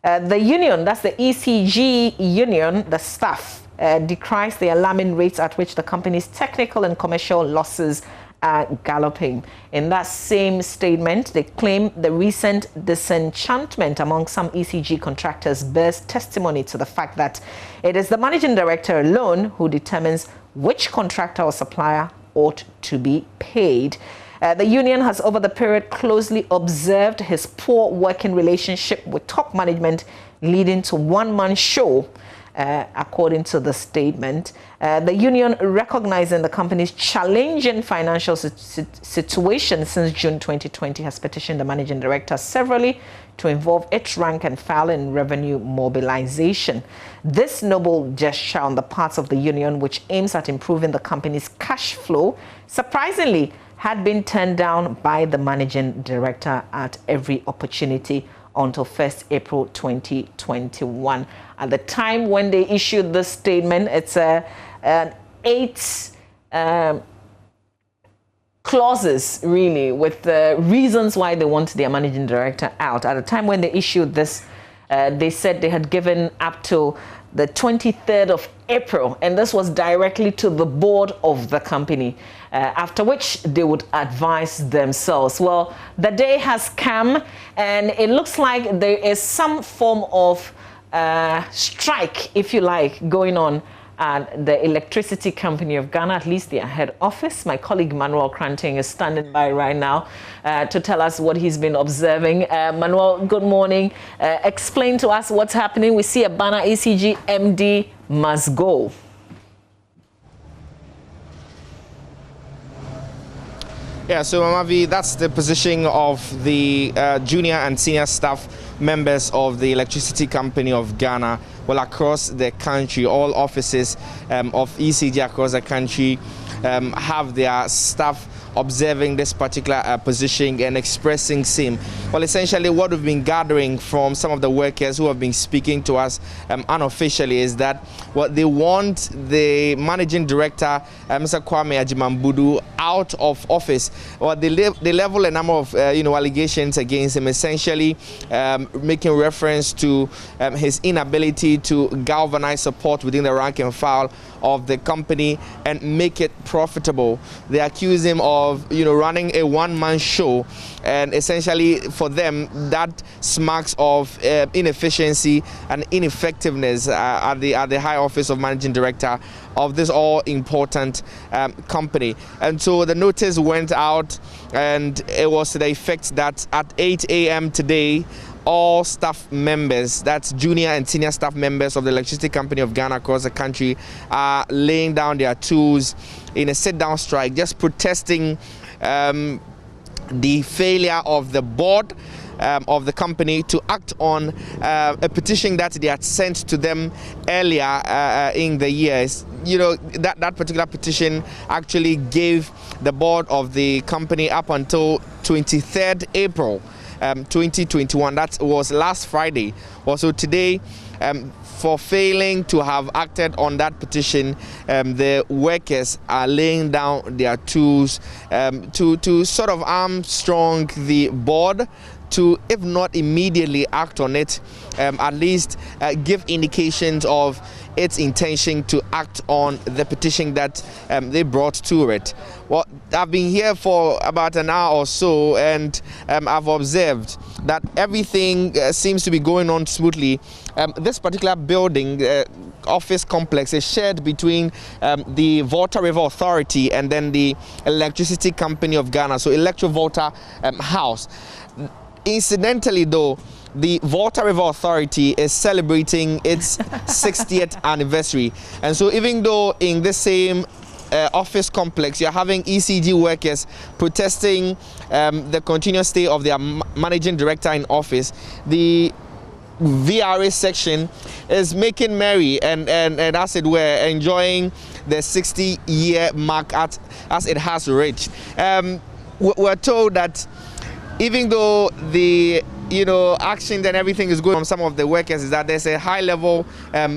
The union, that's the ECG union, the staff, decries the alarming rates at which the company's technical and commercial losses are galloping. In that same statement, they claim the recent disenchantment among some ECG contractors bears testimony to the fact that it is the managing director alone who determines which contractor or supplier ought to be paid. The union has over the period closely observed his poor working relationship with top management, leading to one-man show according to the statement. The union, recognizing the company's challenging financial situation since June 2020, has petitioned the managing director severally to involve its rank and file in revenue mobilization. This noble gesture on the part of the union, which aims at improving the company's cash flow, surprisingly had been turned down by the managing director at every opportunity until 1st April 2021. At the time when they issued this statement, it's an 8 clauses, really, with the reasons why they want their managing director out. At the time when they issued this, they said they had given up to the 23rd of April, and this was directly to the board of the company, after which they would advise themselves. Well, the day has come, and it looks like there is some form of strike, if you like, going on at the Electricity Company of Ghana, at least their head office. My colleague Manuel Kranting is standing by right now to tell us what he's been observing. Manuel, good morning. Explain to us what's happening. We see a banner, ECG MD must go. Yeah, so Mamavi, that's the position of the junior and senior staff members of the Electricity Company of Ghana. Well, across the country, all offices of ECG across the country have their staff observing this particular position and expressing same. Well, essentially what we've been gathering from some of the workers who have been speaking to us unofficially is that what they want the managing director, Mr. Kwame Agyeman-Budu, out of office. Well, they level a number of allegations against him, essentially making reference to his inability to galvanize support within the rank and file of the company and make it profitable. They accuse him of running a one-man show, and essentially for them that smacks of inefficiency and ineffectiveness at the high office of managing director of this all-important company. And so the notice went out, and it was to the effect that at 8 a.m. today, all staff members, that's junior and senior staff members of the Electricity Company of Ghana across the country, are laying down their tools in a sit-down strike, just protesting the failure of the board of the company to act on a petition that they had sent to them earlier in the years. That particular petition actually gave the board of the company up until 23rd April 2021. That was last Friday. Also today, for failing to have acted on that petition, the workers are laying down their tools to sort of armstrong the board to, if not immediately act on it, at least give indications of its intention to act on the petition that they brought to it. Well, I've been here for about an hour or so, and I've observed that everything seems to be going on smoothly. This particular building, office complex, is shared between the Volta River Authority and then the Electricity Company of Ghana, so Electro Volta House. Incidentally, though, the Volta River Authority is celebrating its 60th anniversary. And so even though in the same office complex you're having ECG workers protesting the continuous stay of their managing director in office, the VRA section is making merry and as it were, enjoying the 60-year mark as it has reached. We're told that even though the action and everything is going on some of the workers, is that there's a high-level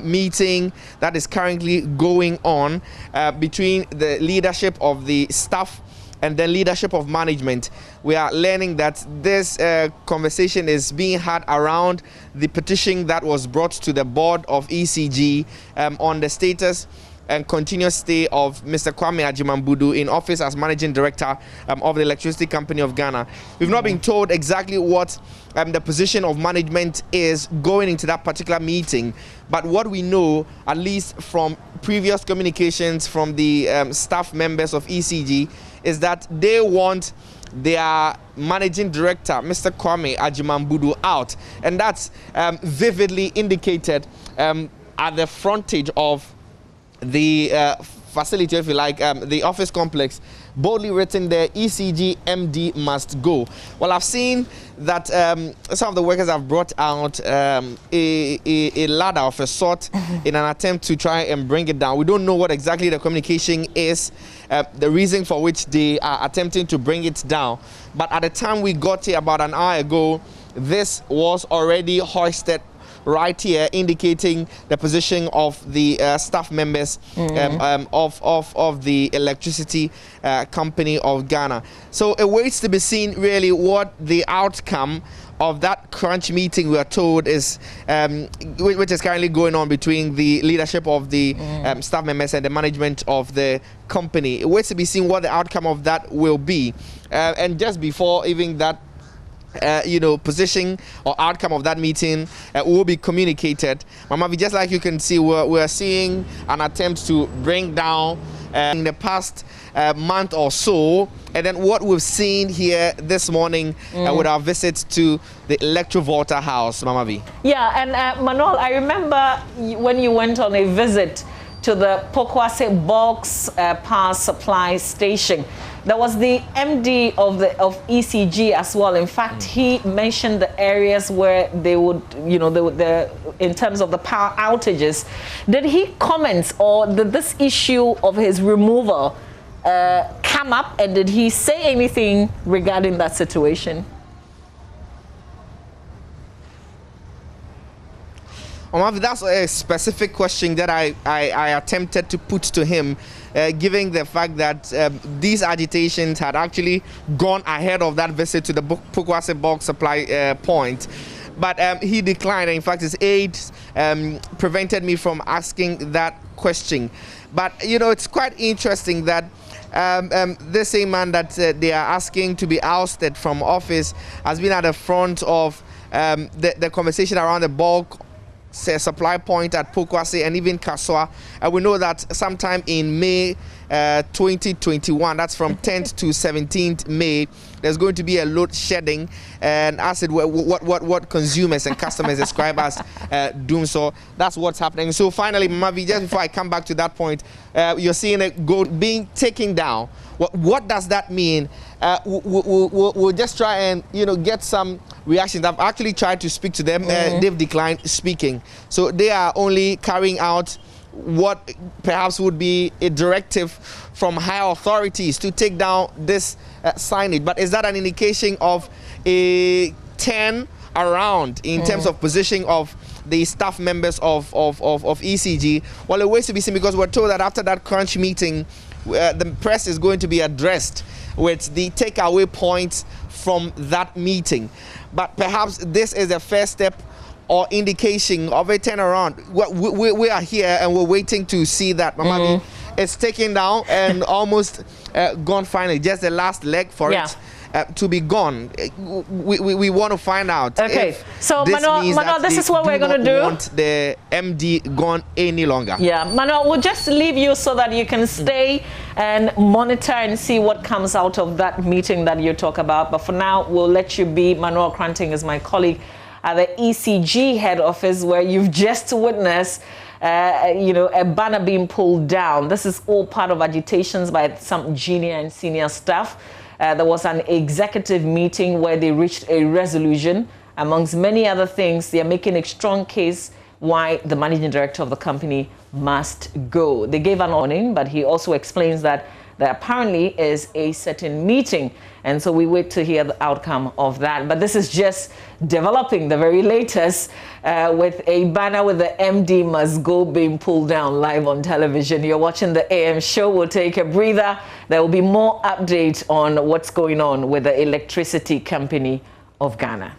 meeting that is currently going on between the leadership of the staff and the leadership of management. We are learning that this conversation is being had around the petition that was brought to the board of ECG on the status and continuous stay of Mr. Kwame Agyeman-Budu in office as Managing Director of the Electricity Company of Ghana. We've not been told exactly what the position of management is going into that particular meeting, but what we know, at least from previous communications from the staff members of ECG, is that they want their Managing Director, Mr. Kwame Agyeman-Budu, out, and that's vividly indicated at the frontage of the facility, if you like, the office complex, boldly written there, ECG MD must go. Well, I've seen that some of the workers have brought out a ladder of a sort in an attempt to try and bring it down. We don't know what exactly the communication is, the reason for which they are attempting to bring it down. But at the time we got here about an hour ago, this was already hoisted right here, indicating the position of the staff members of the electricity company of Ghana. So it waits to be seen really what the outcome of that crunch meeting, we are told, is which is currently going on between the leadership of the staff members and the management of the company. It waits to be seen what the outcome of that will be. And just before even that position or outcome of that meeting will be communicated. Mama, just like you can see, we're seeing an attempt to bring down in the past month or so, and then what we've seen here this morning with our visit to the Electrovolta house, Mama V. Yeah, and Manuel, I remember when you went on a visit to the Pokwase Box Power Supply Station. There was the MD of ECG as well. In fact, he mentioned the areas where they would, in terms of the power outages. Did he comment, or did this issue of his removal come up, and did he say anything regarding that situation? That's a specific question that I attempted to put to him, given the fact that these agitations had actually gone ahead of that visit to the Pokwase Box supply point. But he declined. In fact, his aides prevented me from asking that question. But, it's quite interesting that this same man that they are asking to be ousted from office has been at the front of the conversation around the bulk supply point at Pokwase and even Kaswa. And we know that sometime in May 2021, that's from 10th to 17th May, there's going to be a load shedding, and as it what consumers and customers describe as doom. So that's what's happening. So finally, Mavi, just before I come back to that point, you're seeing it being taken down. What does that mean? We'll just try and get some reactions. I've actually tried to speak to them. They've declined speaking. So they are only carrying out what perhaps would be a directive from higher authorities to take down this signage. But is that an indication of a turn around in terms of positioning of the staff members of ECG? Well, it waits to be seen, because we're told that after that crunch meeting, the press is going to be addressed with the takeaway points from that meeting. But perhaps this is the first step or indication of a turnaround. We are here and we're waiting to see that. Mama, it's taken down and almost gone finally. Just the last leg for it to be gone. We want to find out. Okay, so Manuel, this is what we're going to do. Want the MD gone any longer? Yeah, Manuel, we'll just leave you so that you can stay and monitor and see what comes out of that meeting that you talk about. But for now, we'll let you be. Manuel Kranting is my colleague at the ECG head office, where you've just witnessed a banner being pulled down. This is all part of agitations by some junior and senior staff. There was an executive meeting where they reached a resolution. Amongst many other things, they are making a strong case why the managing director of the company must go. They gave an warning, but he also explains that there apparently is a certain meeting, and so we wait to hear the outcome of that. But this is just developing, the very latest, with a banner with the MD must go being pulled down live on television. You're watching the AM show. We'll take a breather. There will be more updates on what's going on with the electricity company of Ghana.